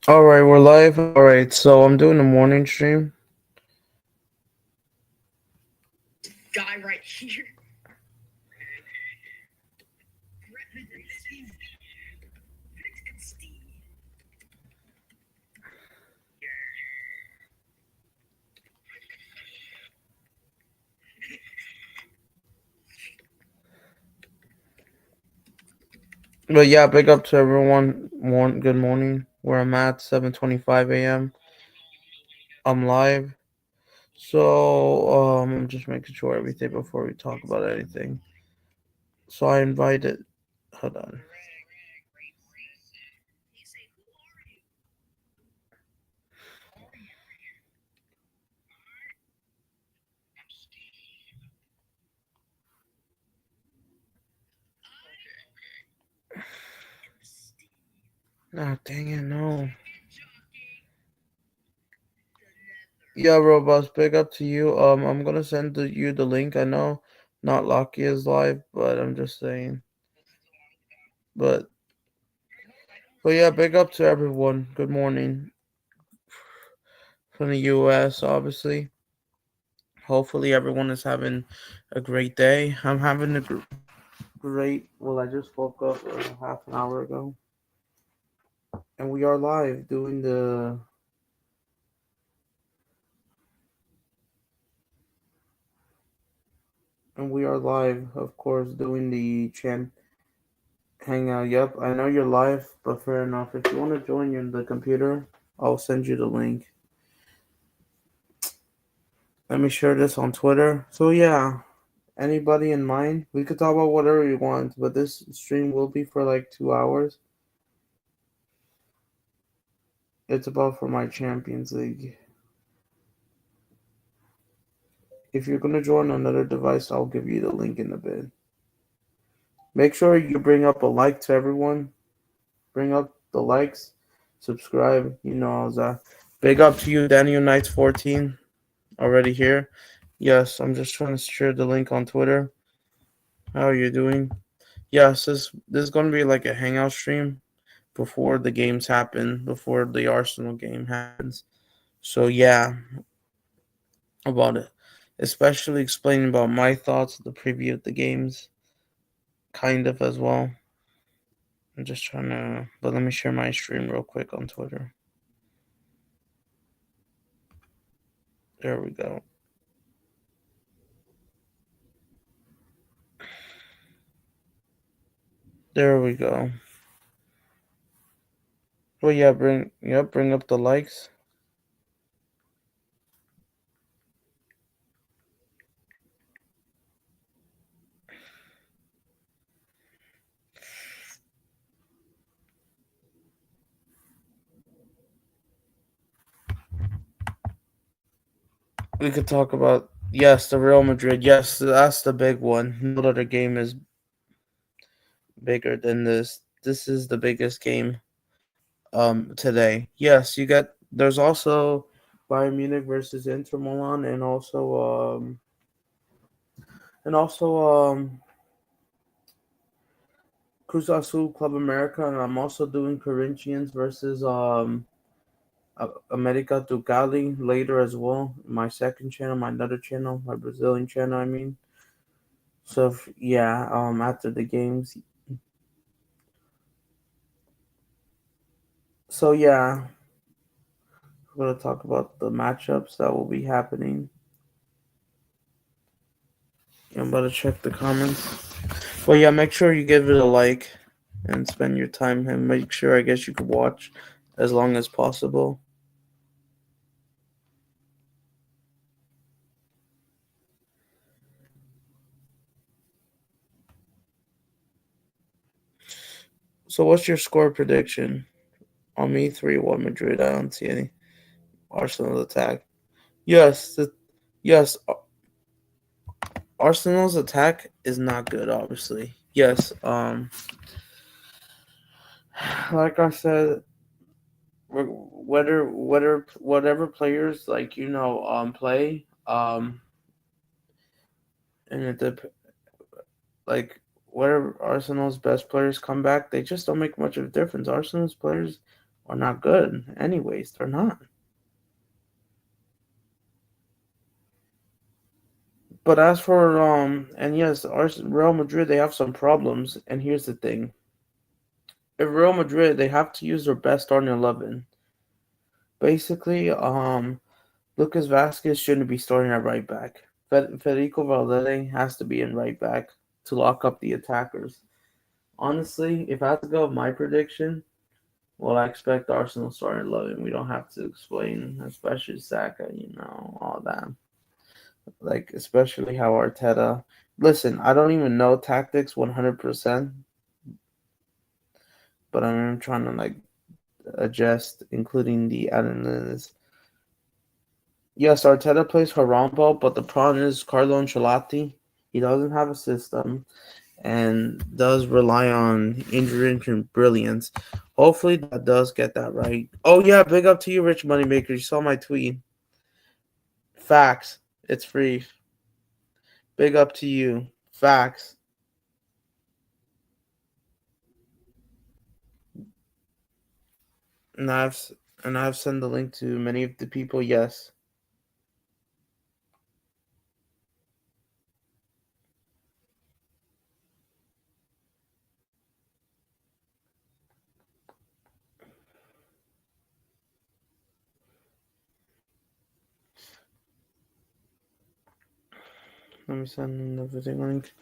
All right, we're live. All right, so I'm doing a morning stream. Guy right here. But yeah, big up to everyone. Good morning. Where I'm at, 7:25 a.m. I'm live. So I'm just making sure everything before we talk about anything. So I invited. Hold on. Ah, dang it, no. Yeah, Robots, big up to you. I'm gonna send you the link. I know not Locky is live, but I'm just saying. But yeah, big up to everyone. Good morning from the U.S. Obviously. Hopefully, everyone is having a great day. I'm having a great. Well, I just woke up half an hour ago, and we are live doing the. And we are live, of course, doing the champ hangout. Yep, I know you're live, but fair enough. If you want to join you in the computer, I'll send you the link. Let me share this on Twitter. So yeah, anybody in mind? We could talk about whatever you want, but this stream will be for like 2 hours. It's about for my Champions League. If you're gonna join another device, I'll give you the link in a bit. Make sure you bring up a like to everyone. Bring up the likes, subscribe. You know all that. Big up to you, Daniel Knights 14. Already here. Yes, I'm just trying to share the link on Twitter. How are you doing? Yes, this is gonna be like a hangout stream before the games happen, before the Arsenal game happens. So yeah, about it. Especially explaining about my thoughts, the preview of the games, kind of as well. I'm just trying to, but let me share my stream real quick on Twitter. There we go. There we go. Well, yeah, bring up the likes. We could talk about yes, the Real Madrid. Yes, that's the big one. No other game is bigger than this. This is the biggest game today. Yes, you got. There's also Bayern Munich versus Inter Milan, and also Cruz Azul Club America, and I'm also doing Corinthians versus America do Cali later as well. My second channel, my another channel, my Brazilian channel. I mean, so yeah, after the games. So yeah, we're gonna talk about the matchups that will be happening. I'm about to check the comments. Well, yeah, make sure you give it a like and spend your time and make sure I guess you could watch as long as possible. So what's your score prediction? On me, 3-1 Madrid. I don't see any Arsenal attack. Yes, yes, Arsenal's attack is not good, obviously. Yes, like I said, whatever players like play and like whatever Arsenal's best players come back, they just don't make much of a difference. Arsenal's players are not good. Anyways, they're not. But as for and yes, Real Madrid, they have some problems. And here's the thing: if Real Madrid, they have to use their best starting 11. Basically, Lucas Vasquez shouldn't be starting at right back. Federico Valverde has to be in right back to lock up the attackers. Honestly, if I had to go with my prediction, well, I expect Arsenal starting 11. We don't have to explain, especially Saka, all that. Like, especially how Arteta. Listen, I don't even know tactics 100%, but I'm trying to, like, adjust, including the analysis. Yes, Arteta plays Harambo, but the problem is Carlo Ancelotti. He doesn't have a system and does rely on injury and brilliance. Hopefully that does get that right. Oh yeah, big up to you, Rich Moneymaker. You saw my tweet. Facts. It's free. Big up to you. Facts. And I've sent the link to many of the people. Yes. Let me send the video link.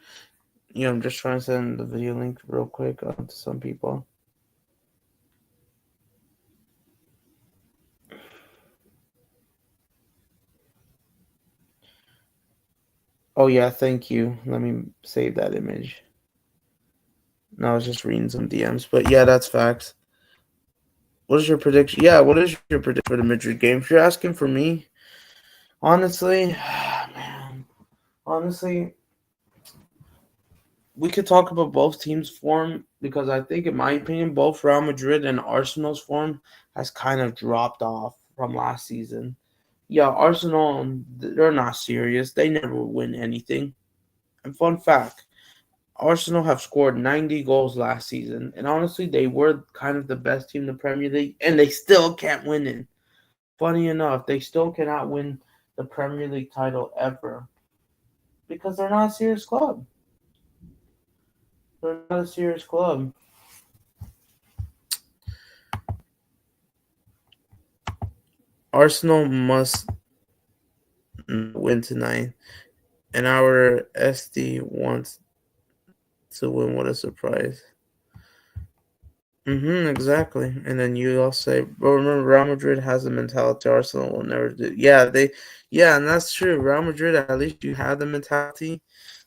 Yeah, I'm just trying to send the video link real quick to some people. Oh yeah, thank you. Let me save that image. No, I was just reading some DMs, but yeah, that's facts. What is your prediction? Yeah, what is your prediction for the Madrid game? If you're asking for me, honestly, man, honestly, we could talk about both teams' form because I think, in my opinion, both Real Madrid and Arsenal's form has kind of dropped off from last season. Yeah, Arsenal, they're not serious. They never win anything. And fun fact, Arsenal have scored 90 goals last season. And honestly, they were kind of the best team in the Premier League, and they still can't win it. Funny enough, they still cannot win the Premier League title ever because they're not a serious club. They're not a serious club. Arsenal must win tonight, and our SD wants to win. What a surprise! Exactly. And then you all say, but remember, Real Madrid has a mentality Arsenal will never do. Yeah, and that's true. Real Madrid, at least you have the mentality,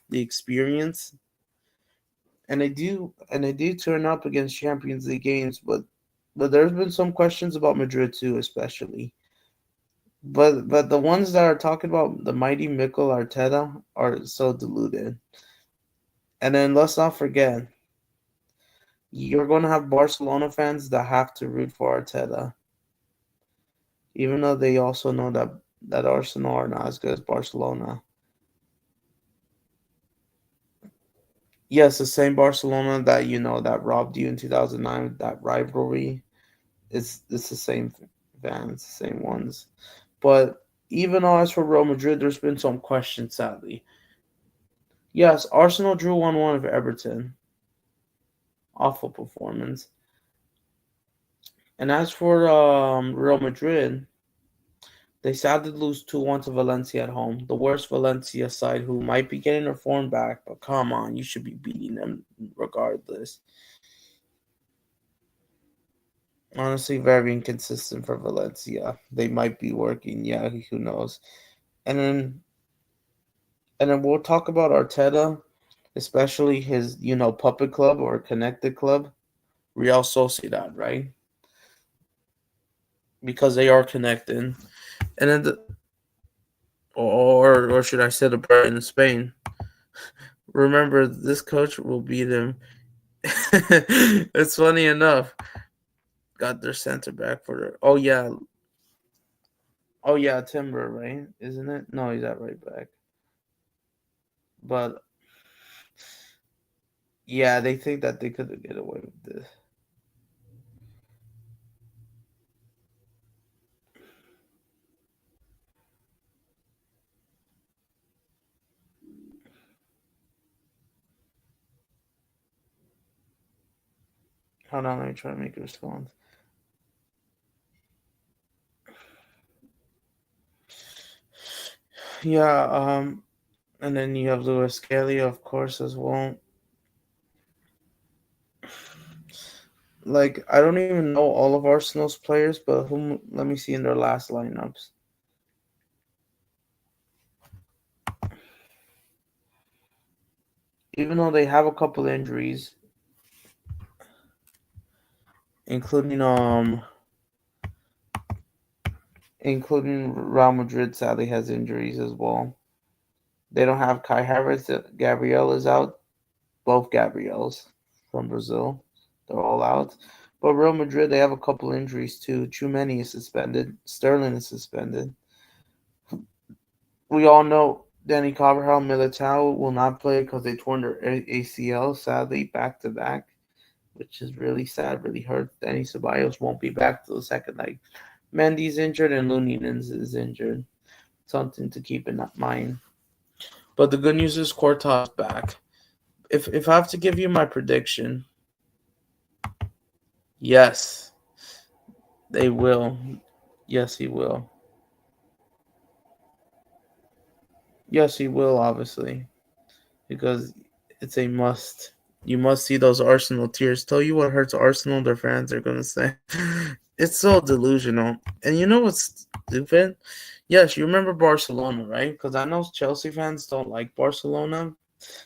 the experience, and they do turn up against Champions League games, but there's been some questions about Madrid too, especially. But the ones that are talking about the mighty Mikel Arteta are so deluded. And then let's not forget, you're going to have Barcelona fans that have to root for Arteta, even though they also know that Arsenal are not as good as Barcelona. Yes, the same Barcelona that that robbed you in 2009, that rivalry. It's the same fans, the same ones. But even as for Real Madrid, there's been some questions, sadly. Yes, Arsenal drew 1-1 of Everton. Awful performance. And as for Real Madrid, they sadly lose 2-1 to Valencia at home. The worst Valencia side, who might be getting their form back, but come on, you should be beating them regardless. Honestly, very inconsistent for Valencia. They might be working, yeah, who knows. And then we'll talk about Arteta, especially his, puppet club or connected club, Real Sociedad, right? Because they are connected. And then or should I say the Brighton in Spain? Remember, this coach will beat him. It's funny enough. Got their center back for their. Oh yeah, Timber, right? Isn't it? No, he's at right back. But yeah, they think that they could get away with this. Hold on, let me try to make a response. Yeah, and then you have Louis Scalia, of course, as well. Like, I don't even know all of Arsenal's players, but whom? Let me see in their last lineups. Even though they have a couple injuries, including including Real Madrid, sadly has injuries as well. They don't have Kai Havertz. Gabriel is out. Both Gabriels from Brazil, they're all out. But Real Madrid, they have a couple injuries too. Tchouameni is suspended. Sterling is suspended. We all know Danny Carvajal, Militao will not play because they torn their ACL, sadly, back to back, which is really sad, really hurt. Danny Ceballos won't be back till the second leg. Mendy's injured and Luninen is injured. Something to keep in mind. But the good news is Courtois back. If I have to give you my prediction, yes, they will. Yes, he will. Yes, he will, obviously, because it's a must. You must see those Arsenal tears. Tell you what hurts Arsenal, their fans are going to say. It's so delusional. And you know what's stupid? Yes, you remember Barcelona, right? Because I know Chelsea fans don't like Barcelona,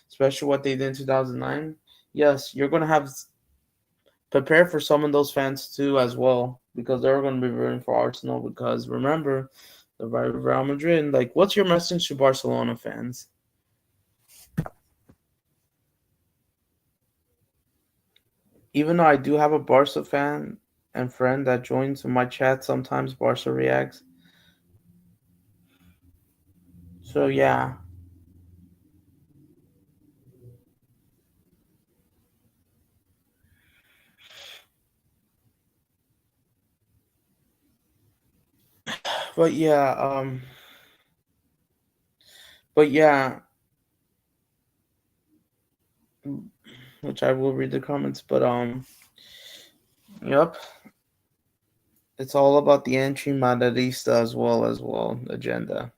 especially what they did in 2009. Yes, you're going to have prepare for some of those fans too as well because they're going to be rooting for Arsenal because remember the Real Madrid. Like, what's your message to Barcelona fans? Even though I do have a Barca fan and friend that joins my chat sometimes, Barca reacts. So yeah, but yeah, but yeah, which I will read the comments. But yep, it's all about the entry Madridista as well agenda.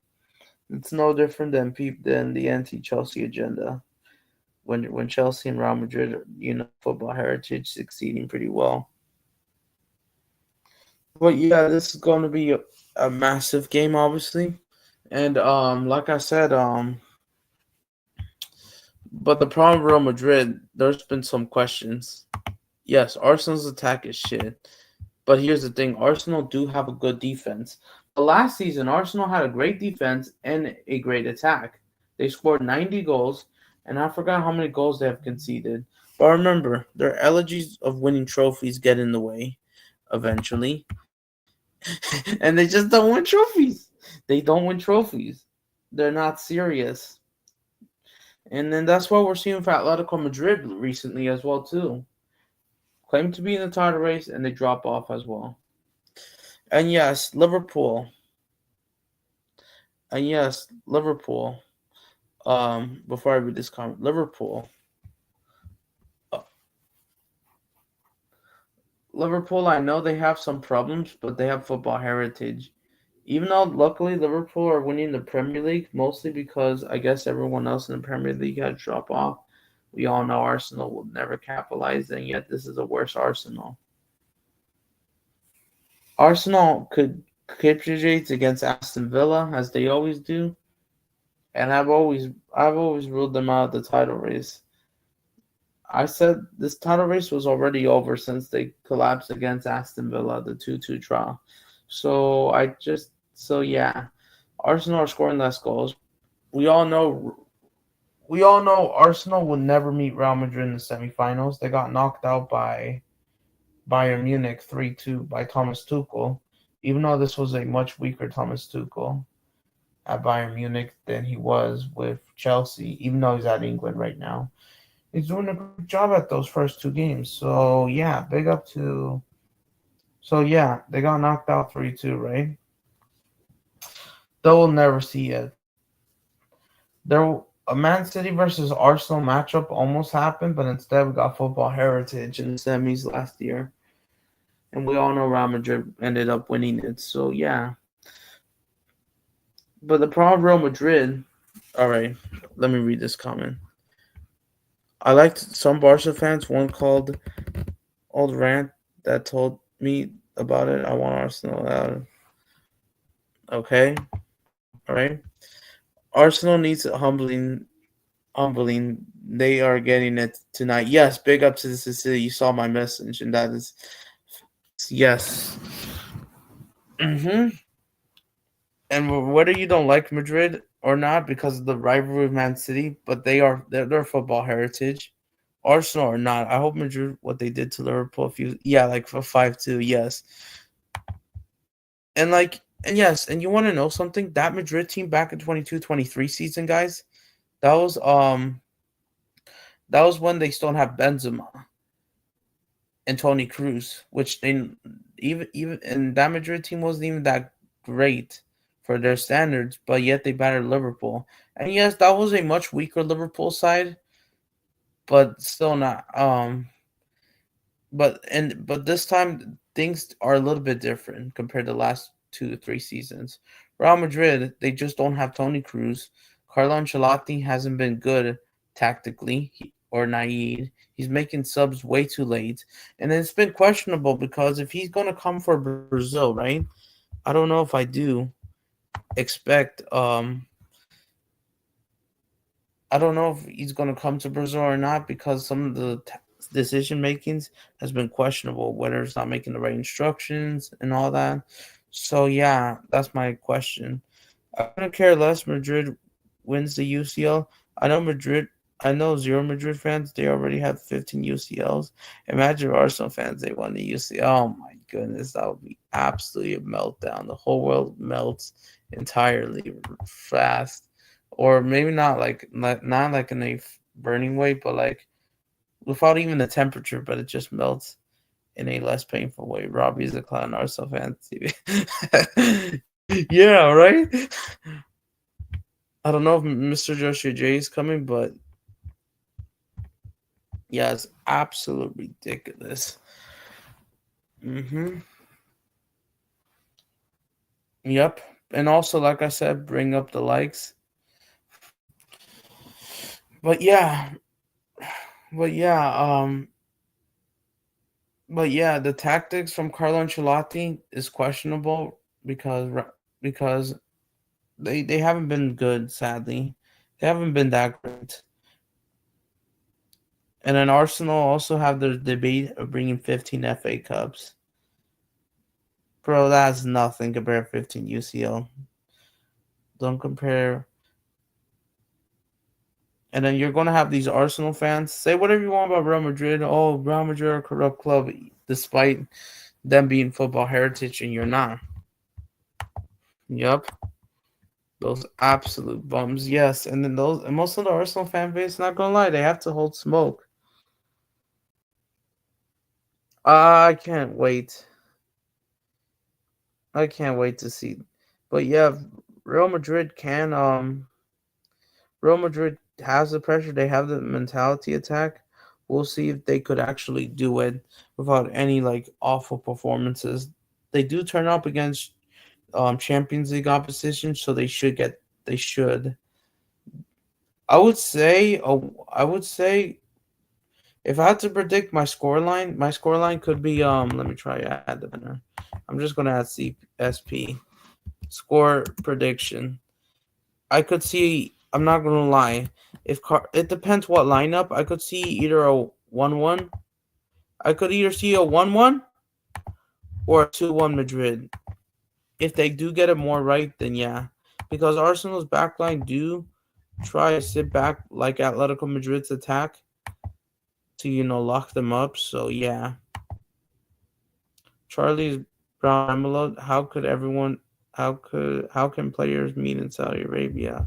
It's no different than the anti-Chelsea agenda. When Chelsea and Real Madrid, football heritage succeeding pretty well. But yeah, this is going to be a massive game, obviously, and like I said, but the problem with Real Madrid, there's been some questions. Yes, Arsenal's attack is shit, but here's the thing: Arsenal do have a good defense. But last season, Arsenal had a great defense and a great attack. They scored 90 goals, and I forgot how many goals they have conceded. But remember, their elegies of winning trophies get in the way eventually, and they just don't win trophies. They don't win trophies. They're not serious, and then that's what we're seeing for Atletico Madrid recently as well too. Claim to be in the title race, and they drop off as well. And yes, Liverpool. And yes, Liverpool. Before I read this comment, Liverpool. Uh, Liverpool, I know they have some problems, but they have football heritage. Even though luckily Liverpool are winning the Premier League, mostly because I guess everyone else in the Premier League had to drop off. We all know Arsenal will never capitalize, and yet this is a worse Arsenal. Arsenal could capitulate against Aston Villa as they always do, and I've always ruled them out of the title race. I said this title race was already over since they collapsed against Aston Villa, the 2-2 draw. So Arsenal are scoring less goals. We all know Arsenal will never meet Real Madrid in the semifinals. They got knocked out by Bayern Munich 3-2 by Thomas Tuchel. Even though this was a much weaker Thomas Tuchel at Bayern Munich than he was with Chelsea, even though he's at England right now. He's doing a good job at those first two games. So yeah, big up to. So yeah, they got knocked out 3-2, right? They'll never see it. They'll A Man City versus Arsenal matchup almost happened, but instead we got Football Heritage in the semis last year, and we all know Real Madrid ended up winning it. So yeah, but the problem with Real Madrid. All right, let me read this comment. I liked some Barca fans. One called old rant that told me about it. I want Arsenal out. Okay, all right. Arsenal needs humbling. They are getting it tonight. Yes, big up to the city. You saw my message, and that is yes. Mm-hmm. And whether you don't like Madrid or not because of the rivalry with Man City, but they're football heritage. Arsenal or not, I hope Madrid what they did to Liverpool. If you like for 5-2, yes, and and yes, and you want to know something? That Madrid team back in 22-23 season, guys, that was when they still have Benzema and Tony Cruz, which they even and that Madrid team wasn't even that great for their standards, but yet they battered Liverpool. And yes, that was a much weaker Liverpool side, but still not. But this time things are a little bit different compared to the last 2 to 3 seasons. Real Madrid, they just don't have Tony Cruz. Carlo Ancelotti hasn't been good tactically or naive. He's making subs way too late, and it's been questionable because if he's gonna come for Brazil, right? I don't know if I do expect. I don't know if he's gonna come to Brazil or not because some of the decision makings has been questionable, whether it's not making the right instructions and all that. So yeah, that's my question. I couldn't care less. Madrid wins the UCL. I know Madrid. I know zero Madrid fans. They already have 15 UCLs. Imagine Arsenal fans. They won the UCL. Oh my goodness, that would be absolutely a meltdown. The whole world melts entirely fast, or maybe not like in a burning way, but like without even the temperature. But it just melts in a less painful way. Robbie's a clown. Arsenal fans. Yeah, right. I don't know if Mr. Joshua J is coming, but yeah, it's absolutely ridiculous. Mm-hmm. Yep. And also, like I said, bring up the likes. But yeah, but yeah, the tactics from Carlo Ancelotti is questionable because they haven't been good. Sadly, they haven't been that great. And then Arsenal also have their debate of bringing 15 FA Cups. Bro, that's nothing compared to 15 UCL. Don't compare. And then you're going to have these Arsenal fans say whatever you want about Real Madrid. Oh, Real Madrid are a corrupt club, despite them being football heritage, and you're not. Yep, those absolute bums. Yes, and then those and most of the Arsenal fan base, not gonna lie, they have to hold smoke. I can't wait. I can't wait to see. But yeah, Real Madrid can Real Madrid has the pressure. They have the mentality attack. We'll see if they could actually do it without any like awful performances. They do turn up against Champions League opposition, so they should get. They should. I would say. I would say if I had to predict my scoreline could be. Let me try to add the banner. I'm just gonna add CSP score prediction. I could see. I'm not gonna lie. It depends what lineup. I could see either a 1-1. I could either see a 1-1 or a 2-1 Madrid. If they do get it more right, then yeah, because Arsenal's backline do try to sit back like Atletico Madrid's attack to lock them up. So yeah, Charlie's Brown Emerald. How can players meet in Saudi Arabia?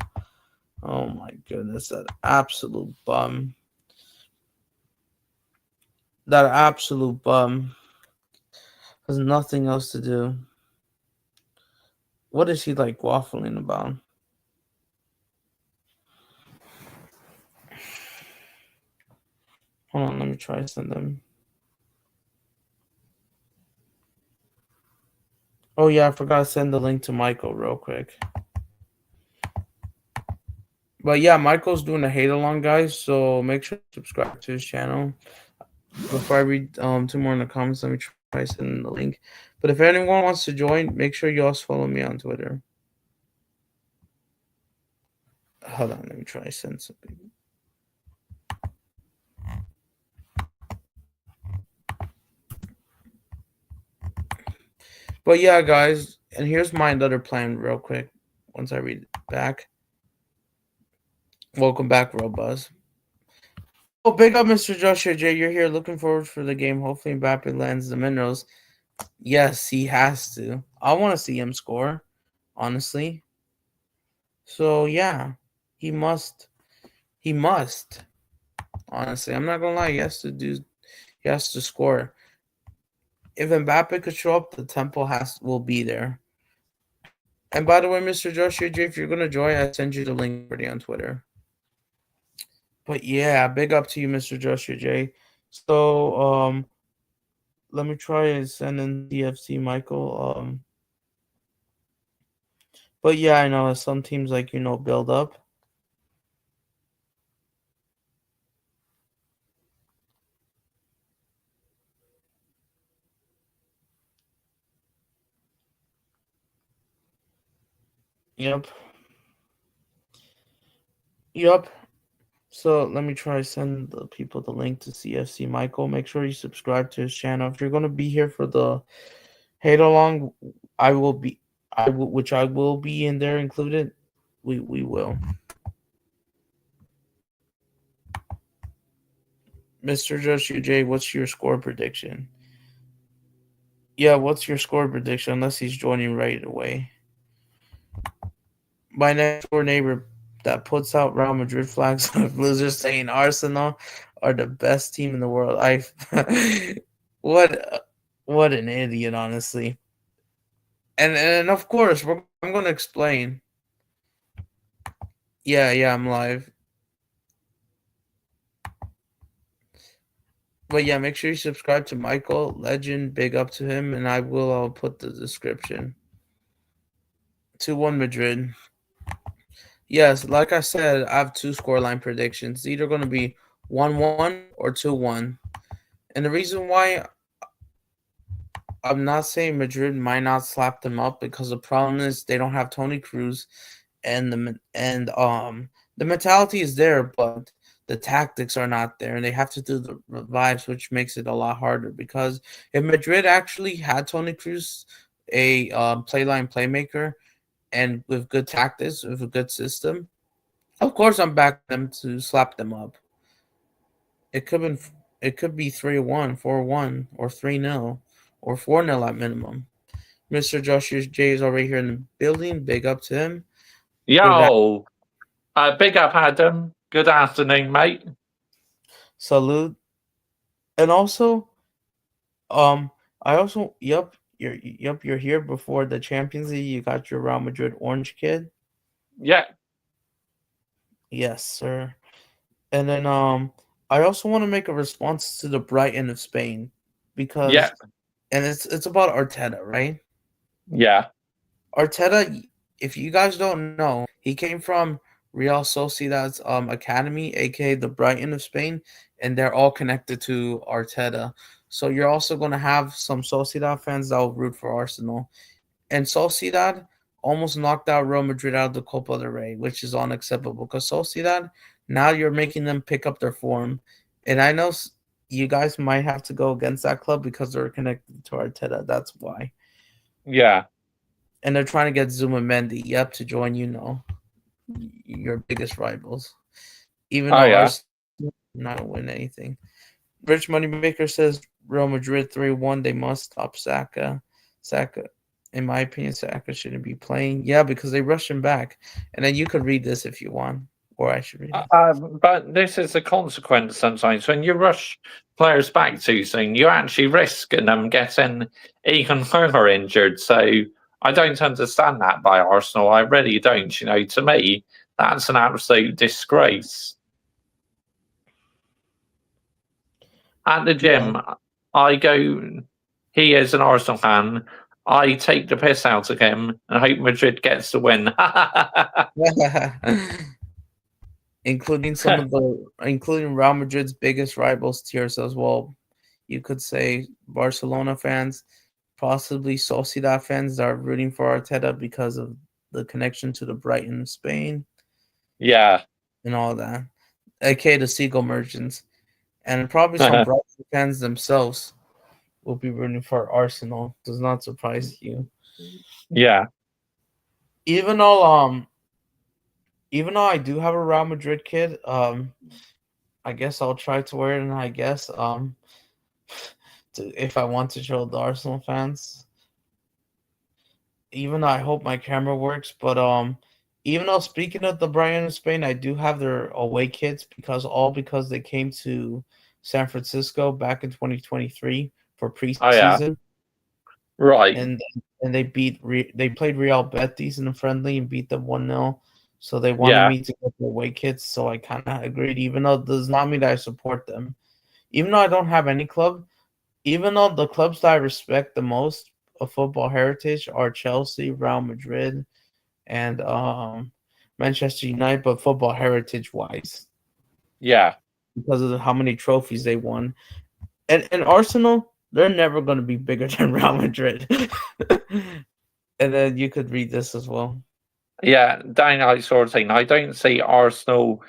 Oh my goodness, that absolute bum. That absolute bum has nothing else to do. What is he like waffling about? Hold on, let me try to send them. Oh yeah, I forgot to send the link to Michael real quick. But yeah, Michael's doing a hate along, guys. So make sure to subscribe to his channel. Before I read two more in the comments, let me try sending the link. But if anyone wants to join, make sure you also follow me on Twitter. Hold on, let me try send something. But yeah, guys, and here's my other plan real quick. Once I read it back. Welcome back, Robuzz. Oh, big up, Mr. Joshua J. You're here. Looking forward for the game. Hopefully, Mbappe lands the minerals. Yes, he has to. I want to see him score, honestly. So yeah, he must. He must. Honestly, I'm not gonna lie. He has to do. He has to score. If Mbappe could show up, the tempo will be there. And by the way, Mr. Joshua J, if you're gonna join, I send you the link already on Twitter. But yeah, big up to you, Mr. Joshua J. So let me try and send in CFC Michael. But yeah, I know some teams build up. Yep. Yep. So let me try send the people the link to CFC Michael. Make sure you subscribe to his channel. If you're gonna be here for the hate along, which I will be in there included. We will. Mr. Joshua J, what's your score prediction? Yeah, what's your score prediction? Unless he's joining right away. My next door neighbor that puts out Real Madrid flags of losers saying Arsenal are the best team in the world. What an idiot, honestly. And of course, I'm gonna explain. Yeah, I'm live. But yeah, make sure you subscribe to Michael Legend. Big up to him, and I'll put the description. 2-1 Madrid. Yes, like I said, I have two scoreline predictions. It's either going to be 1-1 or 2-1. And the reason why I'm not saying Madrid might not slap them up because the problem is they don't have Tony Cruz, and the mentality is there, but the tactics are not there, and they have to do the revives, which makes it a lot harder. Because if Madrid actually had Tony Cruz, a playline playmaker, and with good tactics, with a good system, of course I'm backing them to slap them up. It could be 3-1, 4-1, or 3-0, or 4-0 at minimum. Mr. Joshua J is already here in the building. Big up to him. Yo, big up, Adam. Good afternoon, mate. Salute. And also, you're here before the Champions League. You got your Real Madrid orange kid. Yeah. Yes, sir. And then I also want to make a response to the Brighton of Spain because and it's about Arteta, right? Yeah. Arteta, if you guys don't know, he came from Real Sociedad's academy, aka the Brighton of Spain, and they're all connected to Arteta. So you're also going to have some Sociedad fans that will root for Arsenal. And Sociedad almost knocked out Real Madrid out of the Copa del Rey, which is unacceptable because Sociedad, now you're making them pick up their form. And I know you guys might have to go against that club because they're connected to Arteta. That's why. Yeah. And they're trying to get Zuma Mendy, to join, your biggest rivals. Even though ours not win anything. Rich Moneymaker says Real Madrid 3-1. They must stop Saka. In my opinion, Saka shouldn't be playing. Yeah, because they rush him back. And then you could read this if you want, or I should read it. But this is the consequence sometimes. When you rush players back too soon, you actually risk them getting even further injured. So I don't understand that by Arsenal. I really don't. To me, that's an absolute disgrace. At the gym, I go. He is an Arsenal fan. I take the piss out of him and hope Madrid gets the win. including Real Madrid's biggest rivals tiers as well. You could say Barcelona fans, possibly Sociedad fans that are rooting for Arteta because of the connection to the Brighton Spain Yeah. and all that, aka the Seagull merchants, and probably some Brighton fans themselves will be rooting for Arsenal. Does not surprise you. Yeah. Even though I do have a Real Madrid kid, I guess I'll try to wear it, and I guess if I want to show the Arsenal fans. Even though I hope my camera works, but even though speaking of the Brighton in Spain, I do have their away kits because they came to San Francisco back in 2023 for preseason. Oh, yeah. Right. And they they played Real Betis in a friendly and beat them 1-0. So they wanted me to get the away kits, so I kind of agreed, even though it does not mean that I support them. Even though I don't have any club, even though the clubs that I respect the most of football heritage are Chelsea, Real Madrid, and Manchester United, but football heritage wise. Yeah. Because of how many trophies they won. And Arsenal, they're never going to be bigger than Real Madrid. And then you could read this as well. Yeah, downright sort of thing. I don't see Arsenal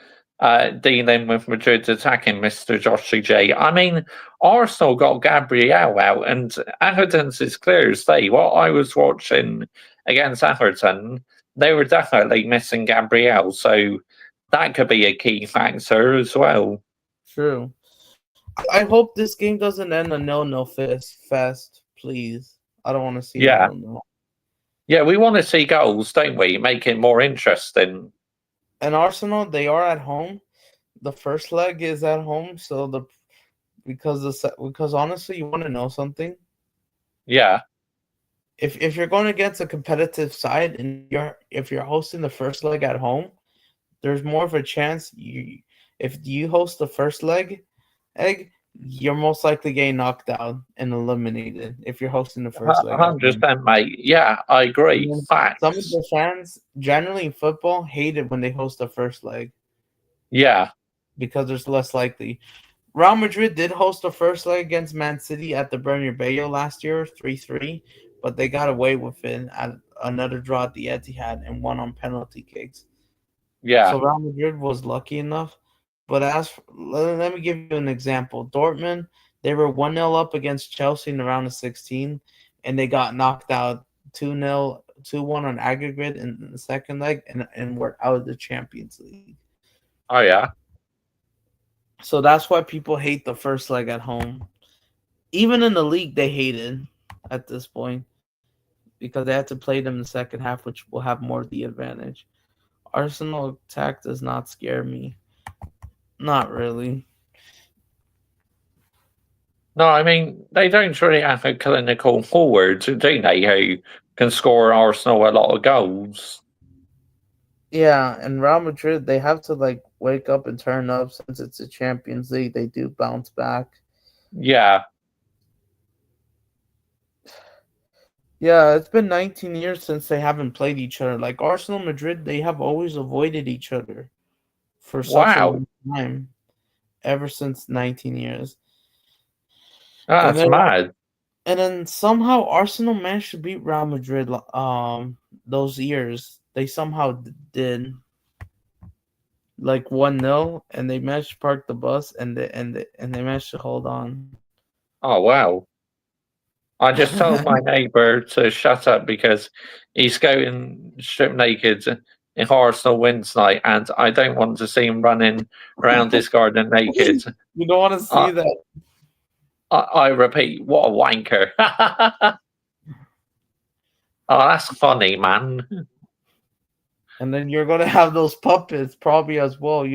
dealing with Madrid attacking Mr. Joshua J. I mean, Arsenal got Gabriel out, and Everton's is clear as day. What I was watching against Everton, they were definitely missing Gabriel, so that could be a key factor as well. True. I hope this game doesn't end a 0-0 fest, please. I don't want to see 0-0. Yeah, we want to see goals, don't we? Make it more interesting. And Arsenal, they are at home. The first leg is at home, so because honestly, you want to know something? Yeah. If you're going against a competitive side and if you're hosting the first leg at home, there's more of a chance if you host the first leg, you're most likely getting knocked out and eliminated if you're hosting the first leg. 100%, mate. Yeah, I agree. Facts. Some of the fans, generally in football, hate it when they host the first leg. Yeah. Because there's less likely. Real Madrid did host the first leg against Man City at the Bernabeu last year, 3-3, but they got away with it at another draw at the Etihad and won on penalty kicks. Yeah. So Real Madrid was lucky enough. But let me give you an example. Dortmund, they were 1-0 up against Chelsea in the round of 16, and they got knocked out 2-0, 2-1 on aggregate in the second leg, and were out of the Champions League. Oh, yeah. So that's why people hate the first leg at home. Even in the league, they hate it at this point because they have to play them in the second half, which will have more of the advantage. Arsenal attack does not scare me. Not really. No, I mean, they don't really have a clinical forward, do they, who can score Arsenal a lot of goals? Yeah, and Real Madrid, they have to wake up and turn up since it's a Champions League. They do bounce back. Yeah. Yeah, it's been 19 years since they haven't played each other. Like Arsenal, Madrid, they have always avoided each other for such a long time. Ever since 19 years. That's mad. And then somehow Arsenal managed to beat Real Madrid those years. They somehow did 1-0, and they managed to park the bus and they managed to hold on. Oh, wow. I just told my neighbour to shut up because he's going strip naked if Arsenal wins tonight, and I don't want to see him running around his garden naked. You don't want to see that. I repeat, what a wanker. Oh, that's funny, man. And then you're going to have those puppets probably as well,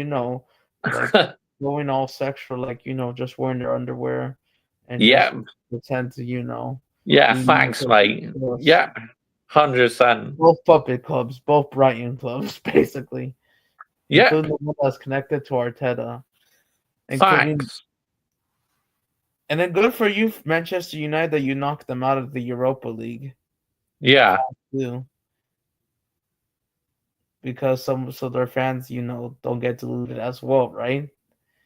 going all sexual, just wearing their underwear and just pretend to, Yeah, thanks, mate. Yeah, 100%. Both puppet clubs, both Brighton clubs, basically. Yeah. Including the one that's connected to Arteta. Thanks. And then good for you, Manchester United, that you knocked them out of the Europa League Yeah, too, because so their fans, don't get deluded as well, right?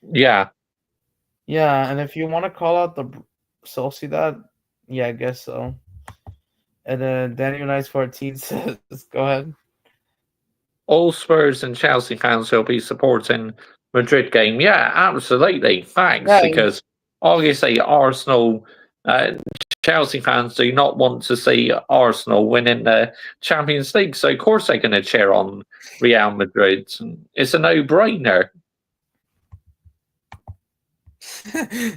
yeah. Yeah, and if you want to call out the Sociedad, yeah, I guess so. And then Daniel Nice 14 says, "Go ahead." All Spurs and Chelsea fans will be supporting Madrid game. Yeah, absolutely. Thanks, Yeah, because obviously Arsenal, uh, Chelsea fans do not want to see Arsenal winning the Champions League. So of course they're going to cheer on Real Madrid. It's a no-brainer.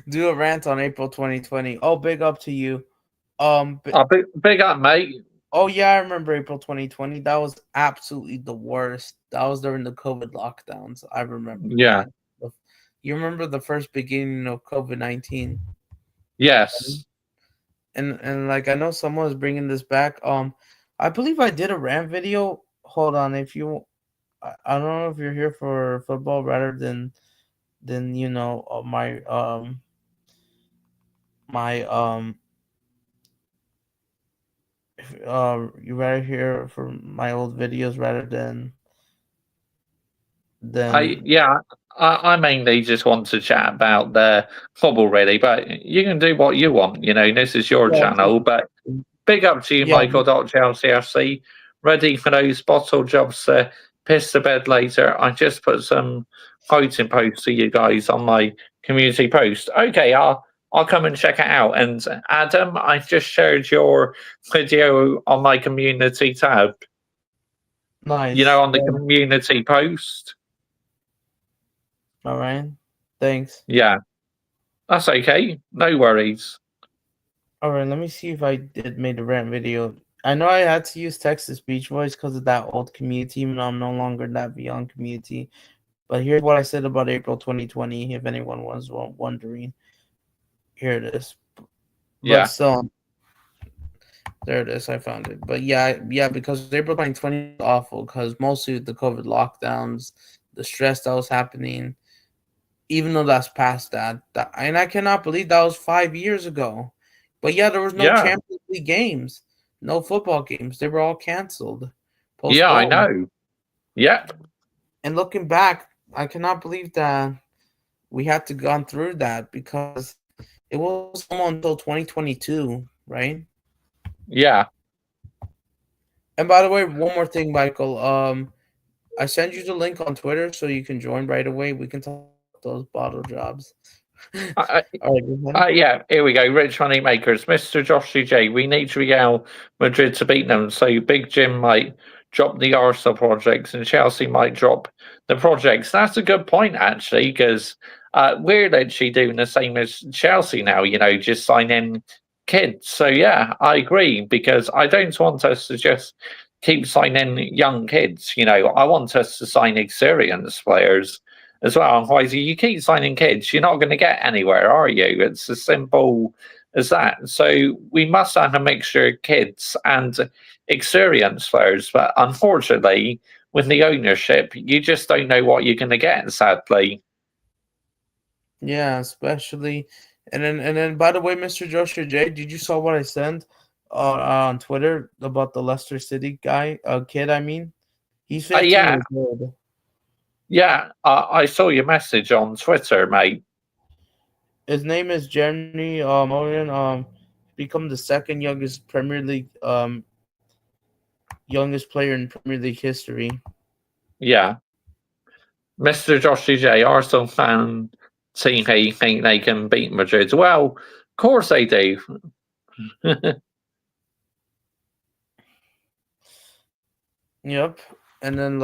do a rant on April 2020. Oh, big up to you. Big up, mate. Oh yeah, I remember April 2020. That was absolutely the worst. That was during the COVID lockdowns. I remember Yeah. that. You remember the first beginning of COVID-19, Yes. and like I know someone was bringing this back. I believe I did a rant video. Hold on, if you, I don't know if you're here for football rather than my you rather hear for my old videos rather than Yeah, I mainly just want to chat about the football, really. But you can do what you want. This is your yeah, channel. But big up to you, yeah, Michael CLCFC. Ready for those bottle jobs to piss the bed later. I just put some quoting posts to you guys on my community post. Okay, I'll come and check it out. And Adam, I just shared your video on my community tab. nice. On the community post. All right, thanks. Yeah, that's okay. No worries. All right, let me see if I did made a rant video. I know I had to use text to speech voice because of that old community, even though I'm no longer that beyond community. But here's what I said about April 2020, if anyone was wondering. Here it is. But Yeah, still, there it is. I found it. But yeah, because April 2020 was awful because mostly the COVID lockdowns, the stress that was happening, even though that's past that, and I cannot believe that was 5 years ago. But yeah, there was no yeah, Champions League games, no football games. They were all canceled, yeah. I postponed. know. Yep. And looking back, I cannot believe that we had to gone through that because it was almost until 2022, right? Yeah. And by the way, one more thing, Michael. I send you the link on Twitter so you can join right away. We can talk about those bottle jobs. I, All right, go ahead. Yeah, here we go. Rich money makers, Mr. Joshy J. We need Real Madrid to beat them. So Big Jim might drop the Arsenal projects, and Chelsea might drop the projects. That's a good point, actually, because we're literally doing the same as Chelsea now. Just signing kids. So yeah, I agree, because I don't want us to just keep signing young kids. I want us to sign experienced players as well. Otherwise, you keep signing kids, you're not going to get anywhere, are you? It's as simple as that. So we must have a mixture of kids and experienced players. But unfortunately, with the ownership, you just don't know what you're going to get, sadly. Yeah, especially, and then by the way, Mr. Joshua J, did you saw what I sent on Twitter about the Leicester City guy, kid? I mean, he's 15 Yeah, years old. yeah. I saw your message on Twitter, mate. His name is Jeremy Moran. Become the second youngest Premier League youngest player in Premier League history. Yeah. Mr. Joshy J, Arsenal fan team, he think they can beat Madrid. Well, of course they do. Yep, and then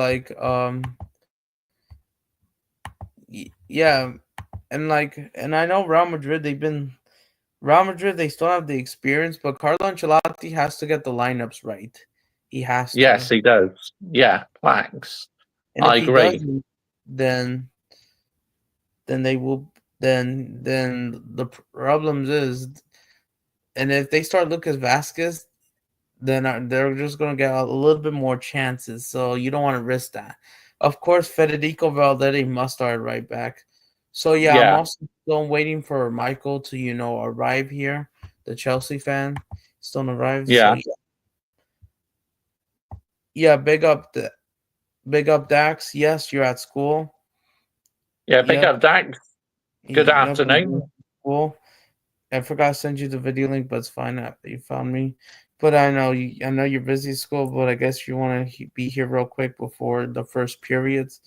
yeah, and I know Real Madrid, they still have the experience, but Carlo Ancelotti has to get the lineups right. He has Yes, to. he does. Yeah, thanks. And I if he agree. doesn't, then then they will then the problems is, and if they start Lucas Vasquez, then they're just going to get a little bit more chances. So you don't want to risk that. Of course, Federico Valverde must start right back. So yeah, I'm Yeah, also still waiting for Michael to arrive here. The Chelsea fan still arrived. So yeah, yeah, big up Dax. Yes, you're at school. yeah. Big Yep, up, Dak. Good yep. You're afternoon. at school. I forgot to send you the video link, but it's fine. You found me. But I know you're busy at school, but I guess you want to be here real quick before the first periods.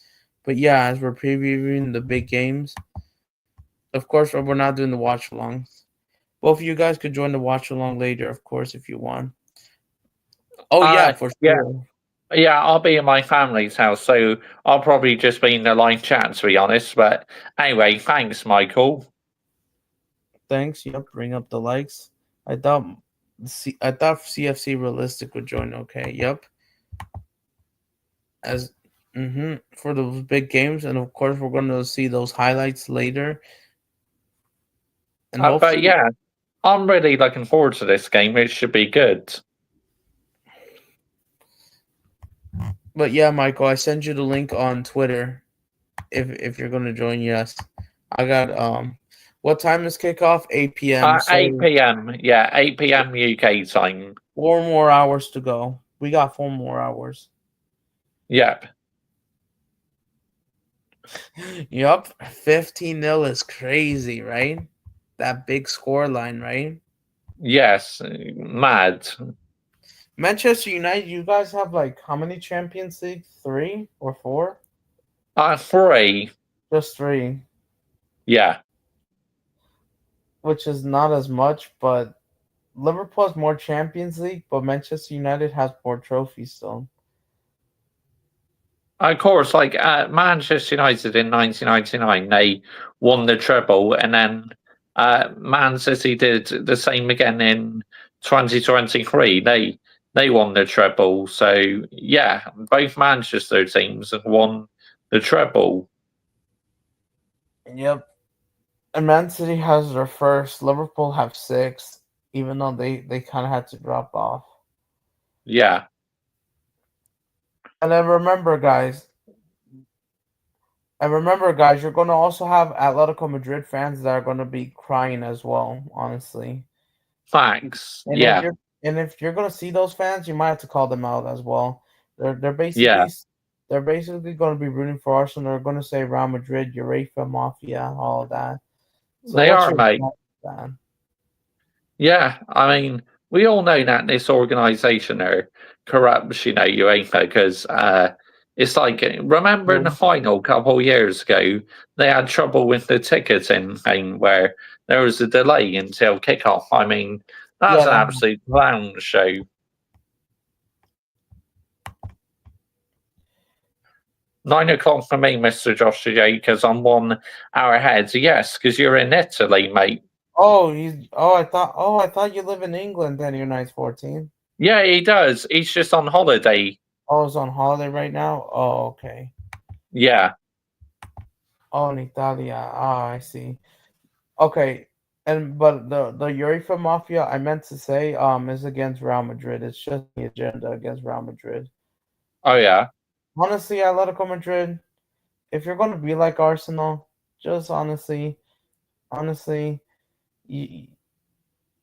But yeah, as we're previewing the big games, of course, we're not doing the watch alongs. Both of you guys could join the watch along later, of course, if you want. Oh yeah, for Yeah, sure. yeah. I'll be in my family's house, so I'll probably just be in the live chat, to be honest. But anyway, thanks, Michael. Thanks. Yep, bring up the likes. I thought I thought CFC Realistic would join. Okay. Yep. As for those big games, and of course we're going to see those highlights later, and But hopefully. yeah, I'm really looking forward to this game. It should be good. But yeah, Michael, I sent you the link on Twitter. If you're going to join, yes, I got What time is kickoff? 8 p.m. 8 p.m. Yeah, 8 p.m. UK time. 4 more hours to go. We got 4 more hours. Yep. Yup. 15-0 is crazy, right? That big score line, right? Yes. Mad. Manchester United, you guys have like how many Champions League? 3 or 4? 3. Just 3, Yeah. which is not as much, but Liverpool has more Champions League, but Manchester United has more trophies still. Of course, like Manchester United in 1999, they won the treble, and then Man City did the same again in 2023. They won the treble. So yeah, both Manchester teams have won the treble. Yep. And Man City has their first. Liverpool have 6, even though they kind of had to drop off. Yeah, And then remember, guys, you're going to also have Atletico Madrid fans that are going to be crying as well, honestly. facts. And if Yeah, you're going to see those fans, you might have to call them out as well. They're yeah, basically going to be rooting for Arsenal. They're going to say Real Madrid, UEFA Mafia, all of that. So they what's are, your mate. thoughts on that? Yeah, I mean, we all know that this organization are corrupt, UEFA, because it's like, remember in the final a couple of years ago, they had trouble with the ticketing thing where there was a delay until kickoff. I mean, that's an Yeah, absolute clown show. 9 o'clock for me, Mr. Josh, today, because I'm 1 hour ahead. Yes, because you're in Italy, mate. I thought you live in England then you're nice 14. Yeah, he does. He's just on holiday. Oh, it's on holiday right now? Oh, okay. Yeah. Oh, in Italia. Ah, I see. Okay. But the UEFA Mafia I meant to say is against Real Madrid. It's just the agenda against Real Madrid. Oh, yeah. Honestly, Atletico Madrid, if you're gonna be like Arsenal, just honestly, you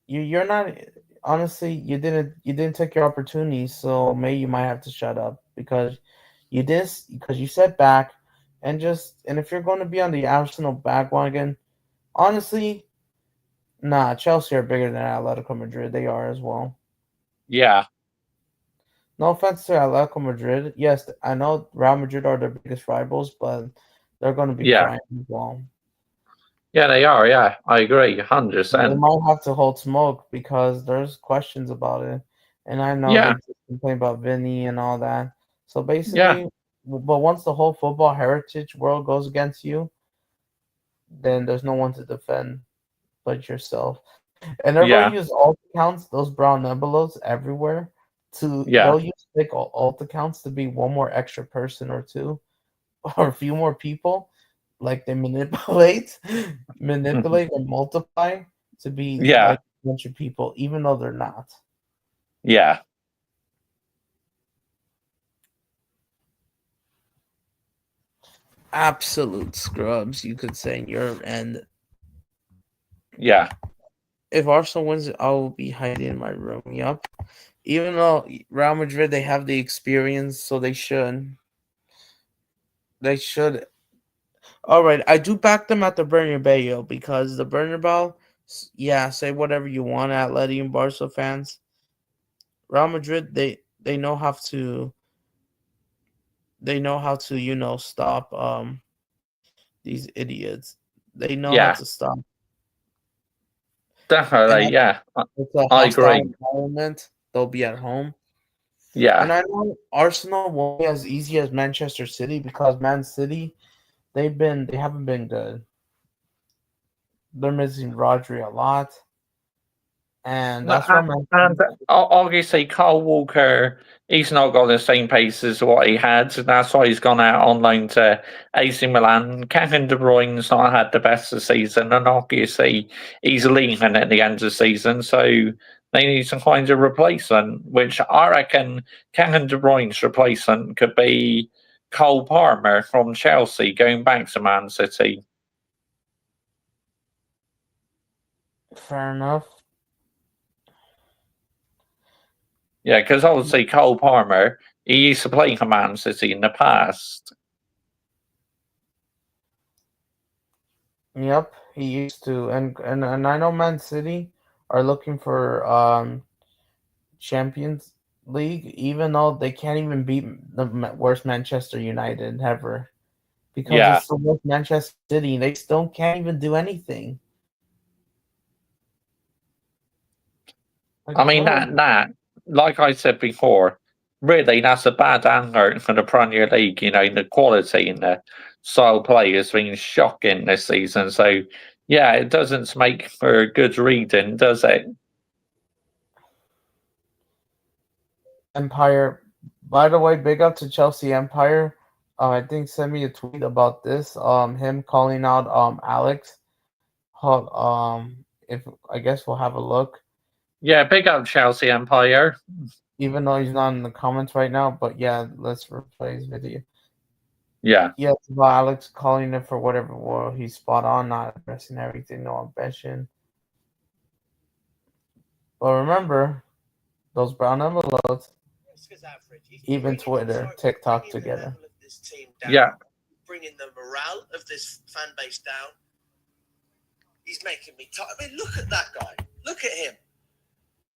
you're not honestly you didn't take your opportunities, so maybe you might have to shut up because you sat back and if you're going to be on the Arsenal bandwagon, honestly, nah, Chelsea are bigger than Atletico Madrid. They are as well. Yeah. No offense to Atletico Madrid. Yes, I know Real Madrid are their biggest rivals, but they're going to be Yeah. crying as well. Yeah, they are. Yeah, I agree, They 100%. might have to hold smoke because there's questions about it, and I know they Yeah, just complain about Vinny and all that. So yeah, basically, but once the whole football heritage world goes against you, then there's no one to defend but yourself. And they're going yeah, to use alt accounts, those brown nebulas everywhere. yeah. They'll use fake alt accounts to be one more extra person or two, or a few more people. Like they manipulate and multiply to be Yeah, like a bunch of people, even though they're not. yeah, absolute scrubs, you could say, in Europe. And Yeah. if Arsenal wins, I will be hiding in my room. Yup. Even though Real Madrid, they have the experience, so they should. They should. All right, I do back them at the Bernabeu because the Bernabeu, yeah, say whatever you want, Atleti and Barca fans. Real Madrid, they know how to. They know how to, stop these idiots. They know how Yeah. to stop. Definitely. And Yeah. it's a I hostile agree. environment. They'll be at home. Yeah. And I know Arsenal won't be as easy as Manchester City because Man City, they haven't been good. They're missing Rodri a lot, and No, that's why Man and City. obviously, Kyle Walker, he's not got the same pace as what he had. And that's why he's gone out on loan to AC Milan. Kevin De Bruyne's not had the best of the season, and obviously, he's leaving at the end of the season. So they need to find a replacement, which I reckon Kevin De Bruyne's replacement could be Cole Palmer from Chelsea going back to Man City. Fair enough. Yeah, because obviously Cole Palmer, he used to play for Man City in the past. Yep, he used to, and I know Man City are looking for Champions League, even though they can't even beat the worst Manchester United ever, because Yeah. it's the worst Manchester City. They still can't even do anything. Like, I mean, what that, like I said before, really, that's a bad angle for the Premier League. The quality and the style play has been shocking this season. So, yeah, it doesn't make for good reading, does it? Empire. By the way, big up to Chelsea Empire. I think sent me a tweet about this. Him calling out Alex. If I guess we'll have a look. Yeah, big up Chelsea Empire. Even though he's not in the comments right now, but yeah, let's replay his video. Yeah. Yeah, it's about Alex calling it for whatever. Well, he's spot on, not addressing everything, no ambition. But remember, those brown envelopes, even Twitter, TikTok together. Yeah. Bringing the morale of this fan base down. He's making me tired. I mean, look at that guy. Look at him.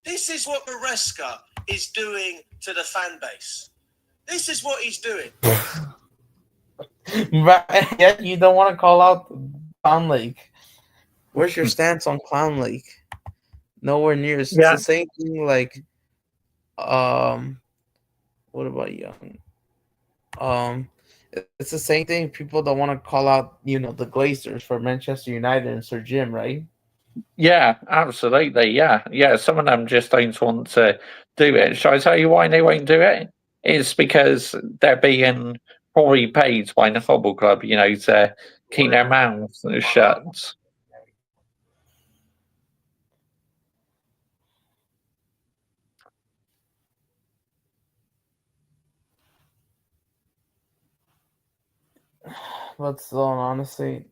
This is what Maresca is doing to the fan base. This is what he's doing. Yet you don't want to call out Clown Lake. Where's your stance on Clown Lake? Nowhere near. It's the same thing. Like, what about Young? It's the same thing. People don't want to call out, the Glazers for Manchester United and Sir Jim, right? Yeah, absolutely. Yeah. Yeah. Some of them just don't want to do it. Shall I tell you why they won't do it? It's because they're being probably paid by the football club, to keep their mouths shut. But still, honestly,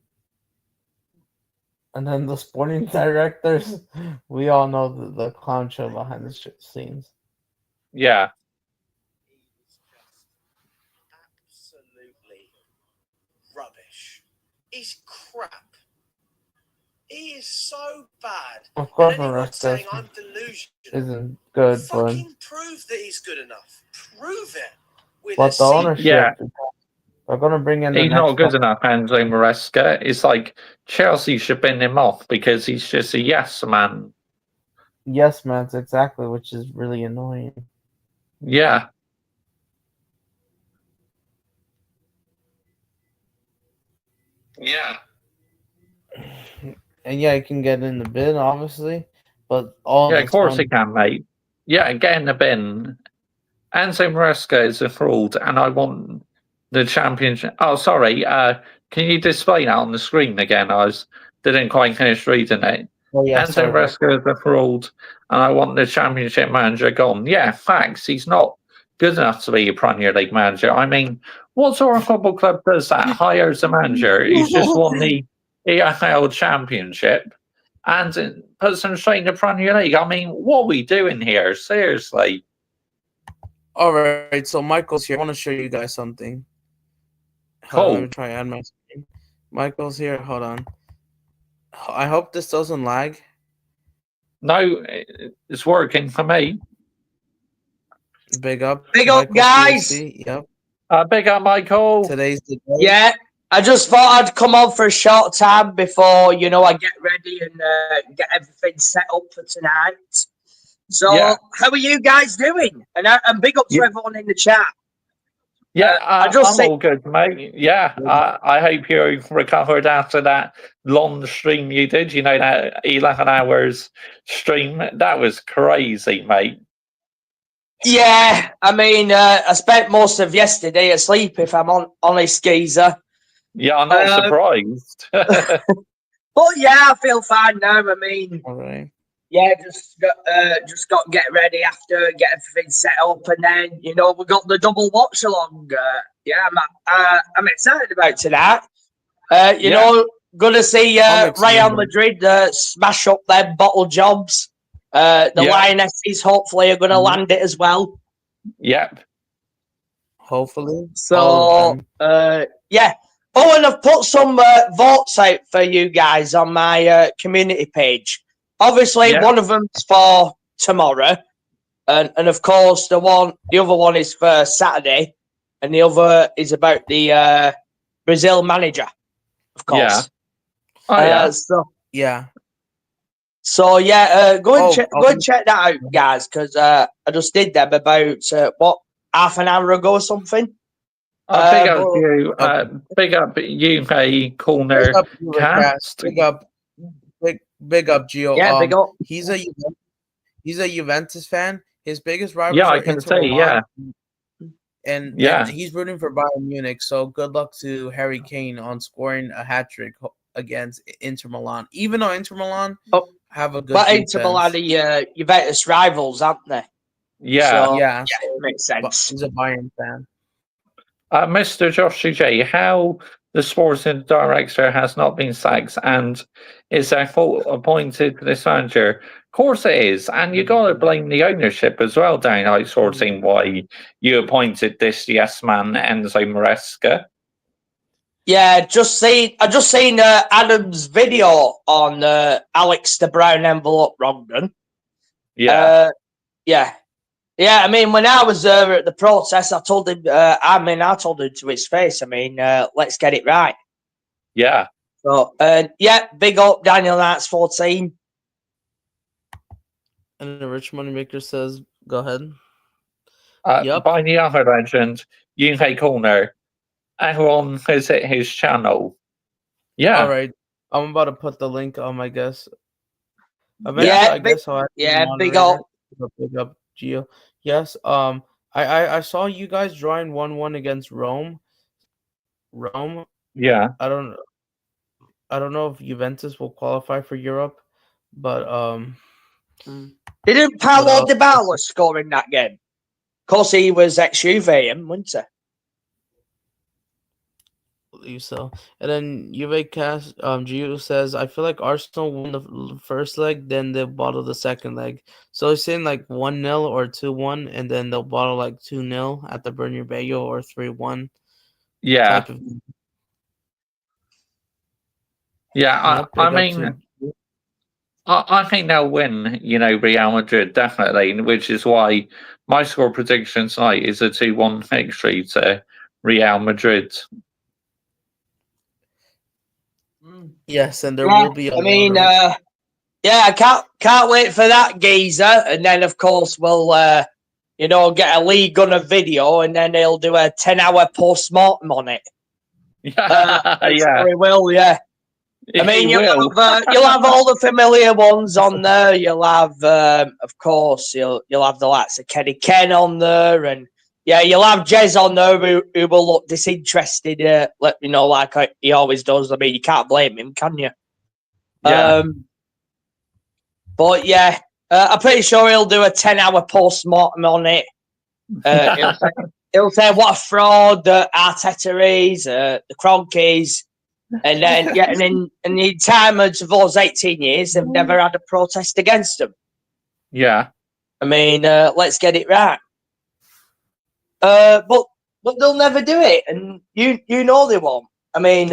and then the sporting directors, we all know the clown show behind the scenes. Yeah. Absolutely rubbish. He's crap. He is so bad. Of course, and anyone Maresca saying I'm delusional isn't good, but fucking prove that he's good enough. Prove it. With the ownership, Yeah. they're going to bring in the He's next not good enough, Enzo Maresca. It's like Chelsea should bin him off because he's just a yes man. Yes, man, it's exactly, which is really annoying. Yeah. Yeah. And yeah, he can get in the bid, obviously, but all of course he can, mate. Yeah, get in the bin. Enzo Maresca is a fraud, and I want the championship. Oh, sorry. Can you display that on the screen again? Didn't quite finish reading it. Oh, yeah, Enzo Maresca is a fraud, and I want the championship manager gone. Yeah, facts. He's not good enough to be a Premier League manager. I mean, What sort of football club does that? Hires a manager who's just won the EFL Championship and puts them straight in the Premier League. I mean, what are we doing here? Seriously. All right, so Michael's here. I want to show you guys something. Hold on, let me try and add my screen. Michael's here. Hold on. I hope this doesn't lag. No, it's working for me. Big up, Michael guys. PhD. Yep. Big up, Michael. Today's the day. Yeah, I just thought I'd come on for a short time before, I get ready and get everything set up for tonight. So, How are you guys doing? And big up to everyone in the chat. Yeah, I'm all good, mate. Yeah, I hope you recovered after that long stream you did. That 11 hours stream. That was crazy, mate. Yeah, I mean, I spent most of yesterday asleep, if I'm honest, geezer. Yeah, I'm not surprised. But yeah, I feel fine now. I mean, all right. Yeah, just got to get ready after, get everything set up, and then we got the double watch along. I'm excited about tonight. Gonna see Real Madrid smash up their bottle jobs. The Lionesses hopefully are gonna land it as well. Yep. Hopefully. So yeah. Oh, and I've put some votes out for you guys on my community page. Obviously, one of them's for tomorrow, and of course the other one is for Saturday, and the other is about the Brazil manager, of course. Yeah. Go and check that out, guys, because I just did them about half an hour ago or something. Big up you, big up UK Corner Cast. Big up Gio. Yeah, big up. He's a Juventus fan. His biggest rivals I are can Inter say, Milan, and he's rooting for Bayern Munich. So good luck to Harry Kane on scoring a hat trick against Inter Milan. Even though Inter Milan have a good defense. Inter Milan are Juventus rivals, aren't they? Yeah, so, yeah, makes sense. He's a Bayern fan. Mr. Josh J, how the sporting director has not been sacked and is appointed this manager? Of course it is, and you got to blame the ownership as well, downright sorting why you appointed this yes man Enzo Maresca. Yeah, I just seen Adam's video on Alex the Brown Envelope Rongdon. Yeah. Yeah, I mean, when I was there at the protest, I told him to his face, let's get it right. Yeah. So, big up Daniel Knights 14. And the Rich Moneymaker says, go ahead. By the other legend, UK Corner, everyone visit his channel. Yeah. All right. I'm about to put the link on, I guess. Big up. Big up, Gio. Yes. I saw you guys drawing 1-1 against Rome. Yeah. I don't know if Juventus will qualify for Europe, but Didn't Paolo Dybala score in that game? Of course, he was ex-Juve, wasn't he? believe so. And then Juve cast Gio says, I feel like Arsenal won the first leg, then they'll bottle the second leg. So he's saying like 1-0 or 2-1, and then they'll bottle like 2-0 at the Bernabeu or 3-1. Yeah. Yeah, I mean, I think they'll win, Real Madrid, definitely, which is why my score prediction tonight is a 2-1 victory to Real Madrid. Yes, and there will be I can't wait for that, geezer. And then, of course, we'll, get a Lee Gunner video, and then he'll do a 10-hour post-mortem on it. Yeah. We will, yeah. I mean, you'll have all the familiar ones on there. You'll have, of course, you'll have the likes of Kenny Ken on there, and you'll have Jez on there who will look disinterested. Let me know, like he always does. I mean, you can't blame him, can you? Yeah. But I'm pretty sure he'll do a 10-hour post-mortem on it. He'll say what a fraud that Arteta is, the Cronkies, and then and in the time of those 18 years, they've never had a protest against them. Yeah. I mean, let's get it right. But they'll never do it, and you know they won't. I mean,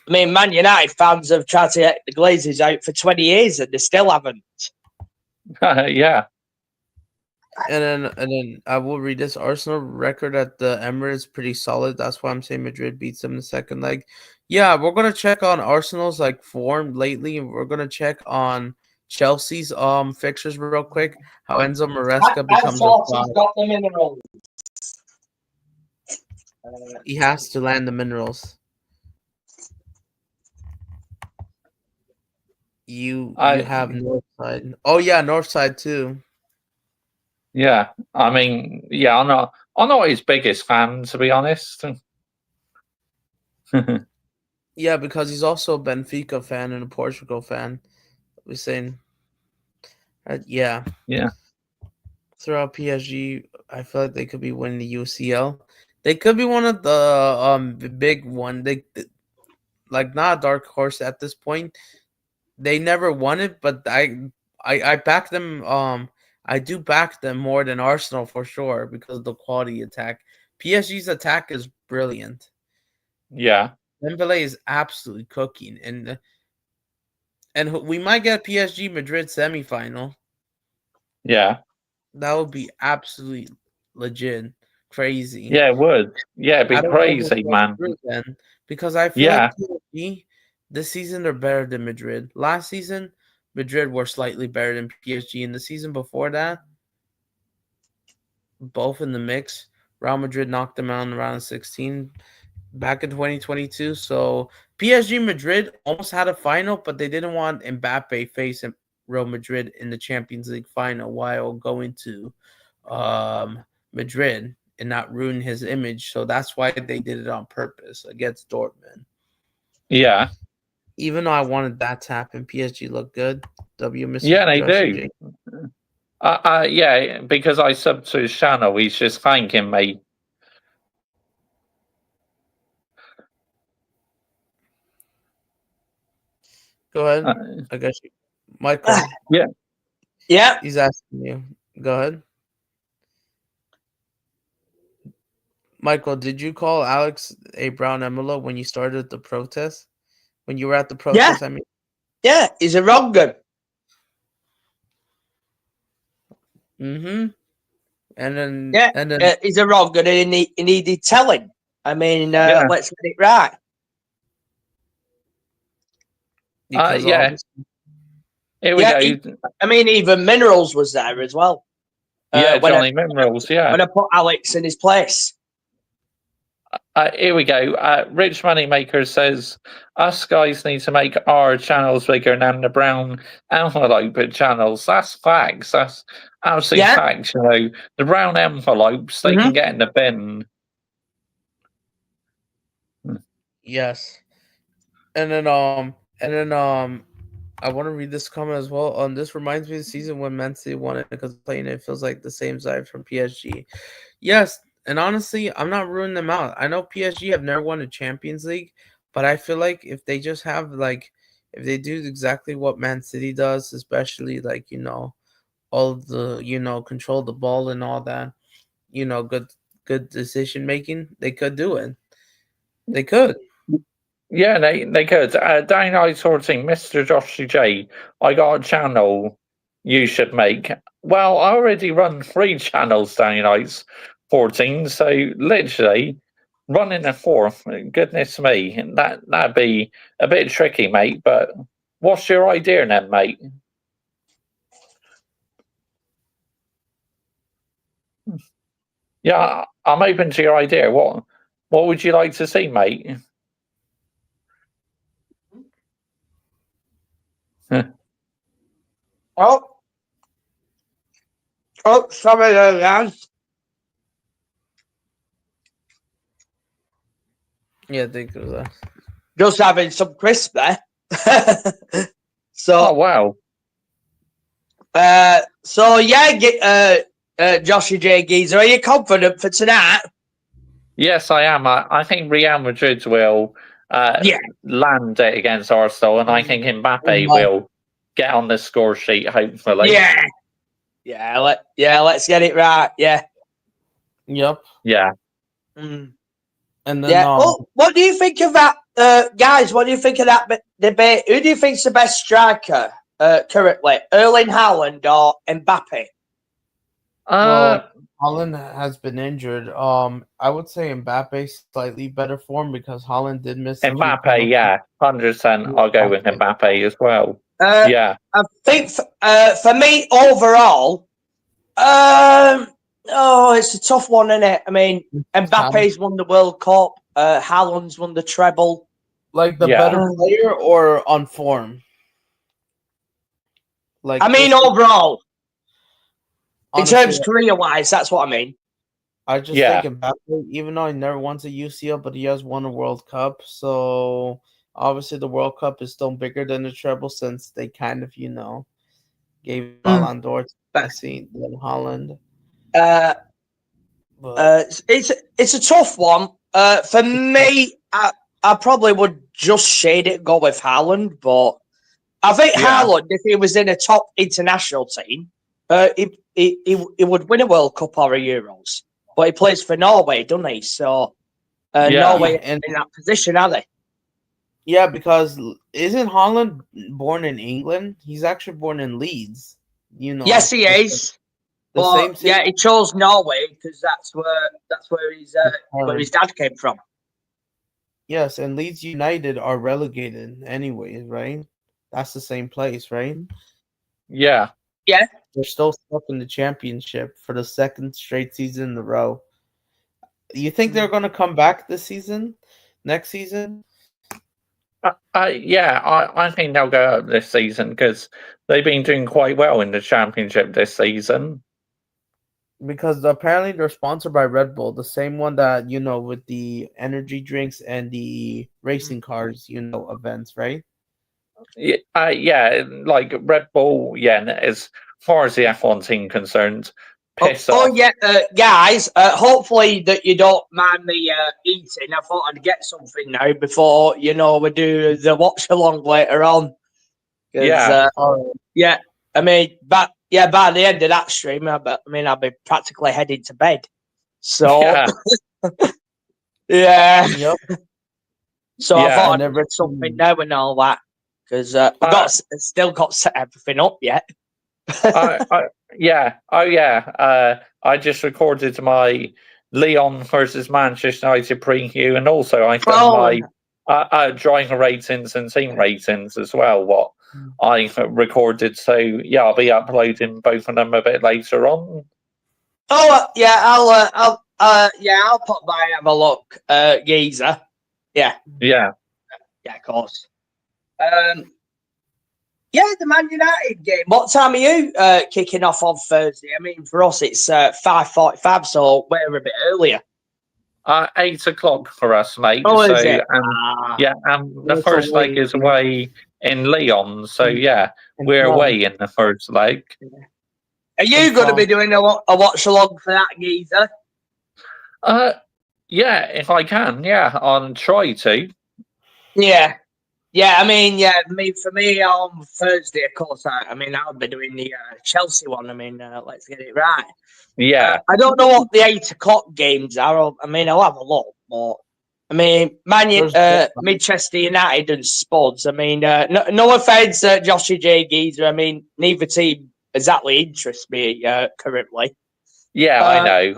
Man United fans have tried to get the Glazers out for 20 years, and they still haven't. Yeah. And then I will read this. Arsenal record at the Emirates pretty solid. That's why I'm saying Madrid beats them in the second leg. Yeah, we're gonna check on Arsenal's like form lately, and we're gonna check on Chelsea's fixtures real quick. How Enzo Maresca becomes a got the minerals. he has to land the minerals. You have Northside. Oh yeah, Northside too. Yeah. I mean, yeah, I'm not his biggest fan, to be honest. Yeah, because he's also a Benfica fan and a Portugal fan. We're saying, yeah. Throughout PSG, I feel like they could be winning the UCL. They could be one of the big one. They like not a dark horse at this point. They never won it, but I back them. I do back them more than Arsenal for sure because of the quality attack. PSG's attack is brilliant. Yeah. Dembele is absolutely cooking, and we might get PSG Madrid semifinal. Yeah. That would be absolutely legit crazy. Yeah, it would. Yeah, it'd be crazy, man. Then, because I feel like PSG this season they're better than Madrid. Last season, Madrid were slightly better than PSG, and the season before that, both in the mix. Real Madrid knocked them out in the round of 16 back in 2022. So PSG Madrid almost had a final, but they didn't want Mbappe facing Real Madrid in the Champions League final while going to Madrid and not ruin his image. So that's why they did it on purpose against Dortmund. Yeah. Even though I wanted that to happen, PSG looked good. Mr. Yeah, they do. Yeah, because I subbed to his channel. He's just thanking me. Go ahead. I guess you, Michael. Yeah. He's asking you. Go ahead. Michael, did you call Alex a brown envelope when you started the protest? When you were at the protest, I mean. Yeah, he's a wrong gun. Mm-hmm. And then he's a wrong gun and he needed telling. I mean, let's get it right. Yeah. Here we go. I mean, even Minerals was there as well. Yeah, Johnny Minerals, yeah. When I put Alex in his place. Here we go. Rich Moneymaker says, us guys need to make our channels bigger than the brown envelope channels. That's facts. That's absolute facts. You know, the brown envelopes, they can get in the bin. Yes. And then I want to read this comment as well. This reminds me of the season when Man City won it because playing it feels like the same side from PSG. Yes, and honestly, I'm not ruling them out. I know PSG have never won a Champions League, but I feel like if they just have if they do exactly what Man City does, especially all of the control the ball and all that, good decision making, they could do it. They could. Yeah, they could. Day Night Sorting, Mr. Joshy J, I got a channel you should make. Well, I already run 3 channels, Day Nights 14, so literally running a 4th, goodness me, that'd be a bit tricky, mate, but what's your idea then, mate? Yeah, I'm open to your idea. What would you like to see, mate? Oh, sorry, guys. Yeah, think of that. Just having some crisp there. Oh wow. So yeah, Joshy J. Geezer. Are you confident for tonight? Yes, I am. I think Real Madrid will land it against Arsenal, and I think Mbappe will get on the score sheet, hopefully. Let's get it right. Yeah. Yep. Yeah. And then, what do you think of that, guys? What do you think of that debate? Who do you think's the best striker currently, Erling Haaland or Mbappe? Well, Haaland has been injured. I would say Mbappe slightly better form because Haaland did miss Mbappe, 100%. I'll go with Mbappe as well. I think for me overall, it's a tough one, isn't it? I mean, Mbappe's won the World Cup. Haaland's won the treble. Like the better player or on form? Like I mean, overall, honestly, in terms career-wise, that's what I mean. I just think Mbappe, even though he never won a UCL, but he has won a World Cup. So obviously, the World Cup is still bigger than the treble since they kind of, gave Ballon d'Or to Messi than Haaland. It's a tough one. For me, I probably would just shade it, go with Haaland, but I think Haaland, if he was in a top international team, he would win a World Cup or a Euros. But he plays for Norway, doesn't he? So Norway in that position, are they? Yeah, because isn't Haaland born in England? He's actually born in Leeds. Yes, he is. But he chose Norway because that's where his dad came from. Yes, and Leeds United are relegated anyways, right? That's the same place, right? Yeah. Yeah. They're still stuck in the championship for the second straight season in a row. You think they're going to come back this season? Next season? I think they'll go up this season because they've been doing quite well in the championship this season. Because apparently they're sponsored by Red Bull, the same one that, with the energy drinks and the racing cars, events, right? Like Red Bull, as far as the F1 team concerned, piss off. Guys, hopefully that you don't mind me eating. I thought I'd get something now before, we do the watch along later on. I mean, by the end of that stream, I'll be practically heading to bed. So, Yep. So I thought I'd get something now and all that because I've still got set everything up yet. I just recorded my Leon versus Manchester United preview, and also I done my driver ratings and team ratings as well. What I recorded, so I'll be uploading both of them a bit later on. I'll pop by and have a look, geezer. Yeah, of course. The Man United game. What time are you kicking off on Thursday? I mean, for us, it's 5:45, so we're a bit earlier. 8 o'clock for us, mate. Oh, is it? And the first leg is away in Lyon, so we're away in the first leg. Are you going to be doing a watch along for that, geezer? If I can, I'll try to. For me on Thursday, of course, I'll be doing the Chelsea one. Let's get it right. I don't know what the 8 o'clock games are. I'll have a look, but Manchester United and Spuds. No offense, Joshy J. Geezer. Neither team exactly interests me currently. I know.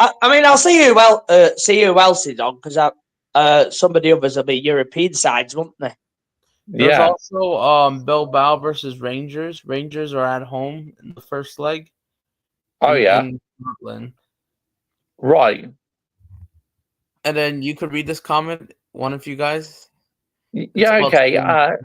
I'll see who else is on because some of the others will be European sides, won't they? There's also Bilbao versus Rangers. Rangers are at home in the first leg. In Scotland. Right. And then you could read this comment, one of you guys. Okay. I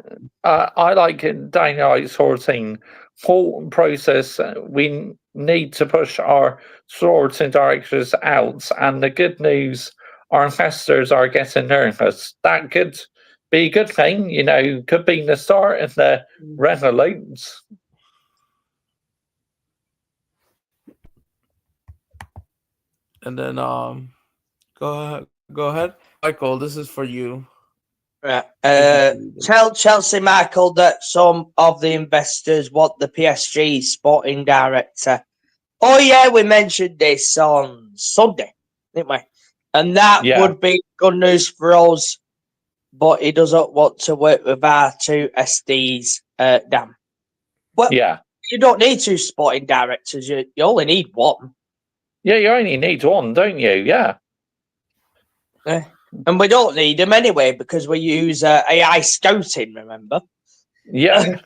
like dynamite sorting. Full process. We need to push our sorting directors out. And the good news, our investors are getting nervous. That could be a good thing, could be the start of the revolutes. And then go ahead, Michael. This is for you. Right. Tell Chelsea, Michael, that some of the investors want the PSG sporting director. Oh yeah, we mentioned this on Sunday, didn't we? And that would be good news for us. But he doesn't want to work with our two SDs. Damn. Well, you don't need two sporting directors. You only need one. Yeah, you only need one, don't you? Yeah. And we don't need them anyway because we use AI scouting, remember? Yeah.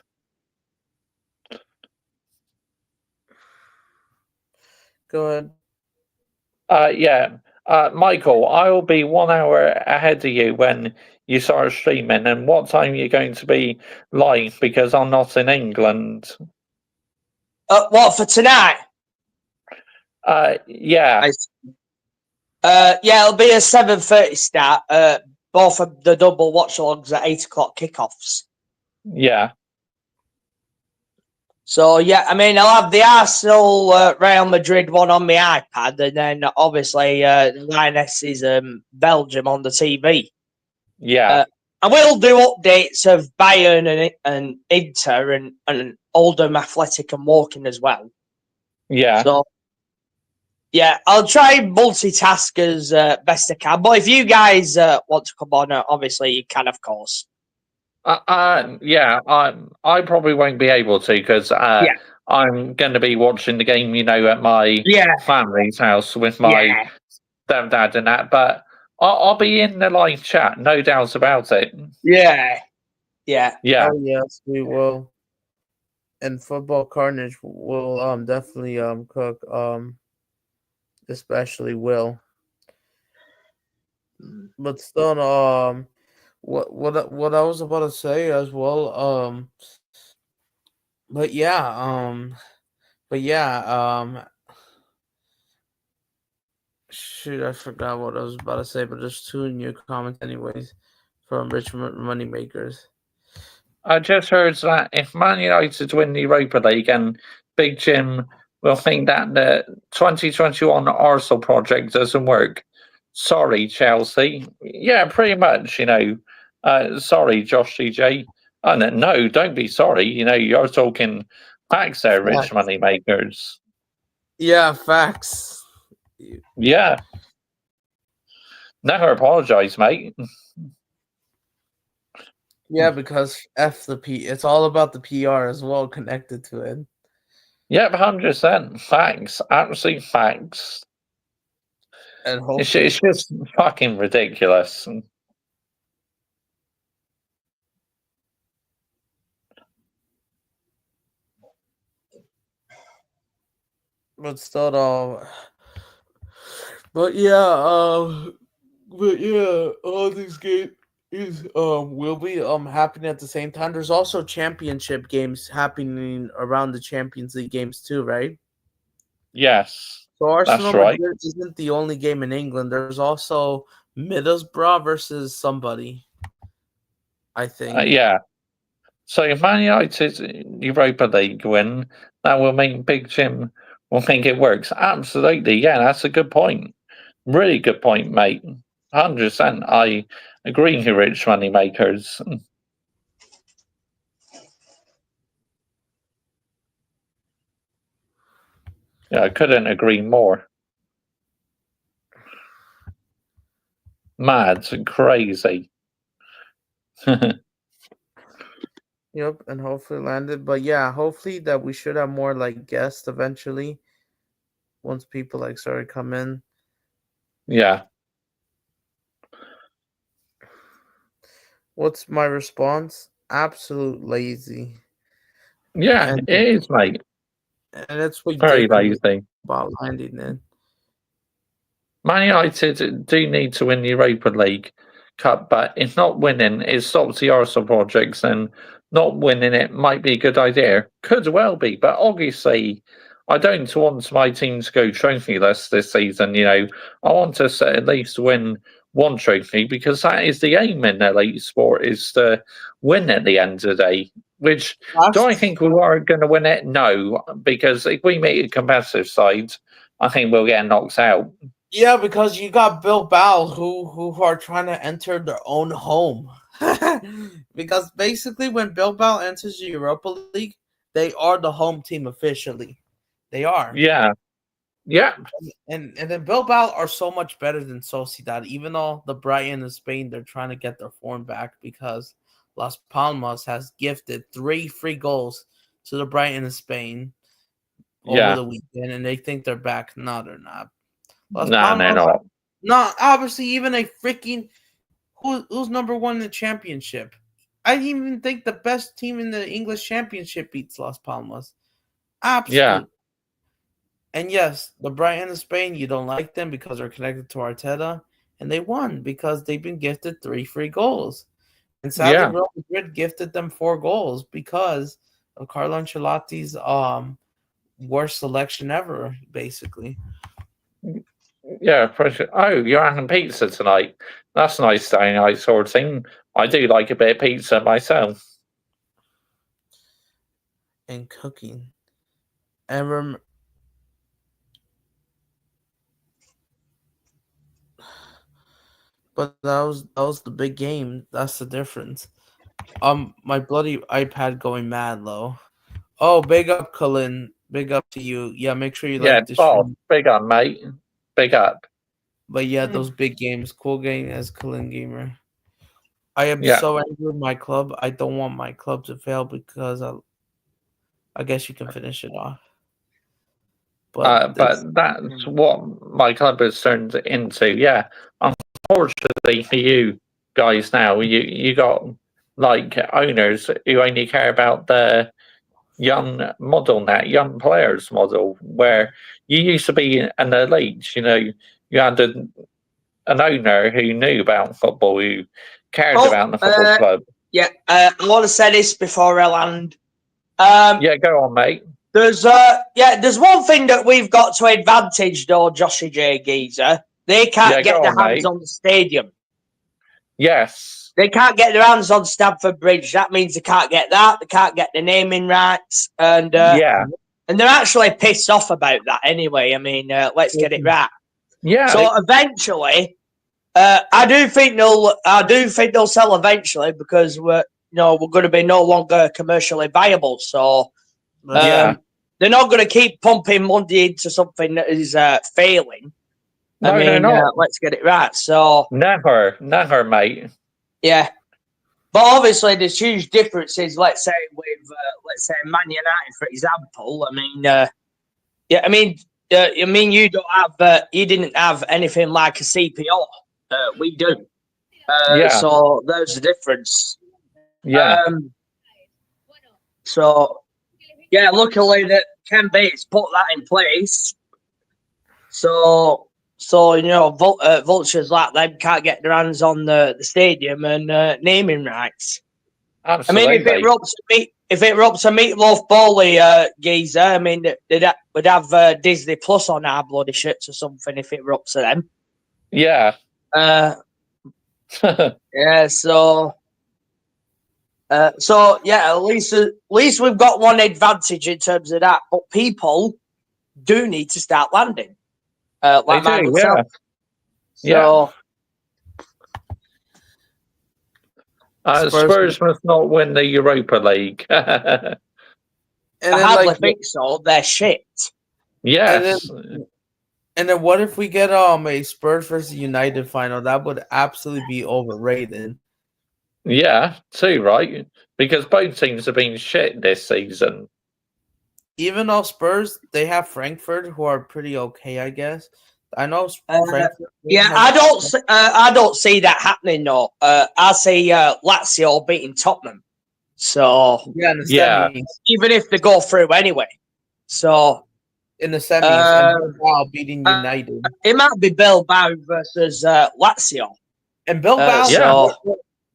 Go ahead. Yeah. Michael, I'll be 1 hour ahead of you when you start streaming. And what time are you going to be live? Because I'm not in England. What, for tonight? Yeah. Yeah, it'll be a 7:30 start. Both of the double watch logs at 8 o'clock kickoffs. Yeah. So, yeah, I mean, I'll have the Arsenal Real Madrid one on my iPad, and then obviously Lioness's Belgium on the TV. Yeah. I will do updates of Bayern and Inter and Oldham Athletic and Woking as well. Yeah. So, yeah, I'll try multitask as best I can. But if you guys want to come on, obviously you can, of course. Yeah, I probably won't be able to because I'm going to be watching the game, at my family's house with my stepdad and that. But I'll be in the live chat, no doubts about it. Yeah. Oh yes, we will. And Football Carnage will definitely cook especially Will. But still what I was about to say as well but yeah shoot, I forgot what I was about to say, but there's two new comments anyways from Richmond Moneymakers. I just heard that if Man United win the Europa League and Big Jim will think that the 2021 Arsenal project doesn't work. Sorry, Chelsea. Yeah, pretty much, sorry, Josh CJ. No, don't be sorry. You're talking facts there, Rich Moneymakers. Yeah, facts. Yeah. Never apologize, mate. Yeah, because F the P. It's all about the PR as well, connected to it. Yep, 100%. Facts. Absolute facts. And it's just fucking ridiculous. But still, all these games will be happening at the same time. There's also championship games happening around the Champions League games too, right? Yes. So Arsenal Madrid isn't the only game in England. There's also Middlesbrough versus somebody, I think. Yeah. So if Man United Europa League win, that will mean Big Jim will think it works. Absolutely. Yeah, that's a good point. Really good point, mate. 100%. I agree with you, Rich Moneymakers. Yeah, I couldn't agree more. Mad and crazy. Yep, and hopefully landed. But yeah, hopefully that we should have more like guests eventually. Once people start to come in. Yeah. What's my response? Absolute lazy. Yeah, it is, mate. And it's very lazy about landing in. Man United do need to win the Europa League Cup, but if not winning, it stops the Arsenal projects, and not winning it might be a good idea. Could well be, but obviously, I don't want my team to go trophyless this season. I want us to at least win one trophy because that is the aim in elite sport, is to win at the end of the day. Which do I think we are going to win it? No, because if we meet a competitive side, I think we'll get knocked out. Yeah, because you got Bilbao who are trying to enter their own home. Because basically, when Bilbao enters the Europa League, they are the home team officially. They are. Yeah. Yeah. And then Bilbao are so much better than Sociedad, even though the Brighton in Spain, they're trying to get their form back because Las Palmas has gifted 3 free goals to the Brighton in Spain over Yeah. the weekend, and they think they're back. No, they're not. Las Nah, they're Palmas, not. not obviously even a freaking who's number 1 in the championship. I even think the best team in the English championship beats Las Palmas. Yeah. Absolute. And yes, the Brighton in Spain, you don't like them because they're connected to Arteta, and they won because they've been gifted 3 free goals. And sadly, Yeah. Real Madrid gifted them 4 goals because of Carlo Ancelotti's worst selection ever, basically. Yeah. Oh, you're having pizza tonight. That's a nice Saturday night sort of thing. I do like a bit of pizza myself. And cooking. And but that was the big game. That's the difference. My bloody iPad going mad low. Oh, big up, Cullen. Big up to you. Yeah, make sure you Yeah. like the Oh, stream. big up, mate. Big up. But yeah, those big games. Cool game as Cullen Gamer. I am Yeah. so angry with my club. I don't want my club to fail because I guess you can finish it off. But But that's what my club has turned into. Yeah. Unfortunately for you guys now, you got like owners who only care about the young model now, young players model, where you used to be an elite. You had an owner who knew about football, who cared about the football club. Yeah, I want to say this before I land. Yeah, go on, mate. There's one thing that we've got to advantage though, Joshy J Geezer. They can't get their hands on the stadium. Yes. They can't get their hands on Stamford Bridge. That means they can't get that. They can't get the naming rights. And they're actually pissed off about that anyway. I mean, let's get it right. Yeah. So eventually, I do think they'll sell eventually because we're going to be no longer commercially viable. So they're not going to keep pumping money into something that is failing. No, they're not. Let's get it right. So never, mate. Yeah, but obviously there's huge differences. Let's say with Man United, for example. You didn't have anything like a CPO. We do. So there's the difference. Yeah. So yeah, luckily that Ken Bates put that in place. So vultures like them can't get their hands on the stadium and naming rights. Absolutely. I mean, if it rubs a meatloaf bowley geezer, I mean, we'd have Disney Plus on our bloody shirts or something if it rubs to them. Yeah. Yeah. So yeah, at least we've got one advantage in terms of that. But people do need to start landing. Like they do, myself. Yeah. So Spurs must not win the Europa League. I hardly think so. They're shit. Yes. And then what if we get a Spurs versus United final? That would absolutely be overrated. Yeah, too, right? Because both teams have been shit this season. Even though Spurs, they have Frankfurt, who are pretty okay, I guess. I know Frankfurt. I don't see that happening though. I see Lazio beating Tottenham. So yeah, in the semis. Even if they go through anyway. So in the semis, and Bilbao beating United. It might be Bilbao versus Lazio. And Bilbao,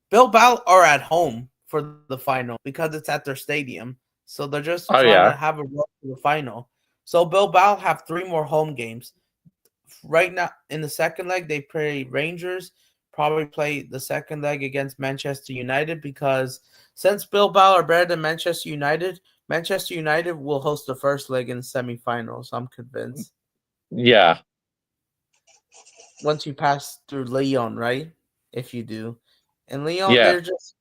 Bilbao are at home for the final because it's at their stadium. So they're just trying to have a run to the final. So Bilbao have 3 more home games. Right now, in the second leg, they play Rangers. Probably play the second leg against Manchester United because since Bilbao are better than Manchester United will host the first leg in the semifinals. I'm convinced. Yeah. once you pass through Leon, right? If you do, and Leon, Yeah. they're just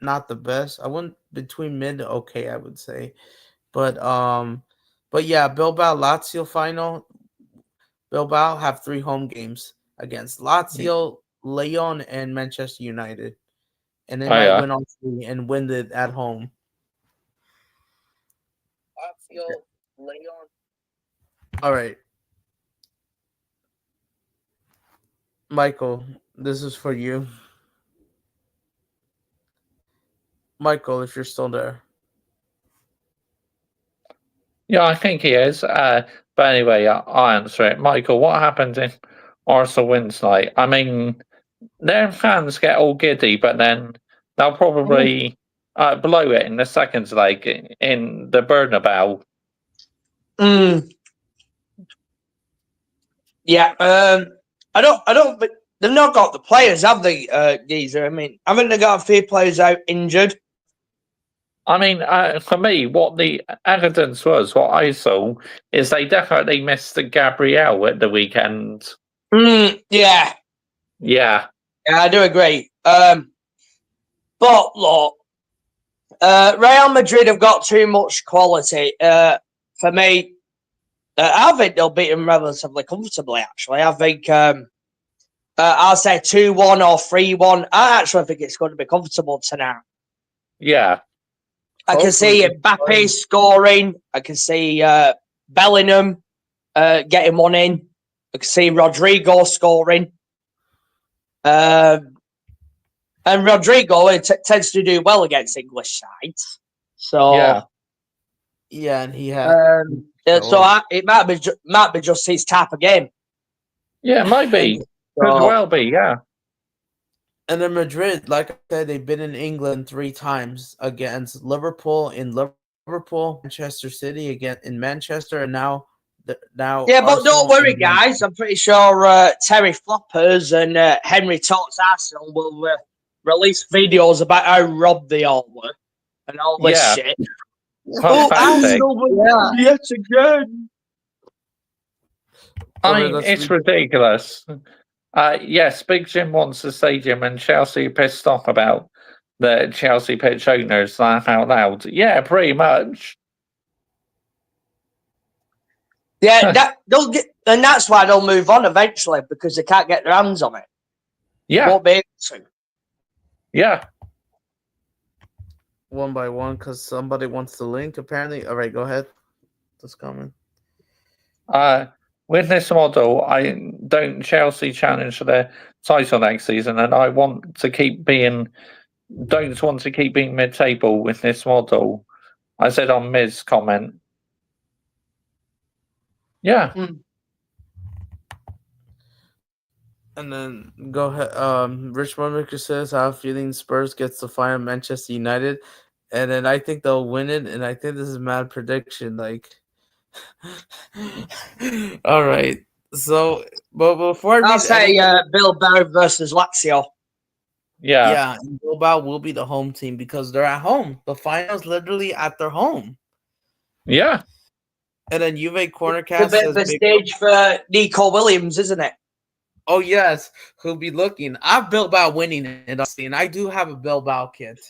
not the best. I went between mid to okay, I would say, but yeah, Bilbao Lazio final. Bilbao have 3 home games against Lazio, Leon, and Manchester United, and they Oh, might yeah. win all 3 and win it at home. Lazio, Leon. All right, Michael, this is for you. Michael, if you're still there. Yeah, I think he is. But anyway, I'll answer it. Michael, what happened in Arsenal wins night? I mean, their fans get all giddy, but then they'll probably blow it in the second leg in the Bernabeu. Yeah, I don't. But they've not got the players, have they, Geezer? I mean, haven't they got a few players out injured? I mean, for me, what the evidence was, what I saw, is they definitely missed Gabrielle at the weekend. Yeah. Yeah, I do agree. But look, Real Madrid have got too much quality. For me, I think they'll beat them relatively comfortably, actually. I think I'll say 2-1 or 3-1. I actually think it's going to be comfortable tonight. yeah. I can see Mbappe scoring. I can see Bellingham getting one in. I can see Rodrigo scoring. And Rodrigo tends to do well against English sides. So yeah, and he had. It might be just his type of game. Yeah, it might be. Could well be, yeah. And then Madrid, like I said, they've been in England 3 times against Liverpool in Liverpool, Manchester City again in Manchester, and now. Yeah, but don't worry, guys. I'm pretty sure Terry Floppers and Henry Talks Arsenal will release videos about how robbed they all were and all this shit. Arsenal won yet again. I mean, it's ridiculous. Yes, Big Jim wants the stadium, and Chelsea pissed off about the Chelsea pitch owners laugh out loud. Yeah, pretty much. Yeah, and that's why they'll move on eventually because they can't get their hands on it. Yeah, won't be able to. Yeah. One by one, because somebody wants the link. Apparently, all right, go ahead. Just coming. With this model, I don't Chelsea challenge for the title next season, and I want to keep being. Don't want to keep being mid-table with this model. I said on Miz comment. Yeah. And then go ahead. Rich Murmaker says, I have a feeling Spurs gets the final Manchester United. And then I think they'll win it. And I think this is a mad prediction. Like, all right. So, but before I'll say Bilbao versus Lazio. Yeah, and Bilbao will be the home team because they're at home. The final's literally at their home. Yeah. And then Juve Cornercast says the stage for Nico Williams, isn't it? Oh yes, who'll be looking? I've Bilbao winning it, and I do have a Bilbao kit.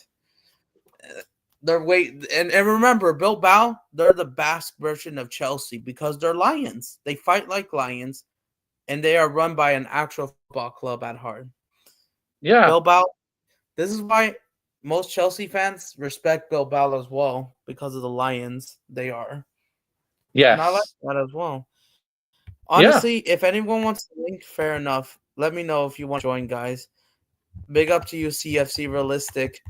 And remember, Bilbao, they're the Basque version of Chelsea because they're lions. They fight like lions, and they are run by an actual football club at heart. Yeah, Bilbao. This is why most Chelsea fans respect Bilbao as well because of the lions they are. Yes. And I like that as well. Honestly, if anyone wants to link, fair enough. Let me know if you want to join, guys. Big up to you, CFC Realistic.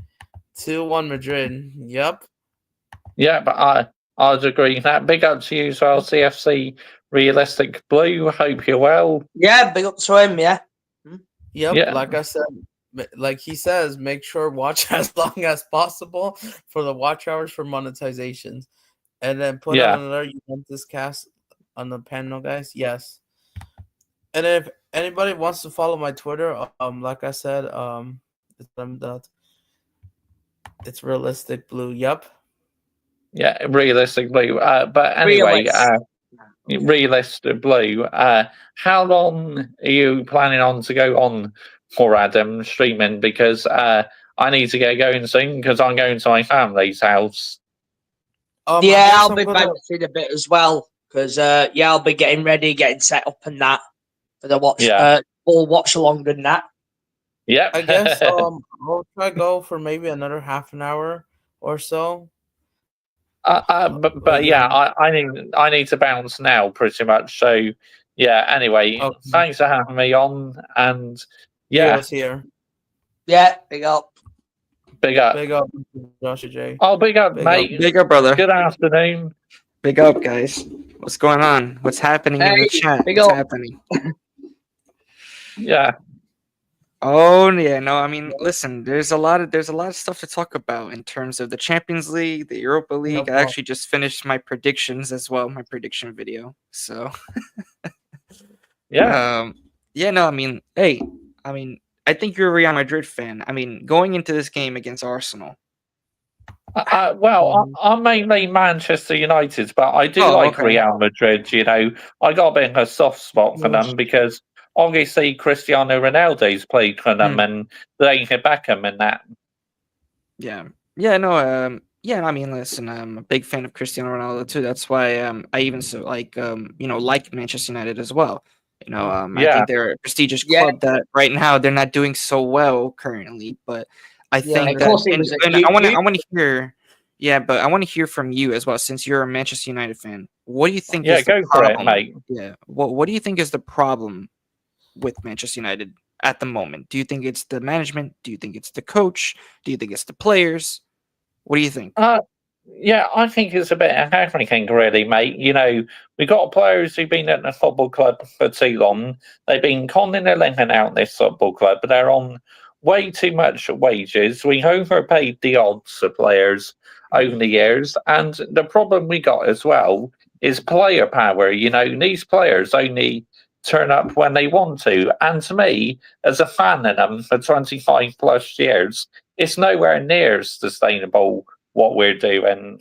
2-1 Madrid. Yep. Yeah, but I'd agree that. Big up to you as well, CFC Realistic Blue. Hope you're well. Yeah, big up to him, yeah. Yep, yeah. Like I said, like he says, make sure watch as long as possible for the watch hours for monetizations. And then put on another Juventus cast on the panel, guys. Yes. And if anybody wants to follow my Twitter, like I said, it's Realistic Blue. Yep. Yeah, Realistic Blue. But anyway, Realistic Blue, how long are you planning on to go on for, Adam, streaming? Because I need to get going soon because I'm going to my family's house. Yeah, I'll be bouncing a bit as well because I'll be getting ready, getting set up and that for the watch. Full watch along and that. Yep. I guess I'll try go for maybe another half an hour or so. But yeah, I need to bounce now pretty much. So yeah. Anyway, thanks for having me on, and yeah, here. Yeah, big up. Big up. Big up, Joshua J. Oh, big up, mate. Big up, brother. Good afternoon. Big up, guys. What's going on? What's happening in the chat? What's happening? Yeah. Oh yeah, no. I mean, listen. There's a lot of stuff to talk about in terms of the Champions League, the Europa League. I actually just finished my predictions as well, my prediction video. So yeah. Yeah. No. I mean, hey. I mean, I think you're a Real Madrid fan. I mean, going into this game against Arsenal. Well, I'm mainly Manchester United, but I do like Real Madrid. You know, I got a bit of a soft spot for them because obviously Cristiano Ronaldo's played for them and David Beckham and that. Yeah. Yeah. No. Yeah. I mean, listen. I'm a big fan of Cristiano Ronaldo too. That's why I even like Manchester United as well. I think they're a prestigious club that right now they're not doing so well currently, but I think that and I want to hear, but I want to hear from you as well since you're a Manchester United fan. What do you think? Yeah, is the go for problem? it, mate. Yeah. What do you think is the problem with Manchester United at the moment? Do you think it's the management? Do you think it's the coach? Do you think it's the players? What do you think? Yeah, I think it's a bit of everything, really, mate. You know, we've got players who've been at the football club for too long. They've been conning their living out this football club, but they're on way too much wages. We overpaid the odds of players over the years, and the problem we got as well is player power. You know, these players only turn up when they want to, and to me, as a fan of them for 25 plus years, it's nowhere near sustainable what we're doing.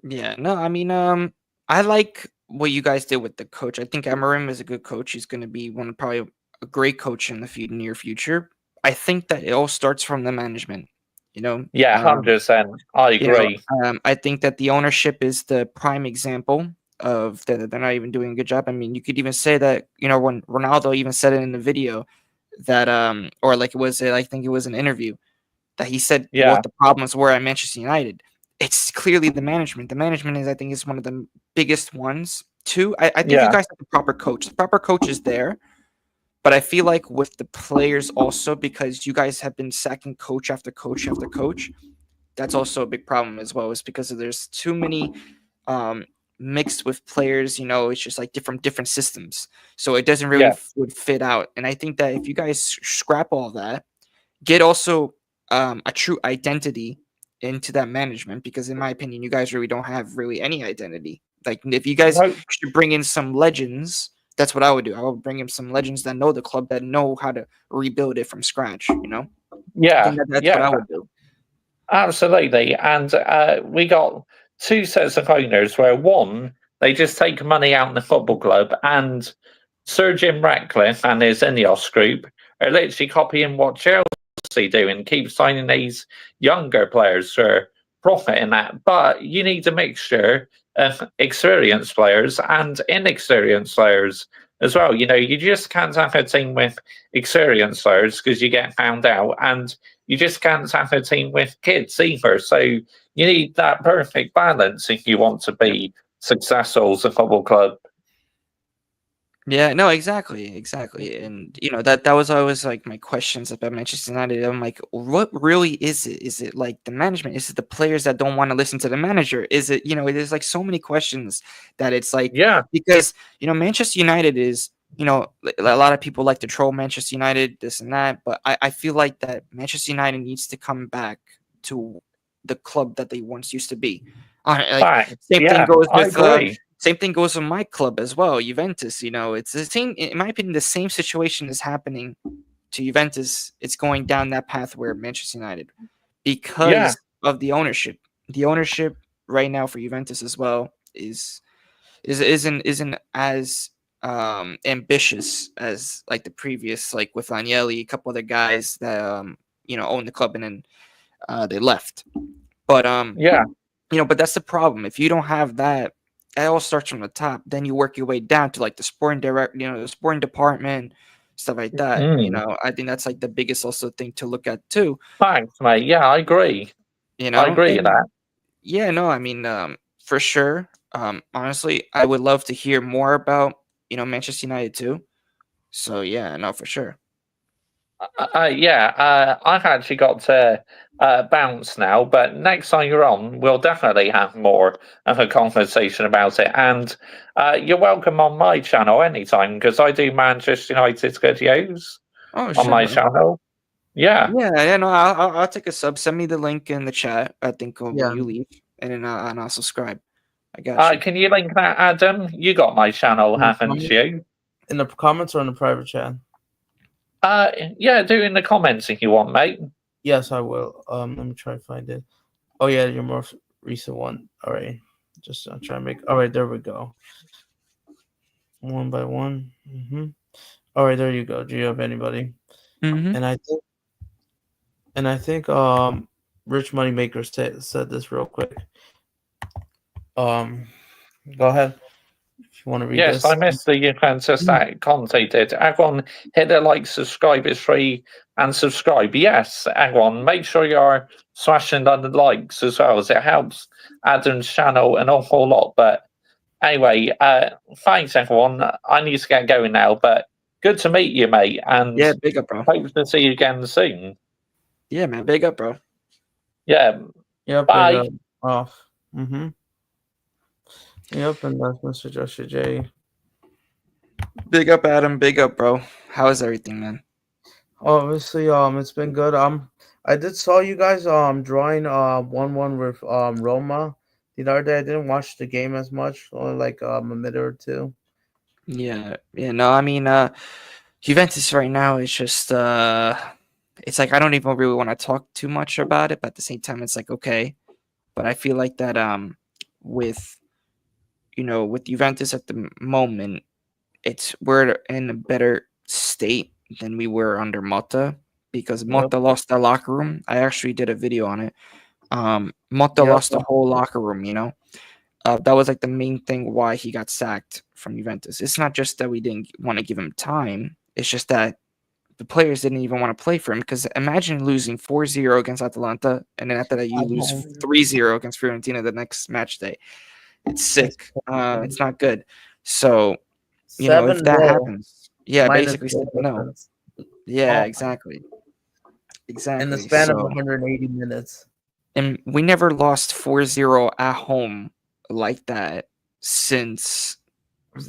Yeah, no, I mean, I like what you guys did with the coach. I think Amarim is a good coach. He's going to be probably a great coach in the near future. I think that it all starts from the management. Yeah, 100%. I agree. I think that the ownership is the prime example of that they're not even doing a good job. I mean, you could even say that when Ronaldo even said it in the video that or like it was I think it was an interview that he said what the problems were at Manchester United. It's clearly the management. The management I think is one of the biggest ones. Two, I think you guys have the proper coach. The proper coach is there, but I feel like with the players also, because you guys have been sacking coach after coach after coach, that's also a big problem as well. Is because there's too many mixed with players. It's just like different systems, so it doesn't really would fit out. And I think that if you guys scrap all that, get also a true identity into that management, because in my opinion, you guys really don't have any identity. Like if you guys should bring in some legends, that's what I would do. I would bring in some legends that know the club, that know how to rebuild it from scratch. Yeah, I think that's what I would do. Absolutely. And we got two sets of owners where one, they just take money out in the football club, and Sir Jim Ratcliffe and his Ineos group are literally copying what Chelsea do and keep signing these younger players for profit in that. But you need a mixture of experienced players and inexperienced players as well. You just can't have a team with experienced players because you get found out, and you just can't have a team with kids either. So you need that perfect balance if you want to be successful as a football club. Yeah, no, exactly. And that was always like my questions about Manchester United. I'm like, what really is it? Is it like the management? Is it the players that don't want to listen to the manager? Is it, there's like so many questions that it's like, because Manchester United is, a lot of people like to troll Manchester United, this and that, but I feel like that Manchester United needs to come back to the club that they once used to be. Same thing goes with same thing goes with my club as well, Juventus. It's the same, in my opinion, the same situation is happening to Juventus. It's going down that path where Manchester United, because of the ownership. The ownership right now for Juventus as well is isn't as ambitious as like the previous, like with Agnelli, a couple of the guys that own the club and then they left. But Yeah. but that's the problem. If you don't have that, it all starts from the top. Then you work your way down to like the the sporting department, stuff like that. Mm. I think that's like the biggest also thing to look at too. Thanks, mate. Yeah, I agree. I agree with And that. yeah, no, I mean, for sure. Honestly, I would love to hear more about Manchester United too. So yeah, no, for sure. I've actually got to bounce now, but next time you're on, we'll definitely have more of a conversation about it. And you're welcome on my channel anytime because I do Manchester United's videos Oh on shit, my bro. channel. Yeah. Yeah, no, I'll take a sub. Send me the link in the chat. I think when Yeah. you leave, and then I'll subscribe. I got you. Can you link that, Adam? You got my channel, haven't you? In the comments or in the private chat? Yeah, do in the comments if you want, mate. Yes, I will. Let me try to find it. Oh yeah, your most recent one. All right, just try to make. All right, there we go. One by one. All right, there you go. Do you have anybody? Mm-hmm. And I think Rich Moneymaker said this real quick. Go ahead. If you want to read Yes, this. I missed the Juventus that Conte did. Everyone hit the like, subscribe, it's free, and subscribe. Yes, everyone, make sure you're smashing on the likes as well, as it helps Adam's channel an awful lot. But anyway, thanks everyone. I need to get going now, but good to meet you, mate. And Yeah, big up, bro. hope to see you again soon. Yeah, man, big up, bro. Yeah. Yep. Bye. Off. Yep, and that's Mr. Joshua J. Big up, Adam. Big up, bro. How is everything, man? Obviously, it's been good. I did saw you guys drawing 1-1 with Roma the other day. I didn't watch the game as much, only like a minute or two. Yeah, no, I mean, Juventus right now is just it's like I don't even really want to talk too much about it, but at the same time, it's like okay. But I feel like that with with Juventus at the moment, we're in a better state than we were under Motta because Motta lost the locker room. I actually did a video on it. Motta lost the whole locker room, that was like the main thing why he got sacked from Juventus. It's not just that we didn't want to give him time. It's just that the players didn't even want to play for him because imagine losing 4-0 against Atalanta and then after that you lose 3-0 against Fiorentina the next match day. It's sick. It's not good. So, if that happens, yeah, basically 7-0. Yeah, exactly. In the span of 180 minutes. And we never lost 4-0 at home like that since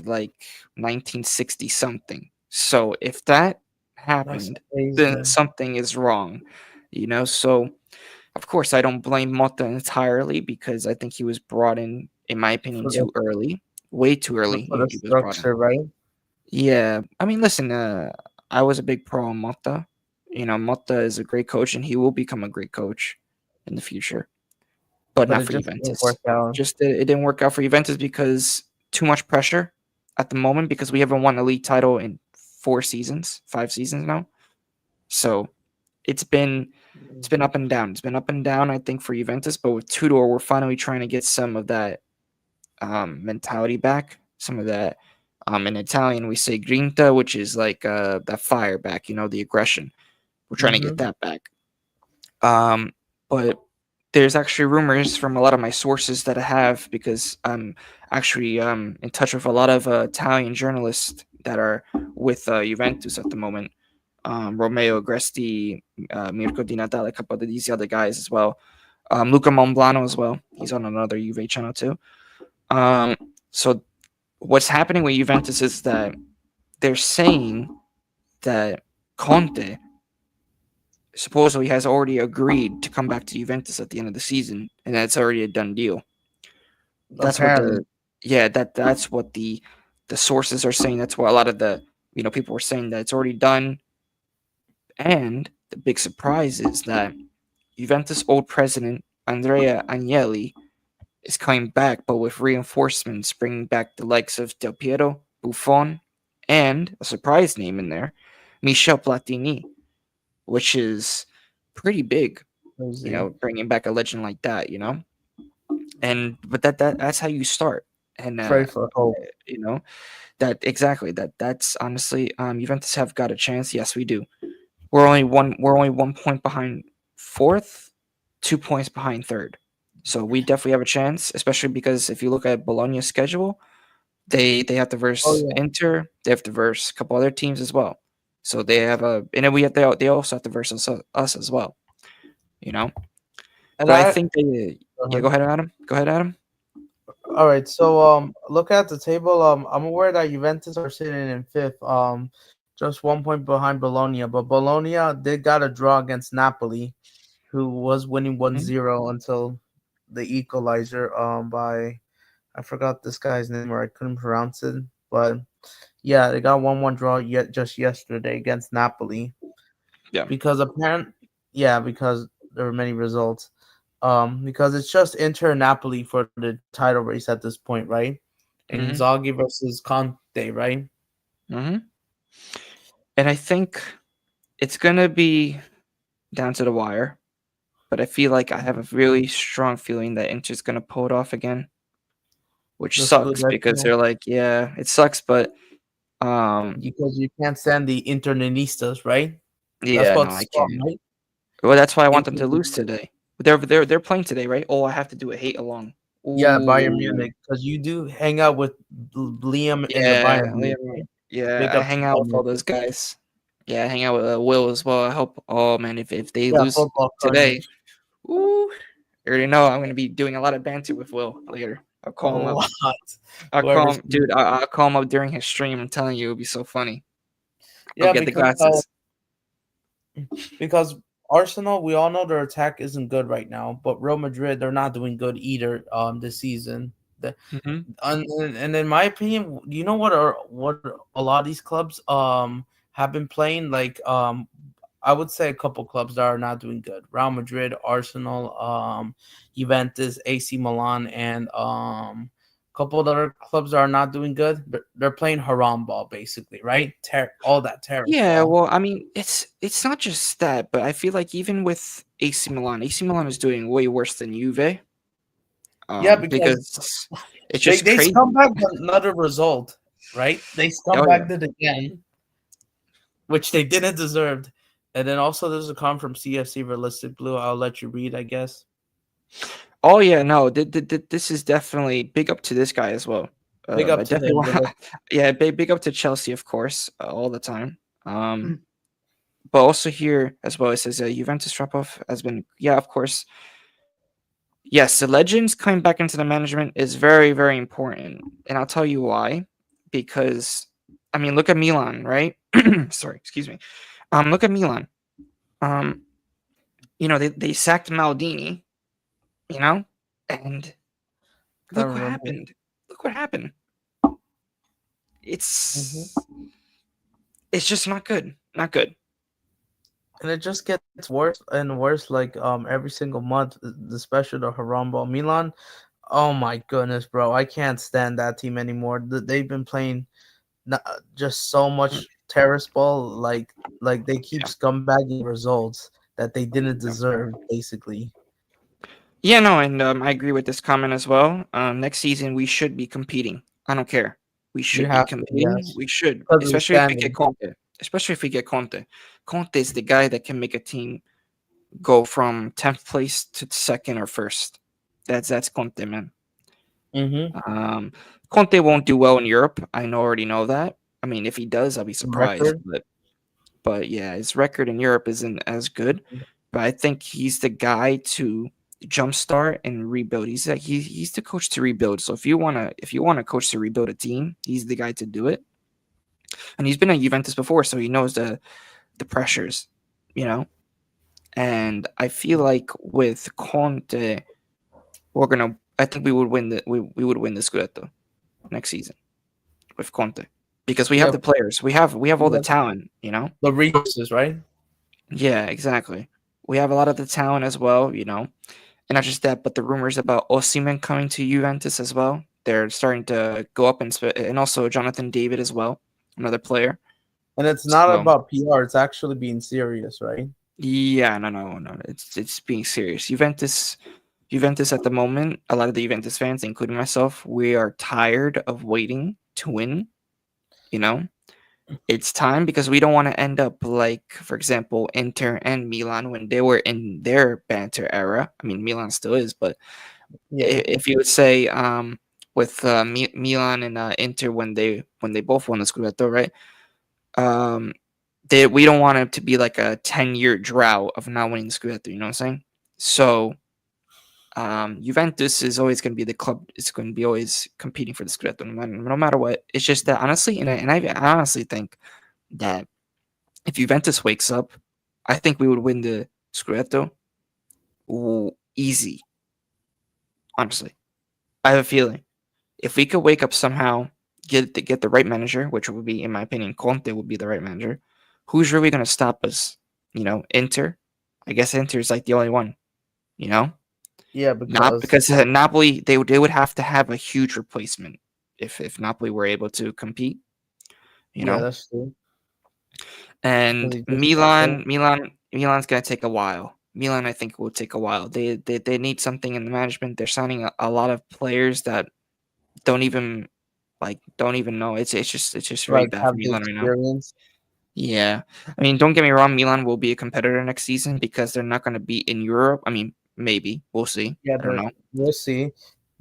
like 1960 something. So if that happened, then something is wrong, So of course I don't blame Motta entirely because I think he was brought in my opinion, too early, way too early. For the structure, right? Yeah, I mean, listen, I was a big pro on Motta. Motta is a great coach, and he will become a great coach in the future. But not for Juventus. It didn't work out for Juventus because too much pressure at the moment because we haven't won a league title in 5 seasons now. So it's been up and down. It's been up and down, I think, for Juventus. But with Tudor, we're finally trying to get some of that mentality back. Some of that. In Italian, we say grinta, which is like that fire back. The aggression. We're trying to get that back. But there's actually rumors from a lot of my sources that I have because I'm actually in touch with a lot of Italian journalists that are with Juventus at the moment. Romeo Agresti, Mirko Di Natale, a couple of these other guys as well. Luca Monblano as well. He's on another Juve channel too. So what's happening with Juventus is that they're saying that Conte supposedly has already agreed to come back to Juventus at the end of the season, and that's already a done deal. That's that's what the sources are saying. That's what a lot of the people are saying that it's already done. And the big surprise is that Juventus old president Andrea Agnelli is coming back, but with reinforcements, bringing back the likes of Del Piero, Buffon, and a surprise name in there, Michel Platini, which is pretty big. Crazy. Bringing back a legend like that, and but that's how you start, and Pray for hope. that's honestly, Juventus have got a chance. Yes, we do. We're only 1 point behind fourth, 2 points behind third. So we definitely have a chance, especially because if you look at Bologna's schedule, they have to verse Inter, they have to verse a couple other teams as well. So they have and then they also have to verse us as well. And but I think they go ahead, Adam. Go ahead, Adam. All right, so look at the table. I'm aware that Juventus are sitting in fifth, just 1 point behind Bologna, but Bologna did got a draw against Napoli, who was winning 1-0 until the equalizer by, I forgot this guy's name, or I couldn't pronounce it, but yeah, they got 1-1 draw just yesterday against Napoli. Yeah, because because there were many results. Because it's just Inter and Napoli for the title race at this point, right? And Inzaghi versus Conte, right? Mm-hmm. And I think it's gonna be down to the wire, but I feel like I have a really strong feeling that Inter's gonna pull it off again, which sucks because they're like, yeah, it sucks, but because you can't stand the Internistas, right? Yeah, no, I can't. Right? Well, that's why I want them to lose today. They're playing today, right? Oh, I have to do a hate along. Yeah, Bayern Munich, because you do hang out with Liam in the Bayern Munich. Liam, yeah, I hang out with all those guys. Yeah, I hang out with Will as well. I hope. Oh man, if they lose today, you already know I'm gonna be doing a lot of banter with Will later. I'll call him up. I'll call him, dude. I'll call him up during his stream. I'm telling you, it'll be so funny. Yeah, get the glasses. Because Arsenal, we all know their attack isn't good right now, but Real Madrid, they're not doing good either this season. And in my opinion, you know what a lot of these clubs have been playing? Like I would say a couple clubs that are not doing good. Real Madrid, Arsenal, Juventus, AC Milan, and couple of other clubs that are not doing good. They're playing haram ball, basically, right? All that terror. Yeah, well, I mean, it's not just that, but I feel like even with AC Milan is doing way worse than Juve. Because it's just they come back with another result, right? They come back it again, which they didn't deserve. And then also there's a comment from CFC Realistic Blue. I'll let you read, I guess. Oh yeah, no, this is definitely big up to this guy as well. Big up to him. Yeah, big up to Chelsea, of course, all the time. But also here as well, it says Juventus drop off has been, yeah, of course. Yes, the legends coming back into the management is very, very important, and I'll tell you why. Because I mean, look at Milan, right? Sorry, excuse me. Look at Milan. They sacked Maldini. And look what happened. Look what happened. It's just not good. Not good. And it just gets worse and worse, like every single month, especially the haram ball. Milan, oh my goodness, bro. I can't stand that team anymore. They've been playing just so much terrace ball, like they keep scumbagging results that they didn't deserve, basically. Yeah, no, and I agree with this comment as well. Next season, we should be competing. I don't care. We should be competing. Yes. We should, especially if we get Conte. Especially if we get Conte. Conte is the guy that can make a team go from 10th place to second or first. That's Conte, man. Conte won't do well in Europe. I already know that. I mean, if he does, I'll be surprised. But yeah, his record in Europe isn't as good. But I think he's the guy to jumpstart and rebuild. He's the coach to rebuild. So if you want a coach to rebuild a team, he's the guy to do it. And he's been at Juventus before, so he knows the pressures, And I feel like with Conte, I think we would win the Scudetto next season with Conte because we have the players, we have all the talent, the resources, right? Yeah, exactly. We have a lot of the talent as well, And not just that, but the rumors about Osimhen coming to Juventus as well. They're starting to go up, and also Jonathan David as well, another player. And it's not So, about PR. It's actually being serious, right? yeah, no. It's being serious. Juventus at the moment, a lot of the Juventus fans, including myself, we are tired of waiting to win. You know, it's time because we don't want to end up like, for example, Inter and Milan when they were in their banter era. I mean, Milan still is, but Yeah. if you would say with Milan and Inter when they both won the Scudetto, right? We don't want it to be like a 10-year drought of not winning the Scudetto. You know what I'm saying? So Juventus is always going to be the club. It's going to be always competing for the Scudetto, no matter what. It's just that honestly, and I honestly think that if Juventus wakes up, I think we would win the Scudetto easy. Honestly, I have a feeling if we could wake up somehow, get the right manager, which would be, in my opinion, Conte would be the right manager. Who's really going to stop us? Inter. I guess Inter is like the only one. Yeah, Not because because Napoli, they would have to have a huge replacement if Napoli were able to compete. yeah, that's true. And Because he just got there. Milan's gonna take a while. Milan, I think, will take a while. They need something in the management. They're signing a lot of players that don't even know. It's just really Like bad for have the Milan right now. experience. Yeah, I mean, don't get me wrong. Milan will be a competitor next season because they're not going to be in Europe. I mean, maybe we'll see. Yeah, I don't know. we'll see.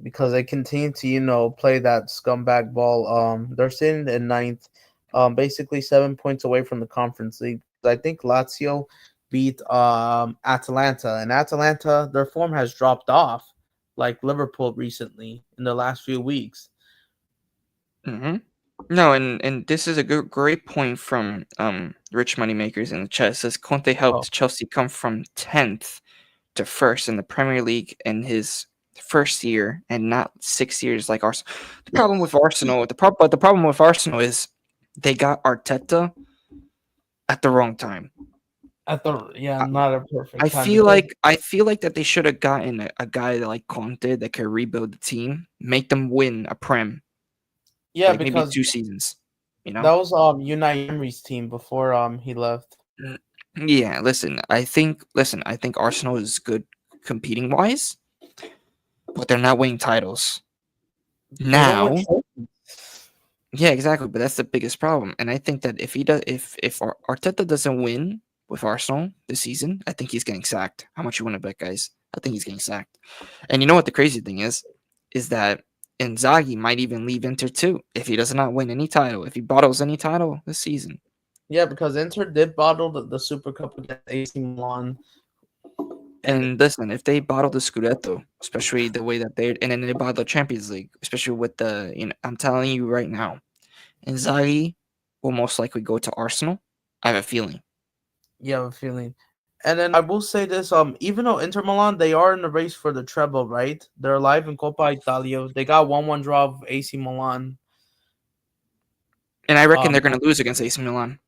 Because they continue to, play that scumbag ball. They're sitting in ninth, basically 7 points away from the conference league. I think Lazio beat Atalanta, and Atalanta, their form has dropped off, like Liverpool recently in the last few weeks. Mm-hmm. No, and this is a great point from Rich Moneymakers in the chat. It says Conte Oh, helped Chelsea come from 10th to first in the Premier League in his first year and not 6 years like Arsenal. The problem with Arsenal, but the problem with Arsenal is they got Arteta at the wrong time. not a perfect I time feel because like that they should have gotten a guy like Conte that could rebuild the team, make them win a Prem, like maybe because 2 seasons. that was Unai Emery's team before he left. Yeah, listen, I think Arsenal is good competing wise, but they're not winning titles. They don't win Now, yeah, exactly, but that's the biggest problem. And I think that if Arteta doesn't win with Arsenal this season, I think he's getting sacked. How much you want to bet, guys? I think he's getting sacked. And you know what the crazy thing is that Inzaghi might even leave Inter too if he does not win any title, if he bottles any title this season. Yeah, because Inter did bottle the Super Cup against AC Milan. And listen, if they bottle the Scudetto, especially the way that and then they bottle the Champions League, especially with I'm telling you right now, Inzaghi will most likely go to Arsenal. I have a feeling. Yeah, I have a feeling. And then I will say this: even though Inter Milan they are in the race for the treble, right? They're alive in Coppa Italia. They got 1-1 draw of AC Milan. And I reckon they're going to lose against AC Milan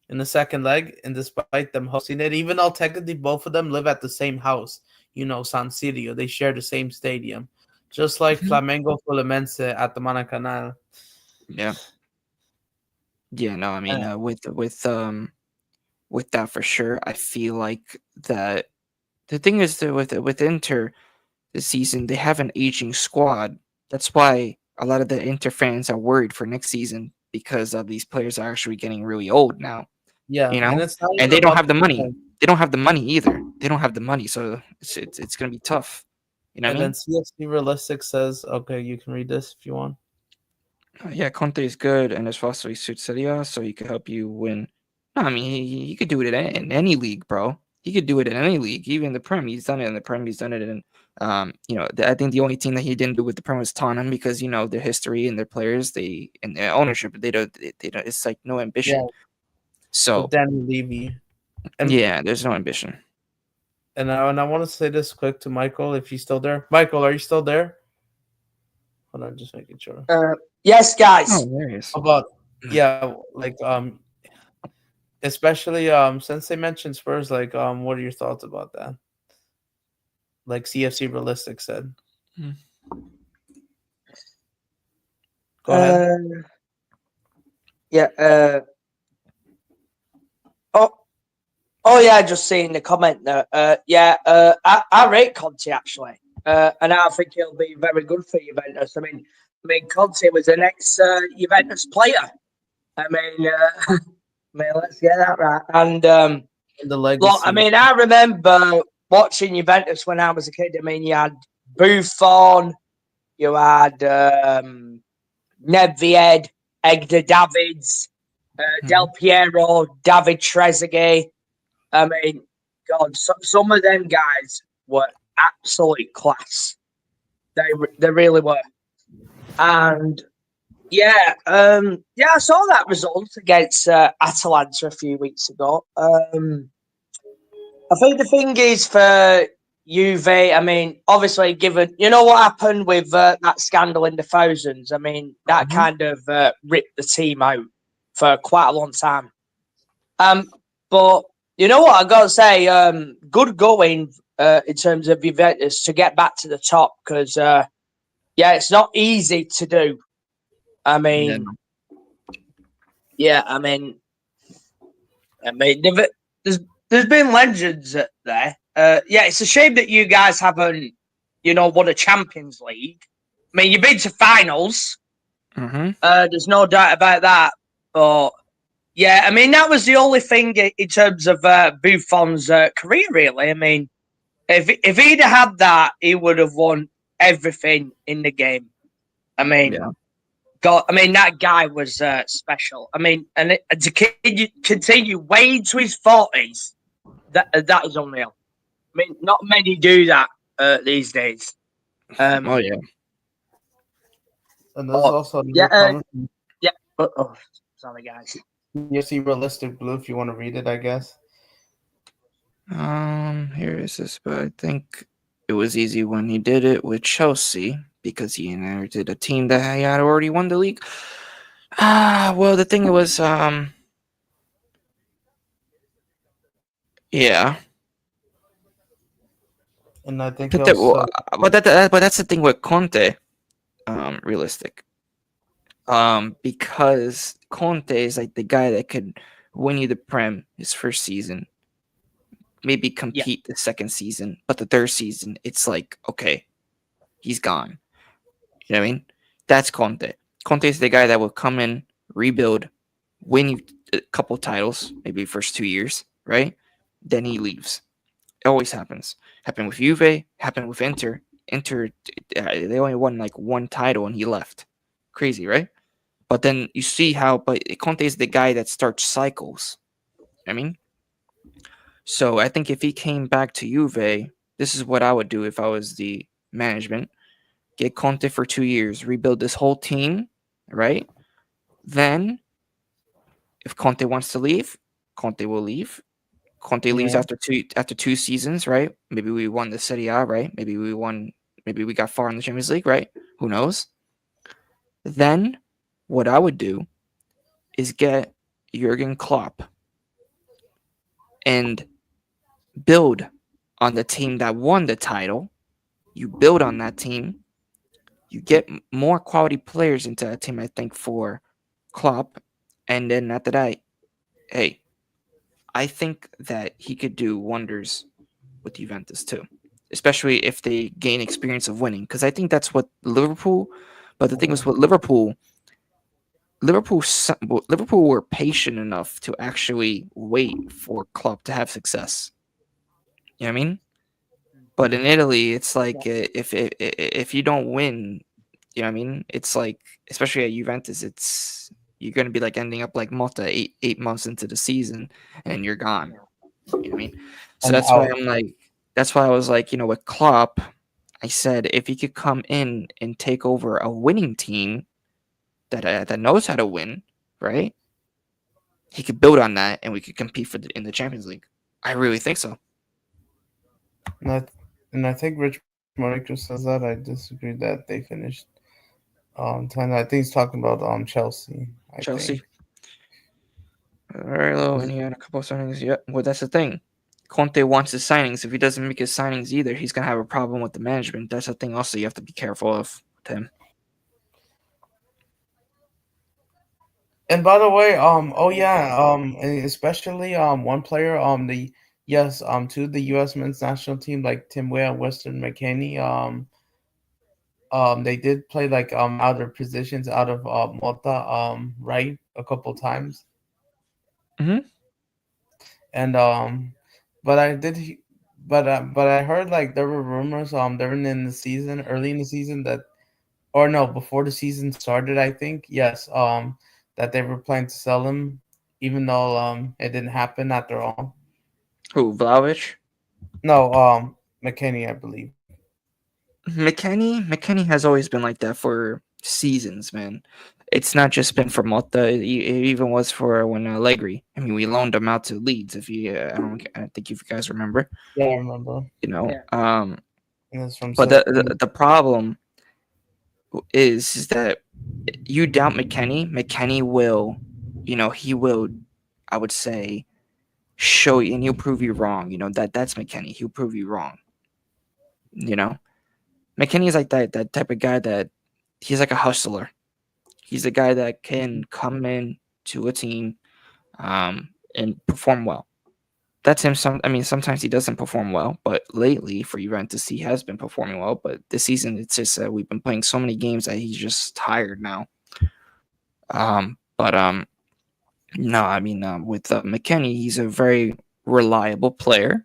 in the second leg, and despite them hosting it, even though technically both of them live at the same house, San Sirio, they share the same stadium, just like Flamengo Fluminense at the Maracanã. Yeah. Yeah, no, I mean, with that for sure, I feel like that the thing is that with Inter this season, they have an aging squad. That's why a lot of the Inter fans are worried for next season because of these players are actually getting really old now. Yeah, and it's not and even they don't about have the money. time. They don't have the money either. They don't have the money, so it's gonna be tough. You know what I mean? And then CSC Realistic says, okay, you can read this if you want. Yeah, Conte is good, and as also he suits Serie A, so he could help you win. No, I mean he could do it in any league, bro. He could do it in any league, even the Prem. He's done it in the Prem. He's done it in, I think the only team that he didn't do with the Prem was Tottenham because their history and their players, and their ownership, they don't. It's like no ambition. Yeah. So With Danny Levy. Yeah, there's no ambition. And I want to say this quick to Michael, if he's still there. Michael, are you still there? Hold on, just making sure. Yes, guys. Oh, there he is. Especially since they mentioned Spurs, what are your thoughts about that? like CFC Realistic said. Hmm. Go ahead. Yeah. Oh yeah, just seeing the comment there. I rate Conte actually, and I think he'll be very good for Juventus. I mean, Conte was an ex Juventus player. I mean, let's get that right. And The look, legacy. I mean, I remember watching Juventus when I was a kid. I mean, you had Buffon, you had Nedved, Edgar Davids, Del Piero, David Trezeguet. I mean, God, some of them guys were absolute class. They really were. And I saw that result against Atalanta a few weeks ago. I think the thing is for Juve, I mean, obviously, given you know what happened with that scandal in the thousands, I mean, that kind of ripped the team out for quite a long time. But you know what I got to say, good going in terms of Juventus to get back to the top because it's not easy to do. I mean, there's been legends there. It's a shame that you guys haven't, won a Champions League. I mean, you've been to finals. There's no doubt about that. But yeah, I mean, that was the only thing in terms of Buffon's career, really. I mean, if he'd had that, he would have won everything in the game. I mean, God, I mean, that guy was special. I mean, and to continue way into his 40s, that is unreal. I mean, not many do that these days. And there's also sorry, guys. You see Realistic Blue if you want to read it, I guess. Here is this, but I think it was easy when he did it with Chelsea because he inherited a team that had already won the league. Well, the thing was, yeah. And I think but that's the thing with Conte, Realistic. Because Conte is like the guy that could win you the Prem his first season, maybe compete the second season, but the third season, it's like, okay, he's gone. You know what I mean? That's Conte. Conte is the guy that will come in, rebuild, win you a couple titles, maybe first 2 years, right? Then he leaves. It always happens. Happened with Juve, happened with Inter. Inter, they only won like one title and he left. Crazy, right? But then you see but Conte is the guy that starts cycles. I mean, so I think if he came back to Juve, this is what I would do if I was the management. Get Conte for 2 years, rebuild this whole team, right? Then, if Conte wants to leave, Conte will leave. Conte leaves after two seasons, right? Maybe we won the Serie A, right? Maybe we got far in the Champions League, right? Who knows? Then, what I would do is get Jurgen Klopp and build on the team that won the title. You build on that team. You get more quality players into that team, I think, for Klopp. And then after that, hey, I think that he could do wonders with Juventus too, especially if they gain experience of winning. Because I think that's what Liverpool. But the thing was with Liverpool were patient enough to actually wait for Klopp to have success. You know what I mean? But in Italy, it's like if you don't win, you know what I mean? It's like, especially at Juventus, you're going to be like ending up like Motta 8 months into the season and you're gone. You know what I mean? So that's why I was like, with Klopp, I said if he could come in and take over a winning team that knows how to win, right? He could build on that and we could compete in the Champions League. I really think so. And I think Rich Moniker says that. I disagree that they finished 10. I think he's talking about Chelsea. Chelsea. Very low, and he had a couple of signings. Yeah, well, that's the thing. Conte wants his signings. If he doesn't make his signings either, he's gonna have a problem with the management. That's a thing also you have to be careful of with him. And by the way, and especially one player, to the U.S. men's national team, like Tim Weah and Weston McKennie, they did play like out of positions out of Mota, right, a couple times. Mhm. And but I did, but I heard like there were rumors during in the season, early in the season that, or no, before the season started, I think, yes, that they were planning to sell him, even though it didn't happen after all. Who, Vlahovic? No, McKennie, I believe. McKennie has always been like that for seasons, man. It's not just been for Motta. It even was for when Allegri. I mean, we loaned him out to Leeds. If you, I don't think if you guys remember. Yeah, I remember. You know, Yeah. And it's from but 17. the problem is that you doubt McKennie. McKennie will, he will. I would say show you, and he'll prove you wrong. You know that's McKennie. He'll prove you wrong. You know, McKennie is like that type of guy that he's like a hustler. He's a guy that can come in to a team, and perform well. That's him. Sometimes he doesn't perform well, but lately for Juventus, he has been performing well. But this season, it's just we've been playing so many games that he's just tired now. But no, with McKennie, he's a very reliable player.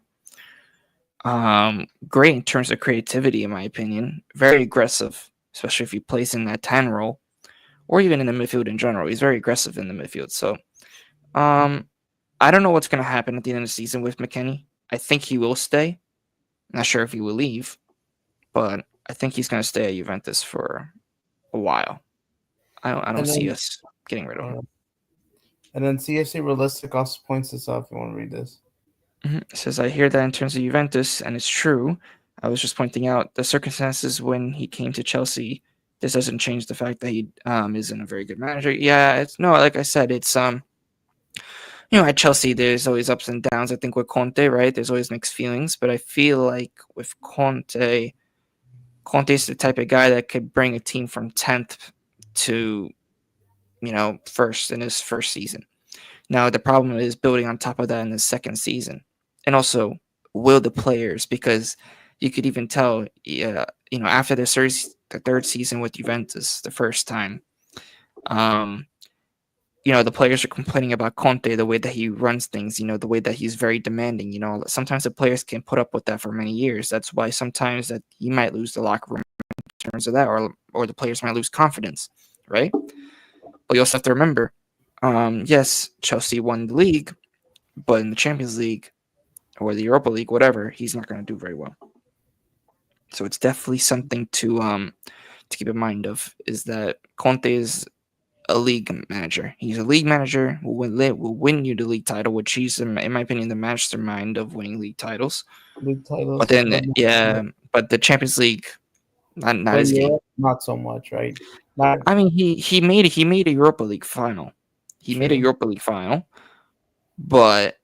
Great in terms of creativity, in my opinion. Very aggressive, especially if he plays in that 10 role, or even in the midfield in general. He's very aggressive in the midfield. So, I don't know what's going to happen at the end of the season with McKennie. I think he will stay. Not sure if he will leave, but I think he's going to stay at Juventus for a while. I don't see us getting rid of him. And then CFC Realistic also points this out if you want to read this. It says, I hear that in terms of Juventus, and it's true. I was just pointing out the circumstances when he came to Chelsea. This doesn't change the fact that he isn't a very good manager. Yeah, like I said, it's at Chelsea, there's always ups and downs. I think with Conte, right, there's always mixed feelings. But I feel like with Conte's the type of guy that could bring a team from 10th to, first in his first season. Now, the problem is building on top of that in the second season. And also, will the players, because you could even tell, after the third season with Juventus, the first time, the players are complaining about Conte, the way that he runs things, the way that he's very demanding. Sometimes the players can't put up with that for many years. That's why sometimes that he might lose the locker room in terms of that, or the players might lose confidence, right? But you also have to remember, yes, Chelsea won the league, but in the Champions League or the Europa League, whatever, he's not going to do very well. So it's definitely something to keep in mind of, is that Conte is a league manager. He's a league manager who will win you the league title, which he's, in my opinion, the mastermind of winning league titles. League titles. But then, but the Champions League, not his game. Not so much, right? He made a Europa League final. He made a Europa League final, but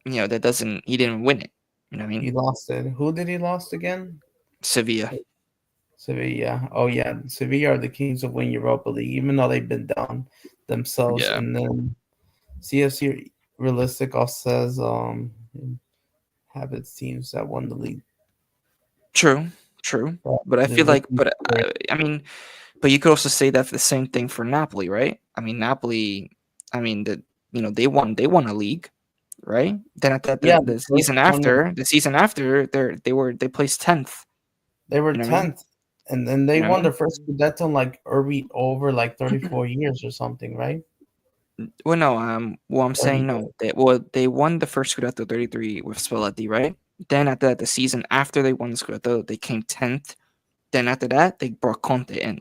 that doesn't. He didn't win it. You know what I mean? He lost it. Who did he lost again? Sevilla. Oh yeah, Sevilla are the kings of winning Europa League, even though they've been down themselves. Yeah. And then CFC Realistic also says have its teams that won the league. True. But I feel like, but you could also say that the same thing for Napoli, right? Napoli, they won a league, right? Then at the season after, they placed 10th. They were 10th. And then they won their first Scudetto in over 34 years or something, right? Well, no. I'm saying no. They won the first Scudetto 33 with Spalletti, right? Then at the season after they won the Scudetto, they came 10th. Then after that, they brought Conte in.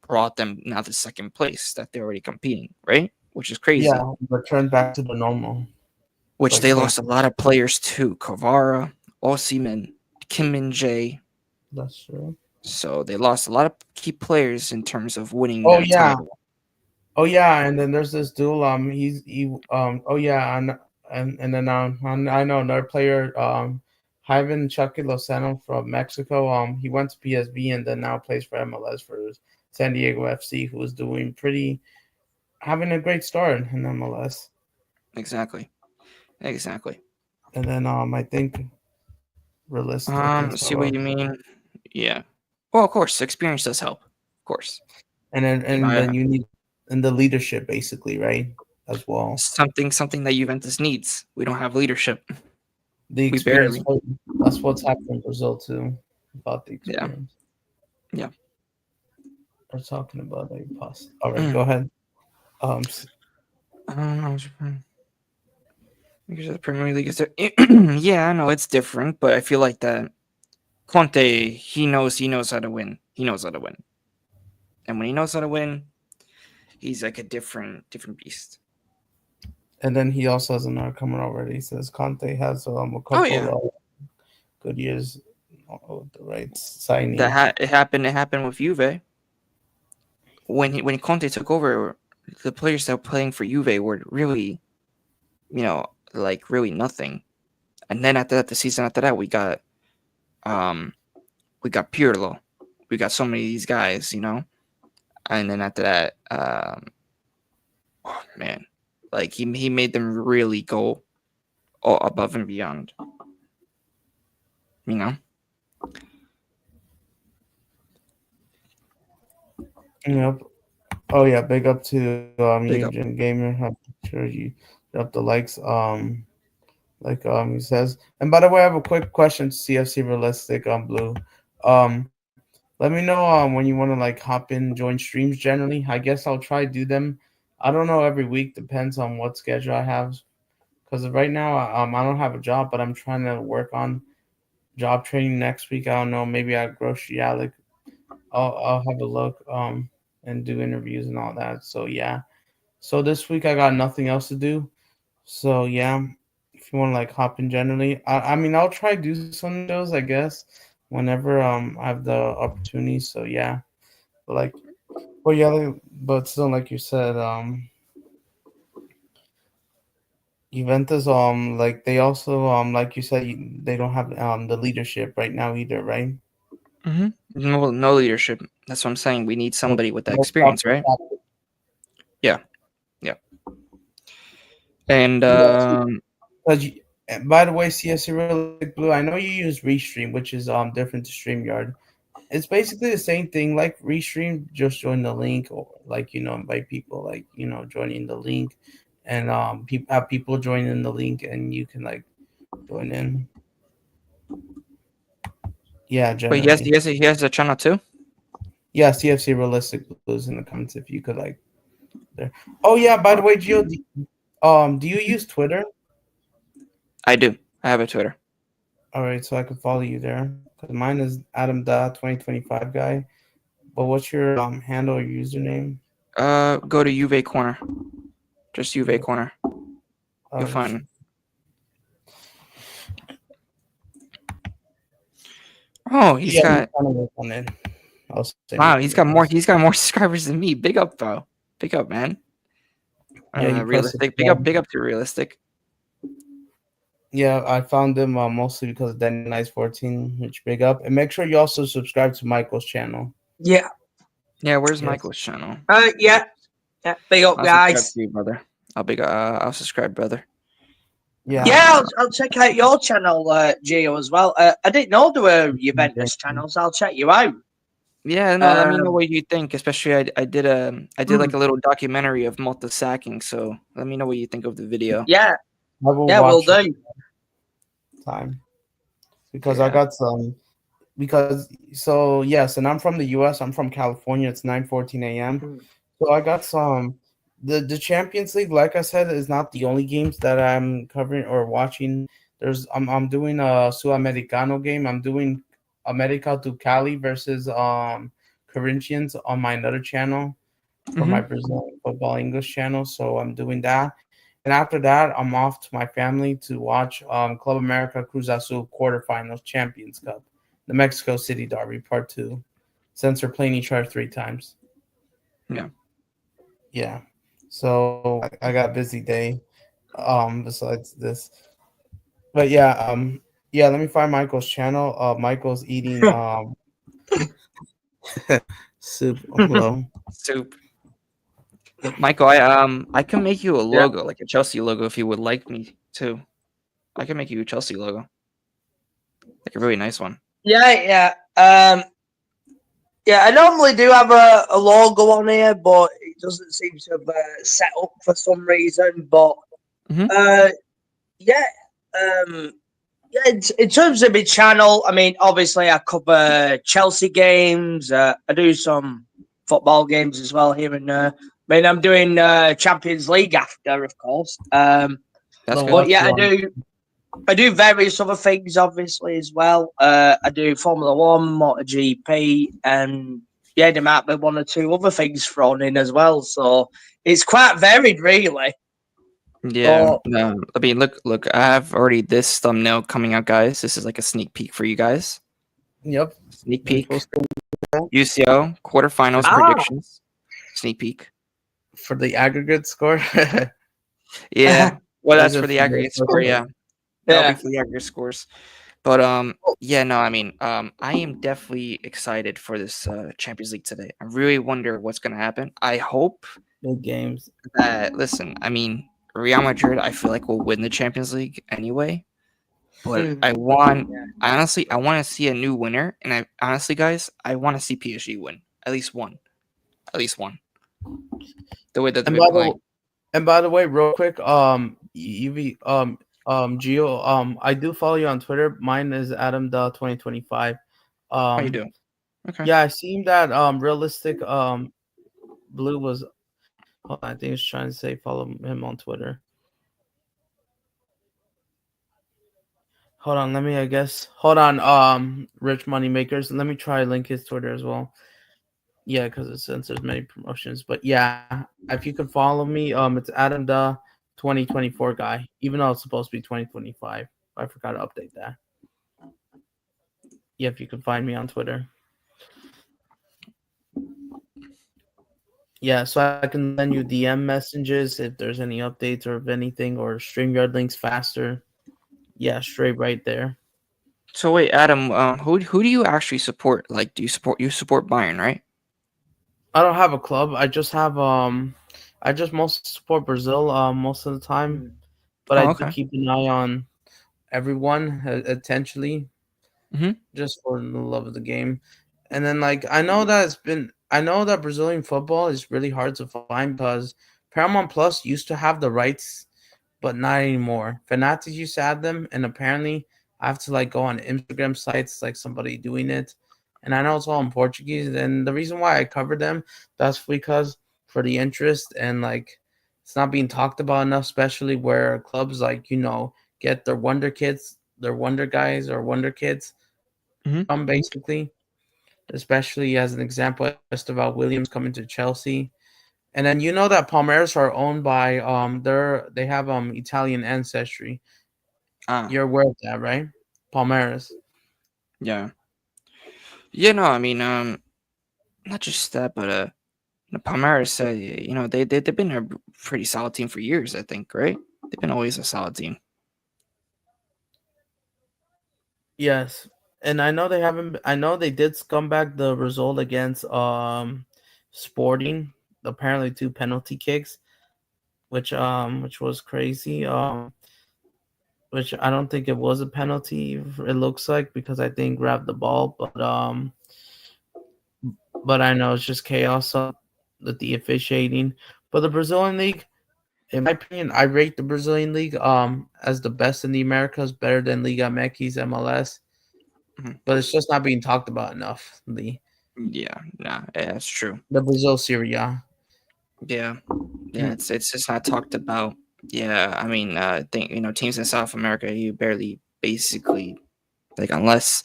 Brought them now to second place that they're already competing, right? Which is crazy. Yeah, returned back to the normal. Which they lost a lot of players too. Kvara, Osimhen, Kim Min-jae. That's true. So they lost a lot of key players in terms of winning. Title. Oh yeah, and then there's this duel. and then I know another player, Ivan Chucky Lozano from Mexico. He went to PSV and then now plays for MLS for San Diego FC, who is doing having a great start in MLS. Exactly. And then I think realistic and See stuff. what you mean. Yeah. Well, of course, experience does help. Of course. And then you need and the leadership basically, right? As well. Something that Juventus needs. We don't have leadership. The We experience. barely. That's what's happening in Brazil too. About the Yeah. experience. Yeah. We're talking about like past. All right, go ahead. Because the Premier League is yeah, I know it's different, but I feel like that Conte, he knows how to win. He knows how to win. And when he knows how to win, he's like a different beast. And then he also has another coming already. He says Conte has a couple of good years with the right signing. It happened with Juve. When Conte took over, the players that were playing for Juve were really, like really nothing. And then after that, the season after that, we got Pirlo. We got so many of these guys, And then after that, oh man, like he made them really go above and beyond. Yep. Oh yeah, big up to Big up. Eugene Gamer. I'm sure you up the likes. Like he says. And by the way, I have a quick question to CFC Realistic on Blue. Let me know when you want to like hop in, join streams. Generally, I guess I'll try to do them. I don't know every week. Depends on what schedule I have. Because right now, I don't have a job, but I'm trying to work on job training next week. I don't know. Maybe at Grocery Alec. I'll have a look and do interviews and all that. So yeah. So this week I got nothing else to do. So yeah, if you want to like hop in generally, I mean I'll try to do some shows I guess whenever I have the opportunity. So yeah, but but still like you said, Juventus like they also like you said they don't have the leadership right now either, right? No leadership. That's what I'm saying. We need somebody with that experience, right? Yeah. And by the way, CSC Realistic Blue, I know you use Restream, which is different to StreamYard. It's basically the same thing like Restream, just join the link or like invite people like joining the link and have people join in the link and you can like join in. Yeah, generally. but he has a channel too. Yeah, CFC Realistic Blues in the comments if you could like there. Oh yeah, by the way, Gio, do you use Twitter? I do. I have a Twitter. All right, so I can follow you there because mine is Adam Da 2025 guy. But what's your handle or username? Go to Juve Corner. Just Juve Corner. You'll find him. Oh, he's got. Wow, he's got more. He's got more subscribers than me. Big up, bro. Big up, man. Realistic. Big up to Realistic. Yeah, I found him mostly because of Danny Nice 14, which big up. And make sure you also subscribe to Michael's channel. Yeah. Yeah, where's Michael's channel? Yeah. Big up, guys. You, brother. I'll subscribe, brother. Yeah, I'll check out your channel, Gio, as well. I didn't know there were Juventus channels. I'll check you out. Yeah, no, let me know what you think. Especially, I did like a little documentary of Malta sacking. So let me know what you think of the video. Yeah, we'll do. Time because I got some. Because so yes, and I'm from the U.S. I'm from California. It's 9:14 a.m. So I got some. The Champions League, like I said, is not the only games that I'm covering or watching. I'm doing a Sudamericano game. I'm doing America to Cali versus Corinthians on my another channel for my Brazilian football English channel. So I'm doing that. And after that, I'm off to my family to watch Club America Cruz Azul quarterfinals Champions Cup, the Mexico City Derby Part 2, since they're playing each other 3 times. Yeah. Yeah. So I got a busy day. Besides this, but yeah. Let me find Michael's channel. Michael's eating soup. Hello. Soup. Michael, I can make you a logo, like a Chelsea logo, if you would like me to. I can make you a Chelsea logo, like a really nice one. Yeah. Yeah, I normally do have a logo on here, but it doesn't seem to have set up for some reason. But yeah, in terms of my channel, I mean, obviously I cover Chelsea games. I do some football games as well here and there. I mean, I'm doing Champions League after, of course. That's good. But yeah, I do various other things, obviously, as well. I do Formula One, MotoGP, and yeah, there might be one or two other things thrown in as well. So it's quite varied, really. Yeah. I mean, look. I have already this thumbnail coming out, guys. This is like a sneak peek for you guys. Yep. Sneak peek. UCL quarterfinals predictions. Sneak peek for the aggregate score. Yeah. Well, that's for the aggregate score. Yeah. That'll be for the aggregate scores. But yeah, no, I mean, I am definitely excited for this Champions League today. I really wonder what's gonna happen. I hope big games. Listen, I mean, Real Madrid, I feel like will win the Champions League anyway. But I want to see a new winner, and guys, I want to see PSG win at least one. The way that they've been playing. And by the way, real quick, Gio, I do follow you on Twitter. Mine is Adam2025. How you doing? Okay. Yeah, I seen that realistic blue was. I think he's trying to say follow him on Twitter. Hold on, Rich Money Makers. Let me try link his Twitter as well. Yeah, because it censors many promotions. But yeah, if you could follow me, it's Adam the 2024 guy, even though it's supposed to be 2025. I forgot to update that. Yeah, if you can find me on Twitter. Yeah, so I can send you DM messages if there's any updates or if anything, or StreamYard links faster. Yeah, straight right there. So wait, Adam, who do you actually support? Like, do you support Bayern, right? I don't have a club. I just have I just mostly support Brazil most of the time, but I do keep an eye on everyone intentionally, just for the love of the game. And then I know that Brazilian football is really hard to find because Paramount Plus used to have the rights, but not anymore. Fanatics used to have them, and apparently I have to go on Instagram sites like somebody doing it. And I know it's all in Portuguese, and the reason why I covered them, that's because for the interest, and it's not being talked about enough, especially where clubs get their wonder kids, their wonder guys or wonder kids from basically, especially as an example, just about Williams coming to Chelsea. And then that Palmeiras are owned by they have Italian ancestry. You're aware of that, right? Palmeiras. Yeah. Yeah, no, I mean, not just that, but Palmeiras, they've been a pretty solid team for years, I think, right? They've been always a solid team. Yes, and I know they haven't. I know they did scumbag the result against Sporting. Apparently, 2 penalty kicks, which was crazy. Which I don't think it was a penalty. It looks like, because I think grabbed the ball, but I know it's just chaos with the officiating. But the Brazilian league, in my opinion, I rate the Brazilian league as the best in the Americas, better than Liga MX, MLS. But it's just not being talked about enough. Yeah, that's true. The Brazil Serie A. Yeah, it's just not talked about. Yeah, I mean, I think teams in South America, you barely basically unless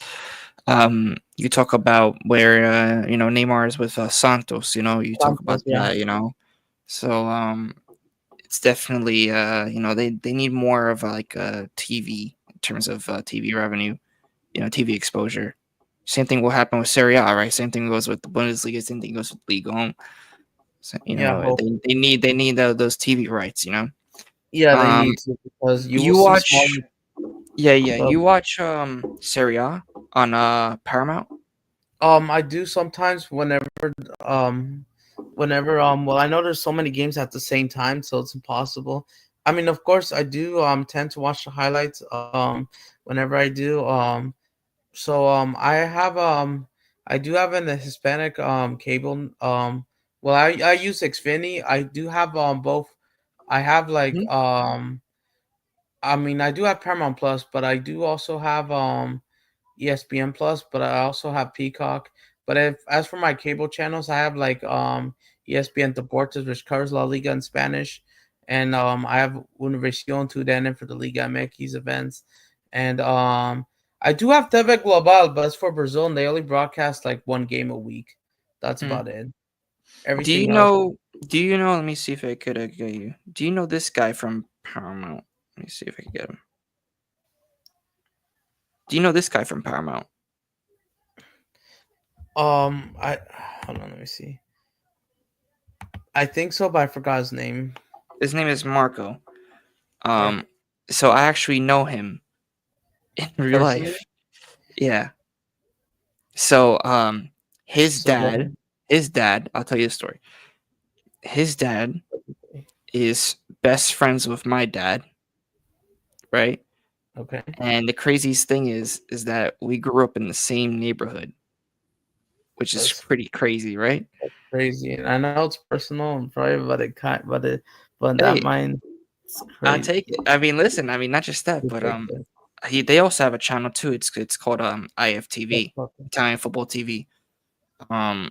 you talk about where Neymar is with Santos. You talk about that. So it's definitely they need more of TV in terms of TV revenue, TV exposure. Same thing will happen with Serie A, right? Same thing goes with the Bundesliga. Same thing goes with Liga. So, they need those TV rights. Yeah, they Um, need to because you will you see watch, smaller. you watch Serie A on Paramount. I do sometimes well, I know there's so many games at the same time, so it's impossible. I mean, of course, I do tend to watch the highlights whenever I do. I do have an Hispanic cable. Well, I use Xfinity. I do have both. I have like Mhm. I mean, I do have Paramount Plus, but I do also have ESPN Plus, but I also have Peacock. But if as for my cable channels, I have like ESPN Deportes, which covers La Liga in Spanish, and I have Univision TUDN for the Liga MX events, and I do have TV Global, but it's for Brazil, and they only broadcast like one game a week. That's Mm. about it. Do you Everything else. know? Do you know? Let me see if I could get you. Do you know this guy from Paramount? Let me see if I can get him. Do you know this guy from Paramount? I hold on, let me see. I think so, but I forgot his name. His name is Marco. Mark So I actually know him in real personally. life. Yeah. So his So go dad, ahead. I'll tell you a story. His dad is best friends with my dad, right? Okay. And the craziest thing is that we grew up in the same neighborhood, which is That's pretty crazy, right? crazy. And I know it's personal and private, but that Hey, mind it's I'll crazy. take it. I mean, listen, I mean not just that, but they also have a channel too. It's called IFTV, Italian Football TV. Um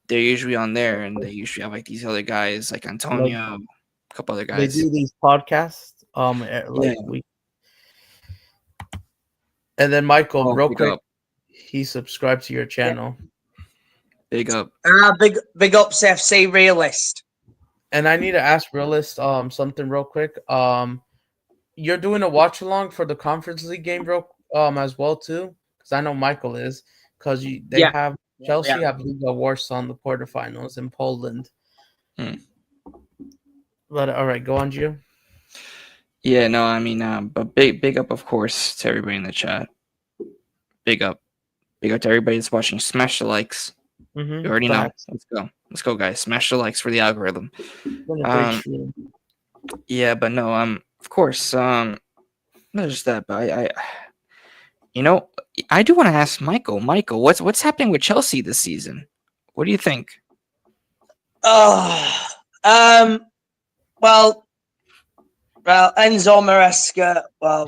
they're usually on there and they usually have like these other guys like Like Antonio, a couple other they guys. do these podcasts, Yeah. like we. And then Michael, Oh, real big quick, up. he subscribed to your Yeah. channel, Big up. Big ups FC realist. and I need to ask Realist something real quick. You're doing a watch along for the Conference League game, bro, as well too, because I know Michael is, because they Yeah. have Yeah. Chelsea have Liga Warsaw in the quarterfinals in Poland. Hmm. But all right, go on, Gio. Yeah, no, I mean, but big up, of course, to everybody in the chat. Big up. Big up to everybody that's watching. Smash the likes. You already know. Facts. Let's go, guys. Smash the likes for the algorithm. It's been a great stream. Yeah, but no, of course, not just that, but you know, I do want to ask Michael. Michael, what's happening with Chelsea this season? What do you think? Oh, well, Enzo Maresca. Well,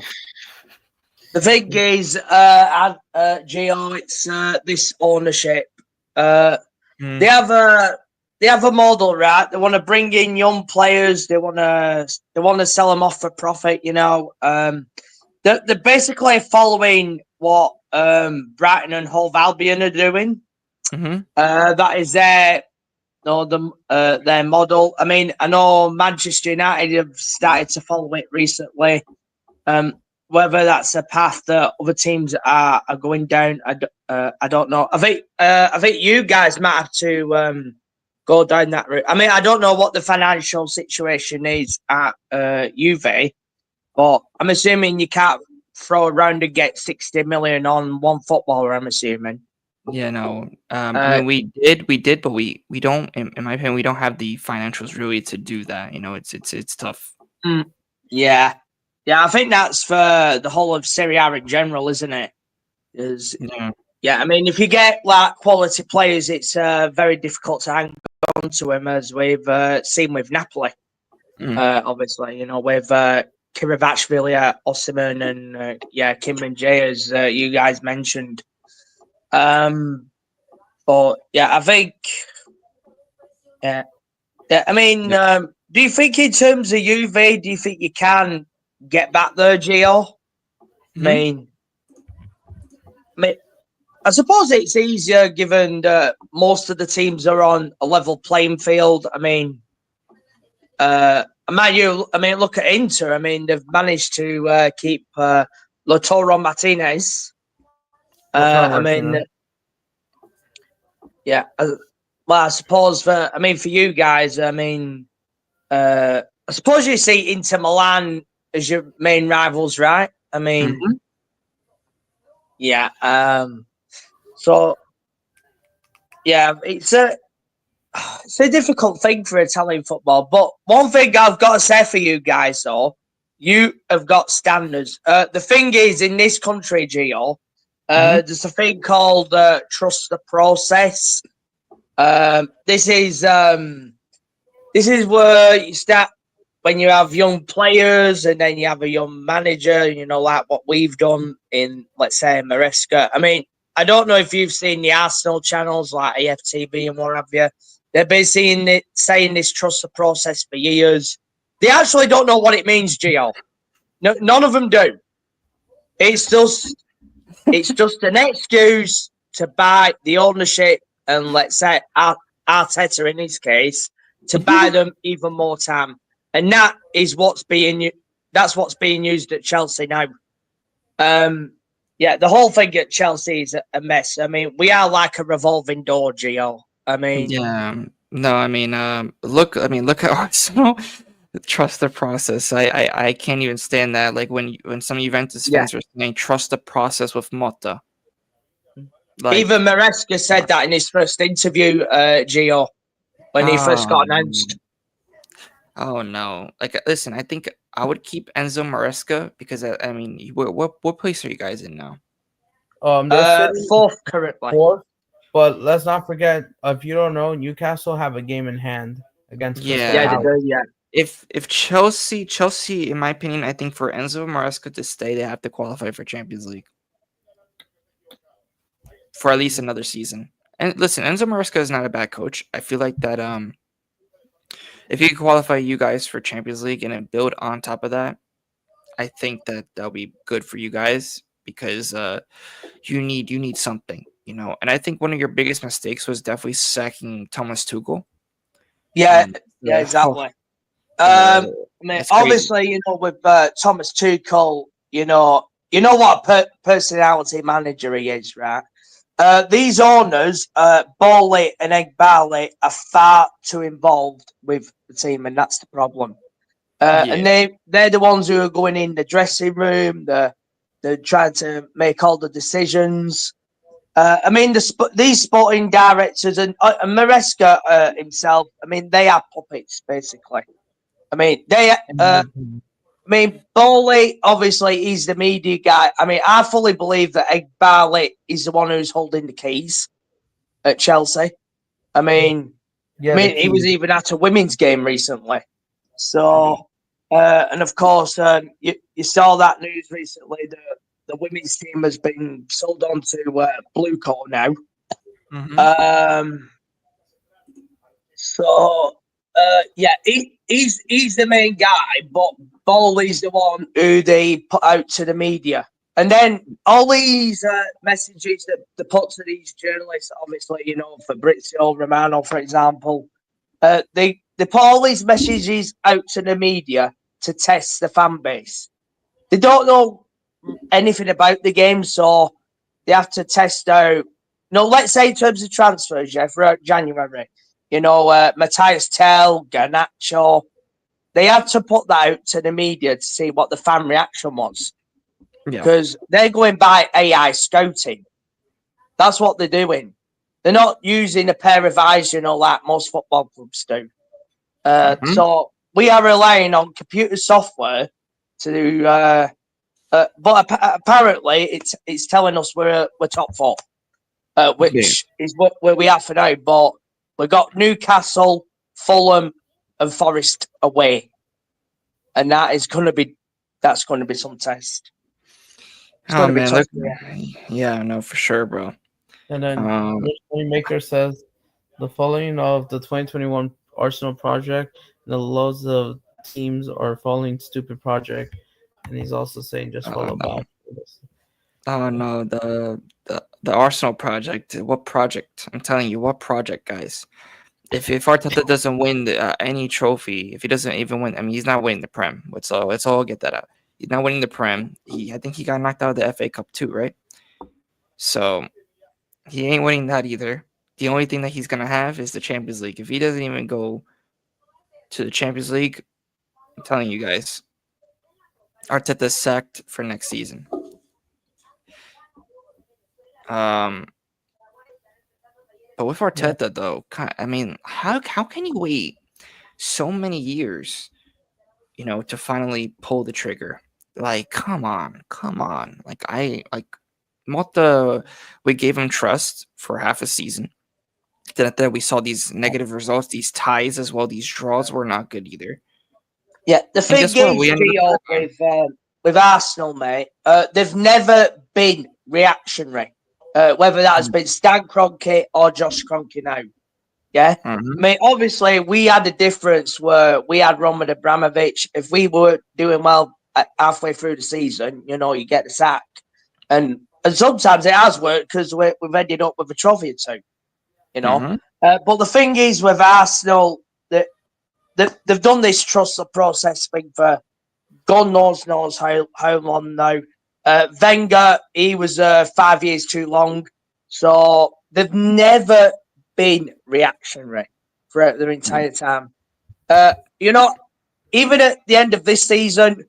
the thing is, Gio, it's this ownership. Hmm. They have a model, right? They want to bring in young players. They want to sell them off for profit. You know, they're basically following what Brighton and Hove Albion are doing. Mm-hmm. That is their model. I mean, I know Manchester United have started to follow it recently. Whether that's a path that other teams are going down, I don't know. I think you guys might have to go down that route. I mean, I don't know what the financial situation is at Juve, but I'm assuming you can't throw around and get 60 million on one footballer. I'm assuming. Yeah, no. I mean, we did, but we don't. In my opinion, we don't have the financials really to do that. You know, it's tough. Yeah. Yeah, I think that's for the whole of Serie A in general, isn't it? Yeah. Yeah, I mean, if you get like quality players, it's very difficult to hang on to them, as we've seen with Napoli. Obviously, you know, with Kirivashvili, Osimhen, and Kim and Jay, as you guys mentioned. But yeah, I think, yeah, I mean, do you think in terms of UV, do you think you can get back there, Gio? Mhm. I mean, I suppose it's easier given that most of the teams are on a level playing field. I mean, look at Inter. I mean, they've managed to keep Lautaro Martinez. I mean, yeah. Well, I suppose for you guys, I mean, I suppose you see Inter Milan as your main rivals, right? I mean, yeah. So yeah, it's a difficult thing for Italian football. But one thing I've got to say for you guys, though, you have got standards. The thing is, in this country, Gio, there's a thing called trust the process. This is where you start when you have young players and then you have a young manager, you know, like what we've done in, let's say, Maresca. I mean, I don't know if you've seen the Arsenal channels like AFTV and what have you. They've been saying this trust the process for years. They actually don't know what it means, Gio. No, none of them do. It's just an excuse to buy the ownership and, let's say, Arteta in his case, to buy them even more time. And that's what's being used at Chelsea now. Yeah, the whole thing at Chelsea is a mess. I mean, we are like a revolving door, Gio. I mean, Yeah. No, I mean, look at Arsenal. Trust the process. I can't even stand that. Like when some Juventus fans are saying trust the process with Motta. Like, even Maresca said that in his first interview, Gio, when he first got announced. Oh no! Like, listen, I think I would keep Enzo Maresca because I mean, what place are you guys in now? They're sitting Fourth currently. fourth, but let's not forget. If you don't know, Newcastle have a game in hand against Crystal Yeah, Palace. they do. Yeah. If Chelsea, in my opinion, I think for Enzo Maresca to stay, they have to qualify for Champions League for at least another season. And listen, Enzo Maresca is not a bad coach. I feel like that if he could qualify you guys for Champions League and then build on top of that, I think that'll be good for you guys because you need something, you know. And I think one of your biggest mistakes was definitely sacking Thomas Tuchel. Yeah, exactly. I mean, obviously, you know, with Thomas Tuchel, you know what personality manager he is, right? These owners, Bowley and Egbali, are far too involved with the team, and that's the problem. And they're the ones who are going in the dressing room. They're trying to make all the decisions. I mean, these sporting directors and Maresca himself. I mean, they are puppets, basically. I mean, Bowley, obviously, he's the media guy. I mean, I fully believe that Egbali is the one who's holding the keys at Chelsea. I mean, he was even at a women's game recently. So, and of course, you saw that news recently. The women's team has been sold on to Blue Coat now. Yeah, he's the main guy, but Bowley's the one who they put out to the media. And then all these messages that they put to these journalists, obviously, you know, Fabrizio Romano, for example, they put all these messages out to the media to test the fan base. They don't know anything about the game, so they have to test out. No, let's say in terms of transfers, throughout January, you know, Matthias Tell, Garnacho, they had to put that out to the media to see what the fan reaction was. Because they're going by AI scouting. That's what they're doing. They're not using a pair of eyes, you know, like most football clubs do. So we are relying on computer software to but apparently it's telling us we're top four, which is where we are for now. But we've got Newcastle, Fulham, and Forest away, and that's going to be some test. Oh man, look, yeah, no, for sure, bro. And then Playmaker says the following of the 2021 Arsenal project, and the loads of teams are following stupid project. And he's also saying just follow back. Oh no, the Arsenal project. What project? I'm telling you, what project, guys? If Arteta doesn't win any trophy, if he doesn't even win, I mean, he's not winning the Prem. Let's all get that out. He's not winning the Prem. I think he got knocked out of the FA Cup too, right? So he ain't winning that either. The only thing that he's gonna have is the Champions League. If he doesn't even go to the Champions League, I'm telling you guys, Arteta's sacked for next season. But with Arteta, though, I mean, how can you wait so many years, to finally pull the trigger? Like, come on. Like Mota, we gave him trust for half a season. Then we saw these negative results, these ties as well. These draws were not good either. Yeah, the thing is, Gio, with Arsenal, mate, they've never been reactionary. Whether that has been Stan Kroenke or Josh Kroenke now. Yeah? I mean, obviously, we had a difference where we had Roman Abramovich. If we were doing well halfway through the season, you get the sack. And sometimes it has worked because we've ended up with a trophy or two, But the thing is with Arsenal, that they've done this trust the process thing for God knows how long now. Wenger, he was 5 years too long. So they've never been reactionary throughout their entire time. Even at the end of this season,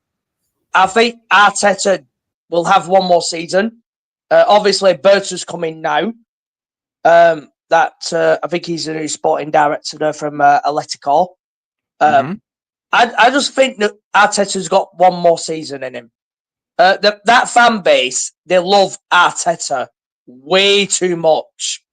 I think Arteta will have one more season. Obviously, Berta's coming now. I think he's a new sporting director there from Atletico. I just think that Arteta's got one more season in him. That fan base, they love Arteta way too much.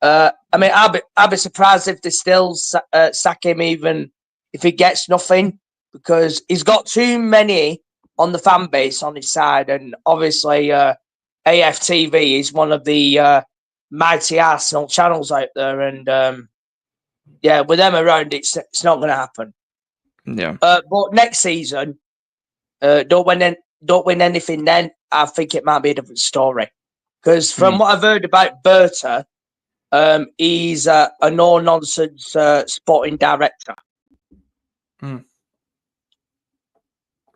I mean, I'd be surprised if they still sack him even if he gets nothing, because he's got too many on the fan base on his side, and obviously AFTV is one of the mighty Arsenal channels out there, and with them around, it's not going to happen. Yeah. But next season, don't win anything then, I think it might be a different story. Because from what I've heard about Berta, he's a no-nonsense sporting director.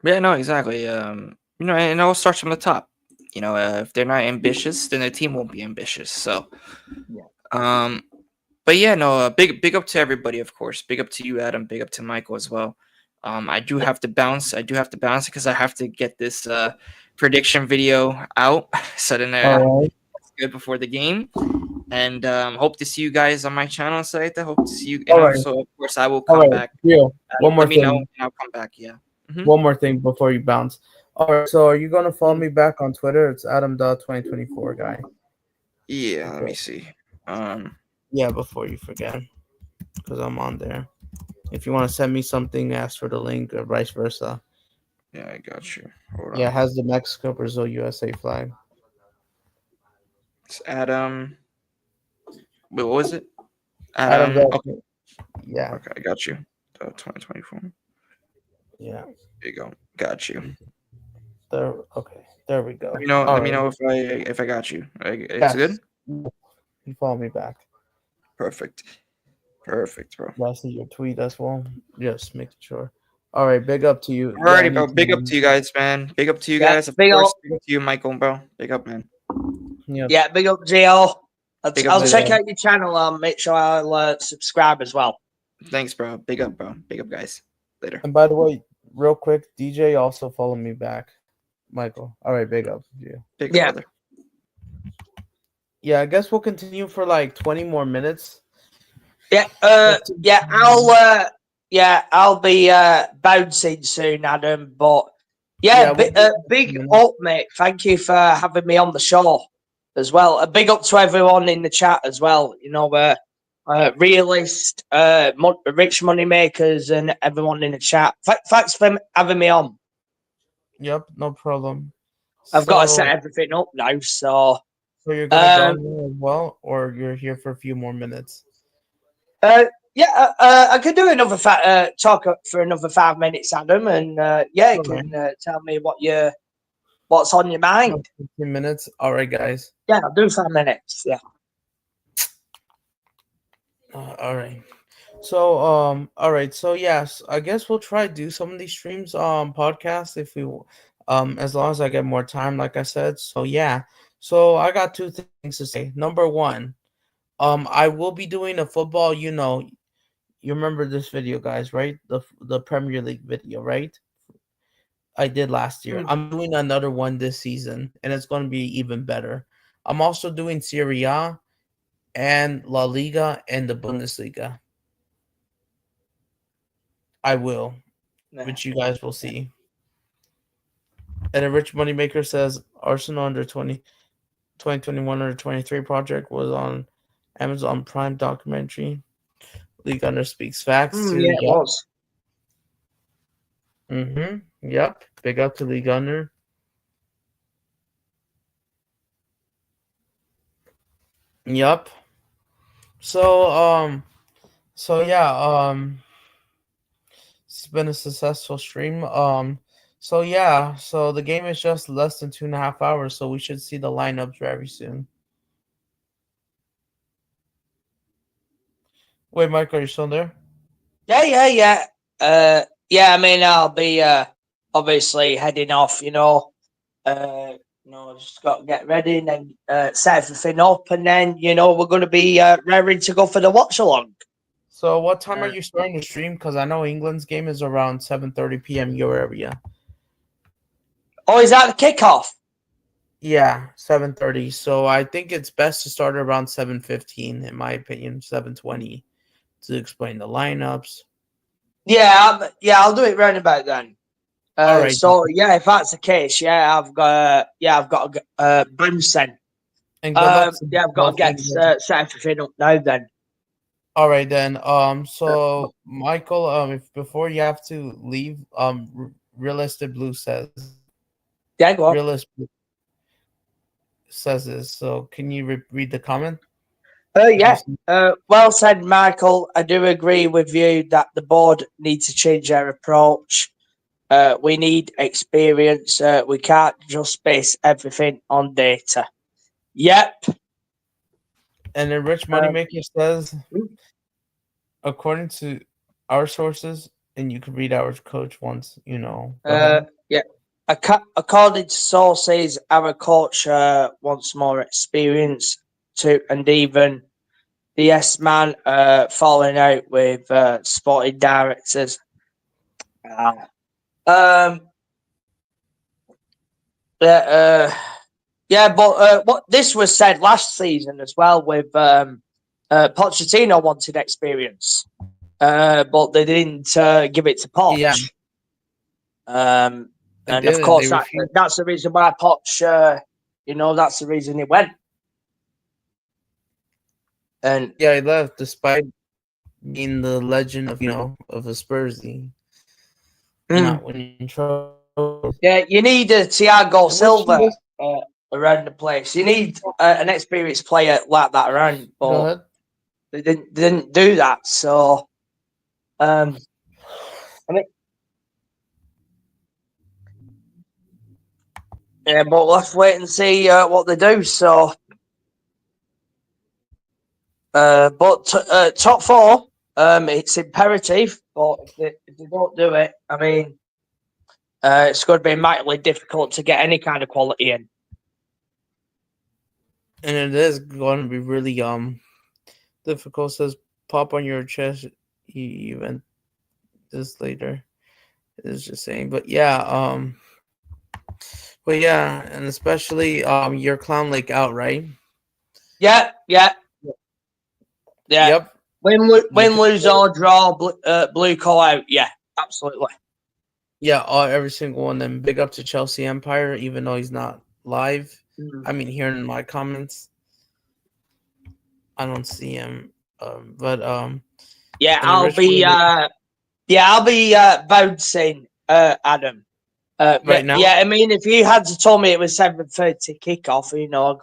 Yeah, no, exactly. And it all starts from the top. If they're not ambitious, then the team won't be ambitious. So, but yeah, no, big up to everybody, of course. Big up to you, Adam. Big up to Michael as well. I do have to bounce. Because I have to get this prediction video out. So then it's good before the game. And hope to see you guys on my channel. So I hope to see you. And also, of course, I will come back. Yeah. One more thing. Know, and I'll come back. Yeah. One more thing before you bounce. All right. So are you gonna follow me back on Twitter? It's Adam.2024 guy. Yeah. Let me see. Yeah, before you forget, because I'm on there. If you want to send me something, ask for the link or vice versa. Yeah, I got you. Hold on. Yeah, it has the Mexico, Brazil, USA flag. It's Adam. Wait, what was it? Adam. Okay. Yeah. Okay, I got you. 2024. Yeah. There you go. Got you. There. Okay. There we go. Let me know if I got you. It's good. You follow me back. Perfect, bro. I see your tweet as well. Just making sure. All right, big up to you. Alrighty, bro. Big up to you guys, man. Big up to you guys. Of course. Big up to you, Michael, bro. Big up, man. Yeah, big up, Gio. I'll check out your channel and make sure I'll subscribe as well. Thanks, bro. Big up, guys. Later. And by the way, real quick, DJ also follow me back, Michael. All right, big up, Gio. Big up, brother. Yeah, I guess we'll continue for like 20 more minutes. Yeah, I'll be bouncing soon, Adam. But big up, mate. Thank you for having me on the show as well. A big up to everyone in the chat as well. Realist, rich money makers, and everyone in the chat. Thanks for having me on. Yep, no problem. I've got to set everything up now, so. So you're gonna join me as well, or you're here for a few more minutes? I could do another talk for another 5 minutes, Adam, and you can tell me what's on your mind. 15 minutes. All right, guys. Yeah, I'll do 5 minutes. Yeah. All right. So all right. So yes, I guess we'll try to do some of these streams podcasts if we as long as I get more time, like I said. So yeah. So I got two things to say. Number one, I will be doing a football, You remember this video, guys, right? The Premier League video, right? I did last year. I'm doing another one this season, and it's going to be even better. I'm also doing Serie A and La Liga and the Bundesliga. I will, which you guys will see. And a Rich Moneymaker says Arsenal under 2021 under 23 project was on Amazon Prime documentary. Lee Gunner speaks facts too. Yeah, it was. Yep. Big up to Lee Gunner. Yep. So it's been a successful stream. So the game is just less than 2.5 hours, so we should see the lineups very soon. Wait, Mike, are you still there? Yeah. I mean, I'll be obviously heading off. Just got to get ready and then set everything up, and then we're going to be raring to go for the watch along. So, what time are you starting to stream? Because I know England's game is around 7:30 p.m. your area. Oh, is that the kickoff? Yeah, 7:30. So I think it's best to start around 7:15, in my opinion, 7:20, to explain the lineups. Yeah, I'll do it round about then. All right. So if that's the case, I've got a Brimson. And good luck. I've got to get set everything up now then. All right then. So Michael, if before you have to leave, Realistic Blue says. Yeah, go on. Realistic Blue says this. So can you read the comment? Well said, Michael. I do agree with you that the board needs to change their approach. We need experience. We can't just base everything on data. Yep. And then Rich Moneymaker says, according to our sources, and you can read our coach once, According to sources, our coach wants more experience too, and even the yes man falling out with sporting directors. But what this was said last season as well with Pochettino wanted experience, but they didn't give it to Poch. Yeah. And of course, that's the reason why Poch, that's the reason he went. And yeah, he left despite being the legend of of a Spursy. Not winning trophies. Yeah, you need a Thiago Silva around the place. You need an experienced player like that around, but they didn't do that. So, but let's wait and see what they do. So, but top four, it's imperative. But if they don't do it, I mean, it's going to be mightily difficult to get any kind of quality in. And it is going to be really difficult. Says pop on your chest event this later. It's just saying, but yeah, and especially your Clown Lake out, right? Yeah. Yep. Win, lose or draw, blue call out. Yeah, absolutely. Yeah, every single one. Then big up to Chelsea Empire, even though he's not live. I mean, here in my comments, I don't see him. But I'll be bouncing Adam. Right now. Yeah, I mean, if you had to tell me it was 7:30 kickoff, I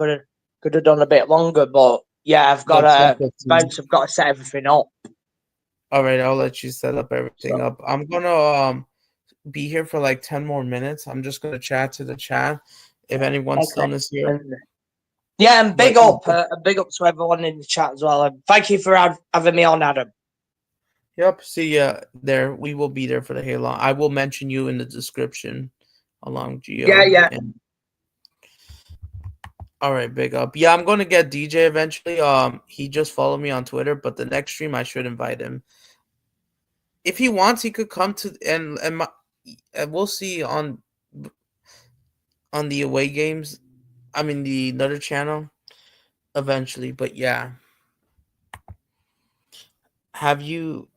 could have done a bit longer. But yeah, I've got to bounce. I've got to set everything up. All right, I'll let you set up everything up. I'm gonna be here for like 10 more minutes. I'm just gonna chat to the chat if anyone's still here. Yeah, and big up to everyone in the chat as well. And thank you for having me on, Adam. Yep, see ya there. We will be there for the Halo. I will mention you in the description along Geo. Yeah. All right, big up. Yeah, I'm gonna get DJ eventually. He just followed me on Twitter, but the next stream I should invite him. if he wants, he could come to and we'll see on the away games. I mean the another channel eventually, but yeah. Have you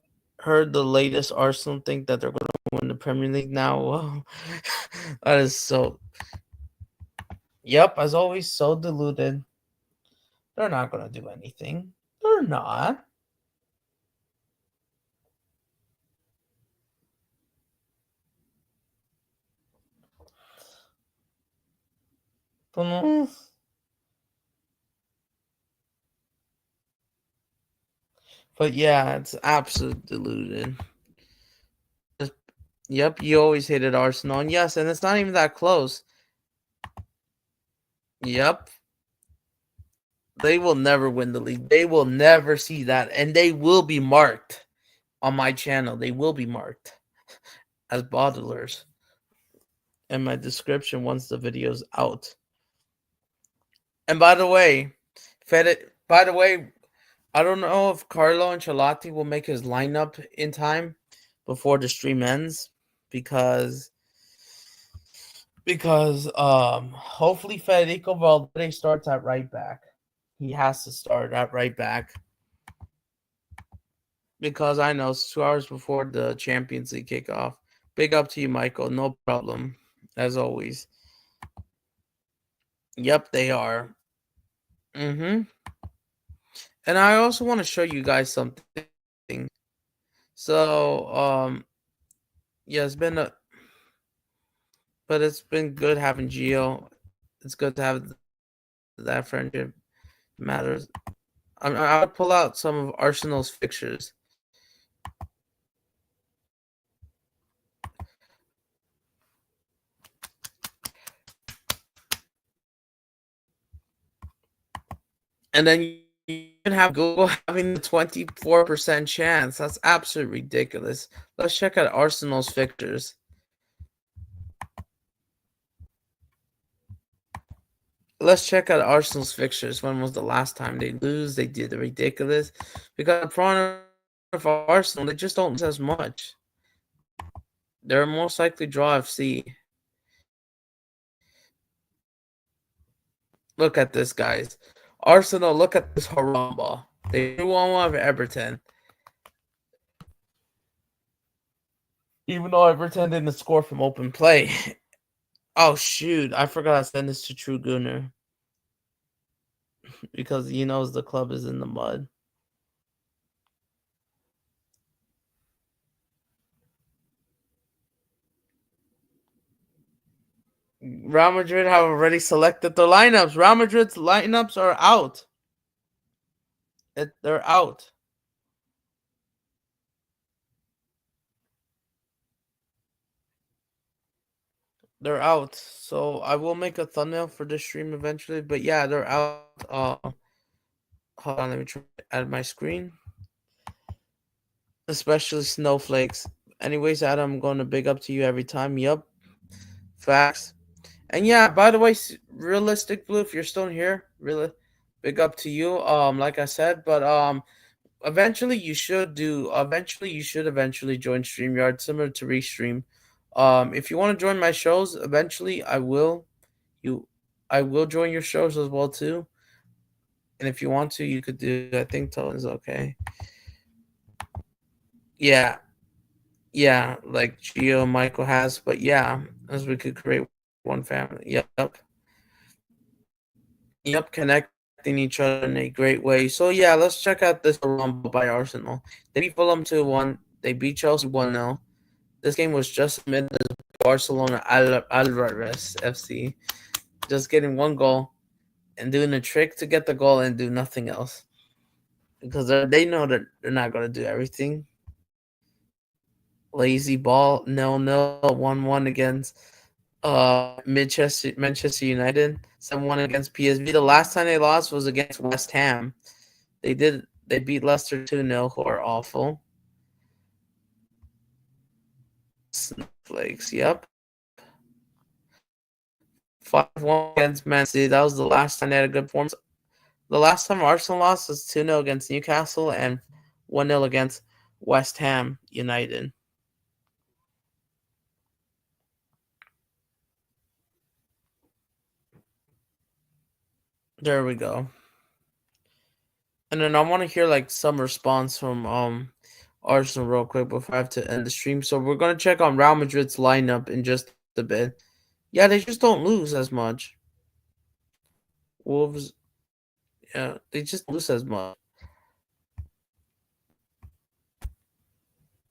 heard the latest Arsenal think that they're going to win the Premier League now? Whoa. That is so. Yep, as always, so deluded. They're not going to do anything. They're not. But yeah, it's absolute deluded. Yep, you always hated Arsenal. And yes, and it's not even that close. Yep. They will never win the league. They will never see that. And they will be marked on my channel. They will be marked as bottlers in my description once the video's out. And by the way, I don't know if Carlo Ancelotti will make his lineup in time before the stream ends because hopefully Federico Valverde starts at right back. He has to start at right back because I know it's 2 hours before the Champions League kickoff. Big up to you, Michael. No problem, as always. Yep, they are. And I also want to show you guys something. So, yeah, it's been good having Gio. It's good to have that friendship. Matters. I would pull out some of Arsenal's fixtures. And then you can have Google having a 24% chance. That's absolutely ridiculous. Let's check out Arsenal's fixtures. Let's check out Arsenal's fixtures. When was the last time they lose? They did the ridiculous. Because in front of Arsenal, they just don't lose as much. They're most likely draw FC. Look at this, guys. Arsenal, look at this haramba. They drew 1-1 of Everton. Even though Everton didn't score from open play. Oh, shoot. I forgot to send this to True Gunner. Because he knows the club is in the mud. Real Madrid have already selected their lineups. Real Madrid's lineups are out. They're out. They're out. So I will make a thumbnail for this stream eventually. But yeah, they're out. Hold on, let me try to add my screen. Especially snowflakes. Anyways, Adam, I'm going to big up to you every time. Yup. Facts. And yeah, by the way, Realistic Blue, if you're still here, really big up to you. Like I said, but eventually you should join StreamYard, similar to Restream. If you want to join my shows, eventually I will join your shows as well too. And if you want to, you could do. I think Tone is okay. Yeah, like Gio and Michael has, but yeah, as we could create one family. Yep, connecting each other in a great way. So yeah, let's check out this Rumble by Arsenal. They beat Fulham 2-1. They beat Chelsea 1-0. This game was just amid the Barcelona Alvarez FC. Just getting one goal and doing a trick to get the goal and do nothing else. Because they know that they're not going to do everything. Lazy ball, 0-0, 1-1 against Manchester United, 7-1 against PSV. The last time they lost was against West Ham. They beat Leicester 2-0, who are awful. Snowflakes, yep. 5-1 against Man City. That was the last time they had a good performance. The last time Arsenal lost was 2-0 against Newcastle and 1-0 against West Ham United. There we go. And then I want to hear like some response from Arsenal real quick before I have to end the stream. So we're gonna check on Real Madrid's lineup in just a bit. Yeah, they just don't lose as much. Wolves, yeah, they just lose as much.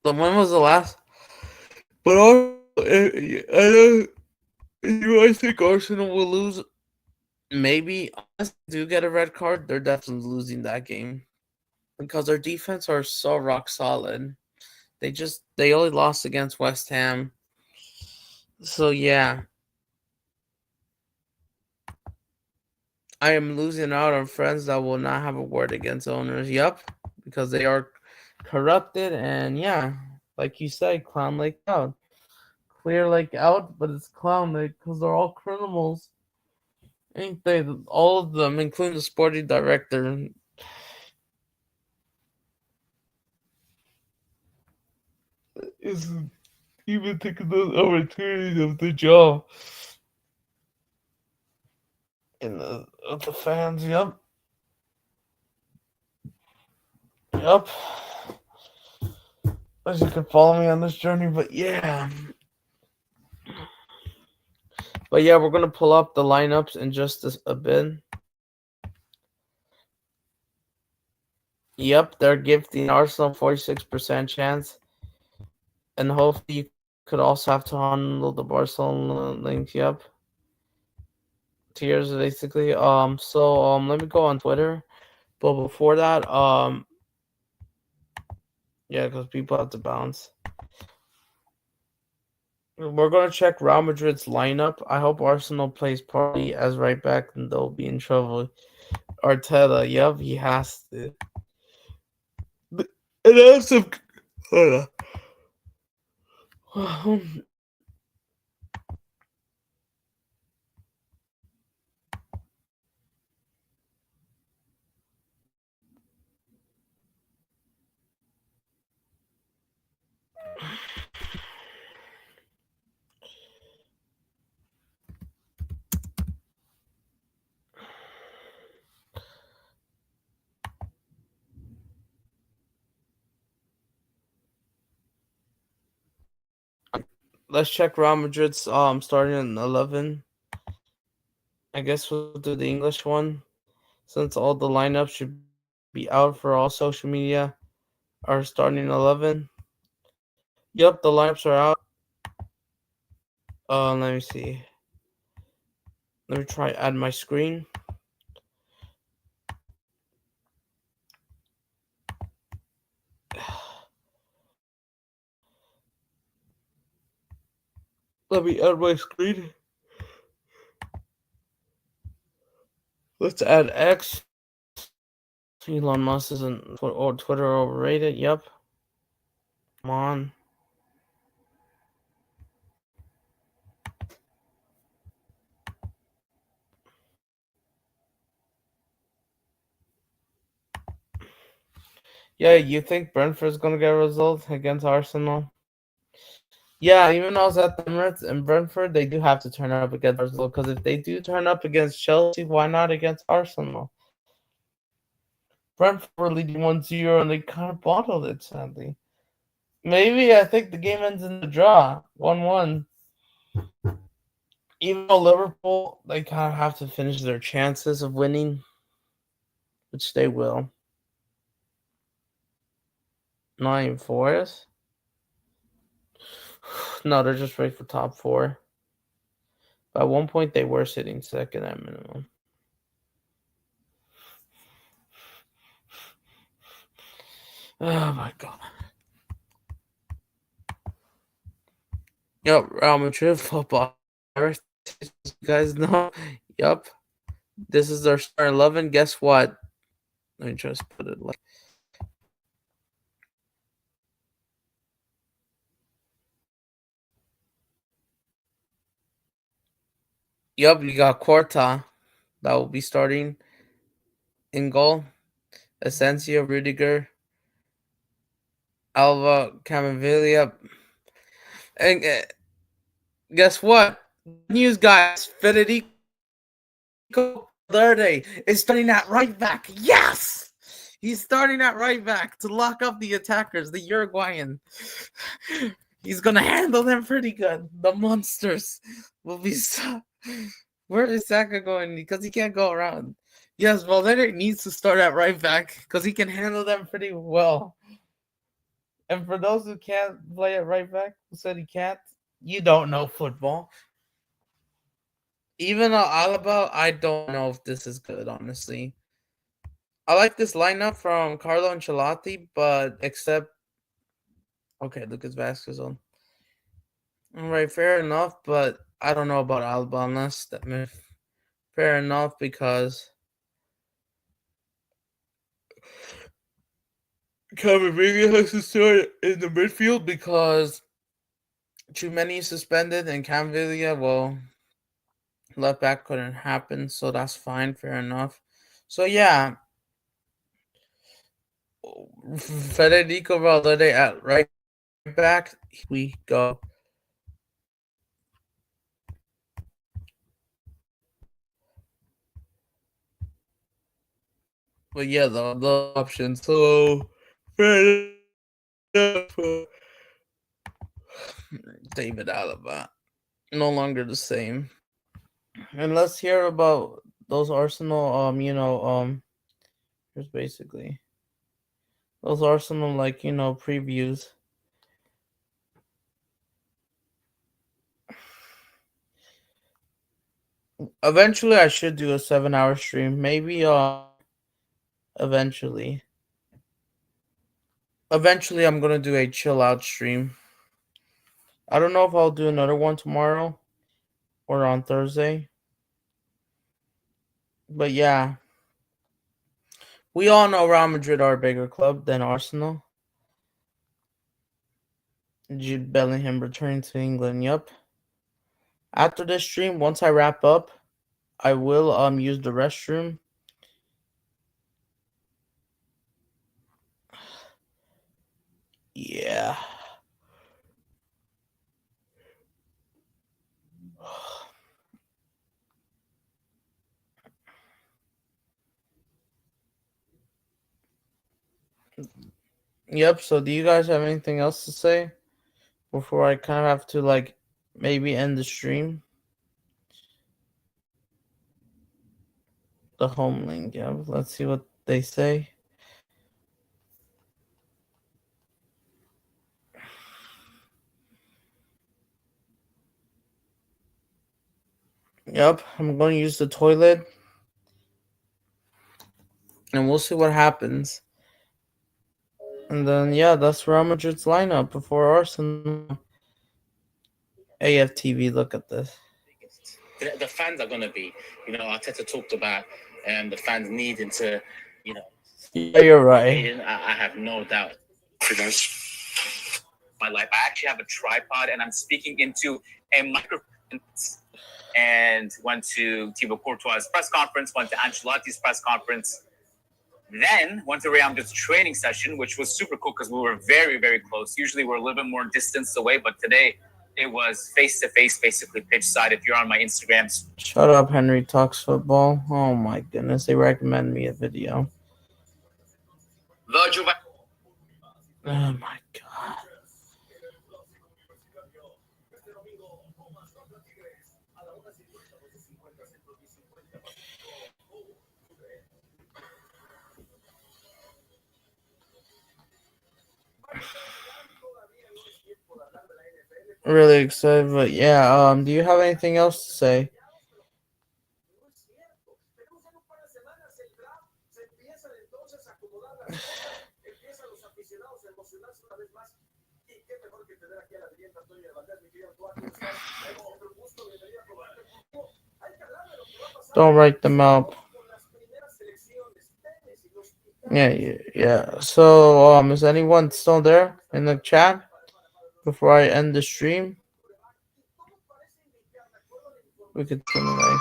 But when was the last? But I think Arsenal will lose. Maybe unless they do get a red card, they're definitely losing that game because their defense are so rock solid. They only lost against West Ham. So yeah, I am losing out on friends that will not have a word against owners. Yup, because they are corrupted and yeah, like you said, Clown Lake out, Clear Lake out, but it's Clown Lake because they're all criminals, ain't they? All of them, including the sporting director. Is even taking those opportunities of the job. And the fans, yep. Yep. As you can follow me on this journey, but yeah. But yeah, we're gonna pull up the lineups in just a bit. Yep, they're gifting Arsenal 46% chance. And hopefully you could also have to handle the Barcelona link, yep. Tiers basically. Let me go on Twitter. But before that, yeah, because people have to bounce. We're gonna check Real Madrid's lineup. I hope Arsenal plays Partey as right back, and they'll be in trouble. Arteta, yep, he has to. And also, hold on. Let's check Real Madrid's starting in 11. I guess we'll do the English one since all the lineups should be out for all social media are starting 11. Yep, the lineups are out. Let me see. Let me try add my screen. Let me add my screen. Let's add X. Elon Musk isn't or Twitter overrated. Yep. Come on. Yeah, you think Brentford's gonna get a result against Arsenal? Yeah, even though I was at the Emirates and Brentford, they do have to turn up against Arsenal because if they do turn up against Chelsea, why not against Arsenal? Brentford were leading 1-0 and they kind of bottled it, sadly. Maybe I think the game ends in the draw, 1-1. Even though Liverpool, they kind of have to finish their chances of winning, which they will. Not even Forest. No, they're just ready for top 4. But at one point, they were sitting second at minimum. Oh my god. Yep, Real Madrid football. You guys know. Yep. This is their starting 11. Guess what? Let me just put it like. Yep, you got Quarta that will be starting in goal. Asensio, Rudiger, Alba Camavillia. And guess what? News, guys. Federico Valverde is starting at right back. Yes! He's starting at right back to lock up the attackers, the Uruguayan. He's going to handle them pretty good. The monsters will be... Where is Saka going? Because he can't go around. Yes, Valverde needs to start at right back because he can handle them pretty well. And for those who can't play at right back, who said he can't, you don't know football. Even Alaba, I don't know if this is good, honestly. I like this lineup from Carlo Ancelotti, but except... Okay, Lucas Vazquez on. All right, fair enough, but I don't know about Alba unless that... Fair enough, because Camavinga has to start in the midfield because Tchouameni suspended and Camavinga, well, left back couldn't happen, so that's fine, fair enough. So yeah, Federico Valverde at right back, we go. But yeah, the options. So fair enough. David Alaba, no longer the same. And let's hear about those Arsenal. Here's basically those Arsenal previews. Eventually, I should do a 7-hour stream. Maybe eventually. Eventually, I'm gonna do a chill out stream. I don't know if I'll do another one tomorrow or on Thursday. But yeah, we all know Real Madrid are a bigger club than Arsenal. Jude Bellingham returning to England. Yup. After this stream, once I wrap up, I will use the restroom. Yeah. Yep, so do you guys have anything else to say before I kind of have to maybe end the stream? The home link, yeah. Let's see what they say. Yep, I'm going to use the toilet. And we'll see what happens. And then, yeah, that's Real Madrid's lineup before Arsenal. AFTV, look at this. The fans are going to be, Arteta talked about the fans needing to, Yeah, you're right. I have no doubt. My life, I actually have a tripod and I'm speaking into a microphone. And went to Thibaut Courtois' press conference, went to Ancelotti's press conference, then went to Real Madrid's training session, which was super cool because we were very, very close. Usually we're a little bit more distance away, but today it was face-to-face, basically pitch side. If you're on my Instagrams. Shut up, Henry Talks Football. Oh my goodness, they recommend me a video. Virgil. Oh my god. Really excited, but yeah, do you have anything else to say? Don't write them out. Yeah. So, is anyone still there in the chat before I end the stream? We could simulate.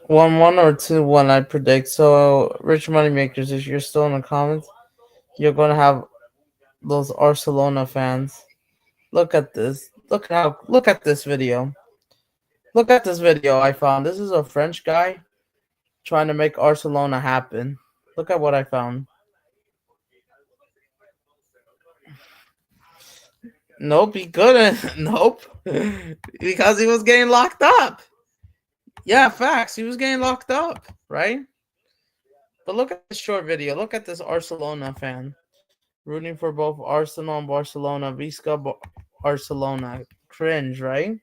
1-1 or 2-1, I predict. So, Rich Moneymakers, if you're still in the comments, you're gonna have those Barcelona fans. Look at this. Look at this video. Look at this video I found. This is a French guy trying to make Barcelona happen. Look at what I found. Nope, he couldn't. Nope. Because he was getting locked up. Yeah, facts. He was getting locked up, right? But look at this short video. Look at this Barcelona fan rooting for both Arsenal and Barcelona. Visca Barcelona. Cringe, right?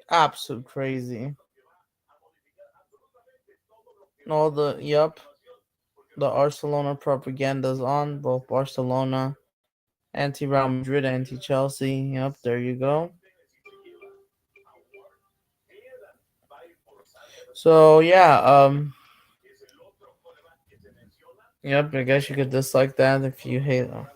Absolute crazy. All the the Barcelona propaganda's on both Barcelona, anti-Real Madrid, anti-Chelsea. Yep, there you go. So yeah, yep, I guess you could dislike that if you hate them.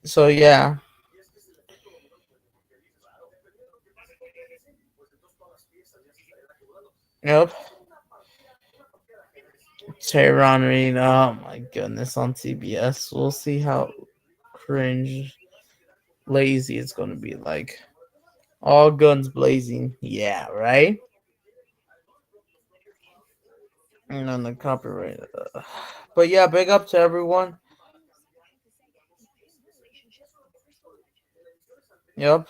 So yeah. Yep. Tehran Reed, oh my goodness, on CBS. We'll see how cringe, lazy it's gonna be. Like all guns blazing. Yeah, right. And on the copyright. But yeah, big up to everyone. Yep.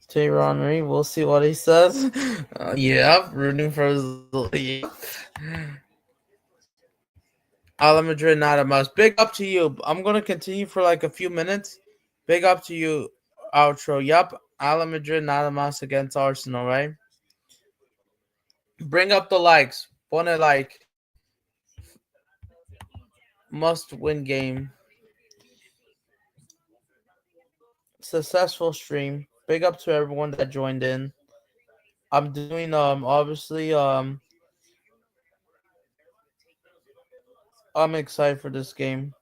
Tehran Reed, we'll see what he says. Yep, rooting for his. Yep. Ala Madrid, not a must. Big up to you. I'm gonna continue for like a few minutes. Big up to you, outro. Yep, Ala Madrid, not a must against Arsenal, right? Bring up the likes. Pone like. Must win game. Successful stream. Big up to everyone that joined in. I'm doing obviously I'm excited for this game.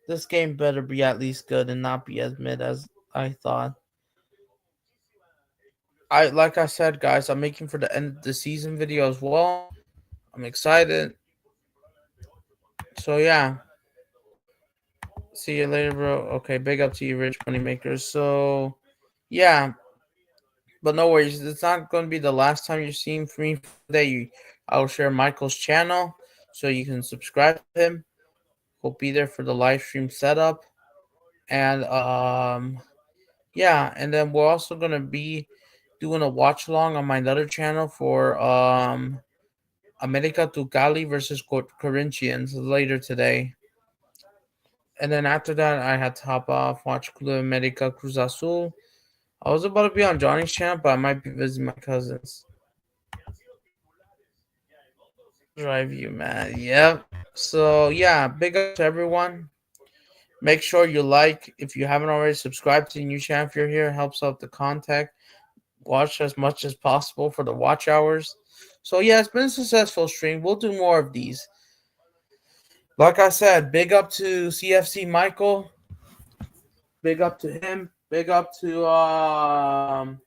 This game better be at least good and not be as mid as I thought. Like I said, guys, I'm making for the end of the season video as well. I'm excited. So yeah. See you later, bro. Okay, big up to you, Rich Moneymakers. So yeah. But no worries, it's not going to be the last time you're seeing from me today. I'll share Michael's channel so you can subscribe to him. He'll be there for the live stream setup. And yeah, and then we're also going to be doing a watch along on my other channel for America to Cali versus Corinthians later today. And then after that, I had to hop off, watch Club America Cruz Azul. I was about to be on Johnny's channel, but I might be visiting my cousins. Drive you, man. Yep. So, yeah, big up to everyone. Make sure you like. If you haven't already, subscribe to the new channel if you're here. It helps out the content. Watch as much as possible for the watch hours. So, yeah, it's been a successful stream. We'll do more of these. Like I said, big up to CFC Michael. Big up to him. Big up to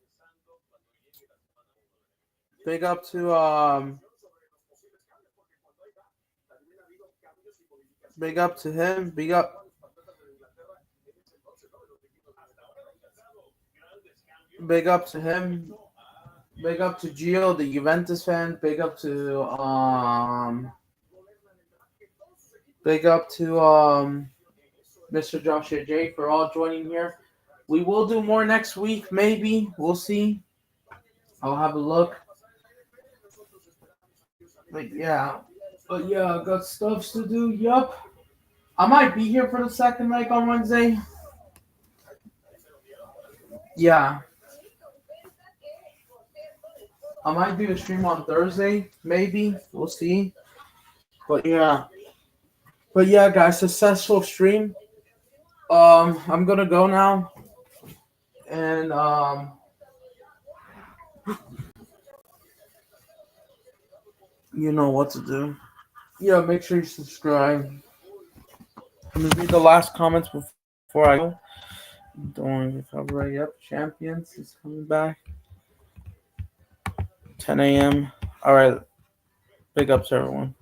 big up to big up to him. Big up to him. Big up to Gio, the Juventus fan. Big up to Mr. Joshua J for all joining here. We will do more next week, maybe. We'll see. I'll have a look. But yeah, got stuff to do. Yup. I might be here for the second leg on Wednesday. Yeah. I might do a stream on Thursday, maybe. We'll see. But yeah. But yeah, guys, successful stream. I'm gonna go now, and you know what to do. Yeah, make sure you subscribe. I'm gonna read the last comments before I go. Don't worry if I'm ready. Yep, Champions is coming back. 10 a.m. All right, big ups everyone.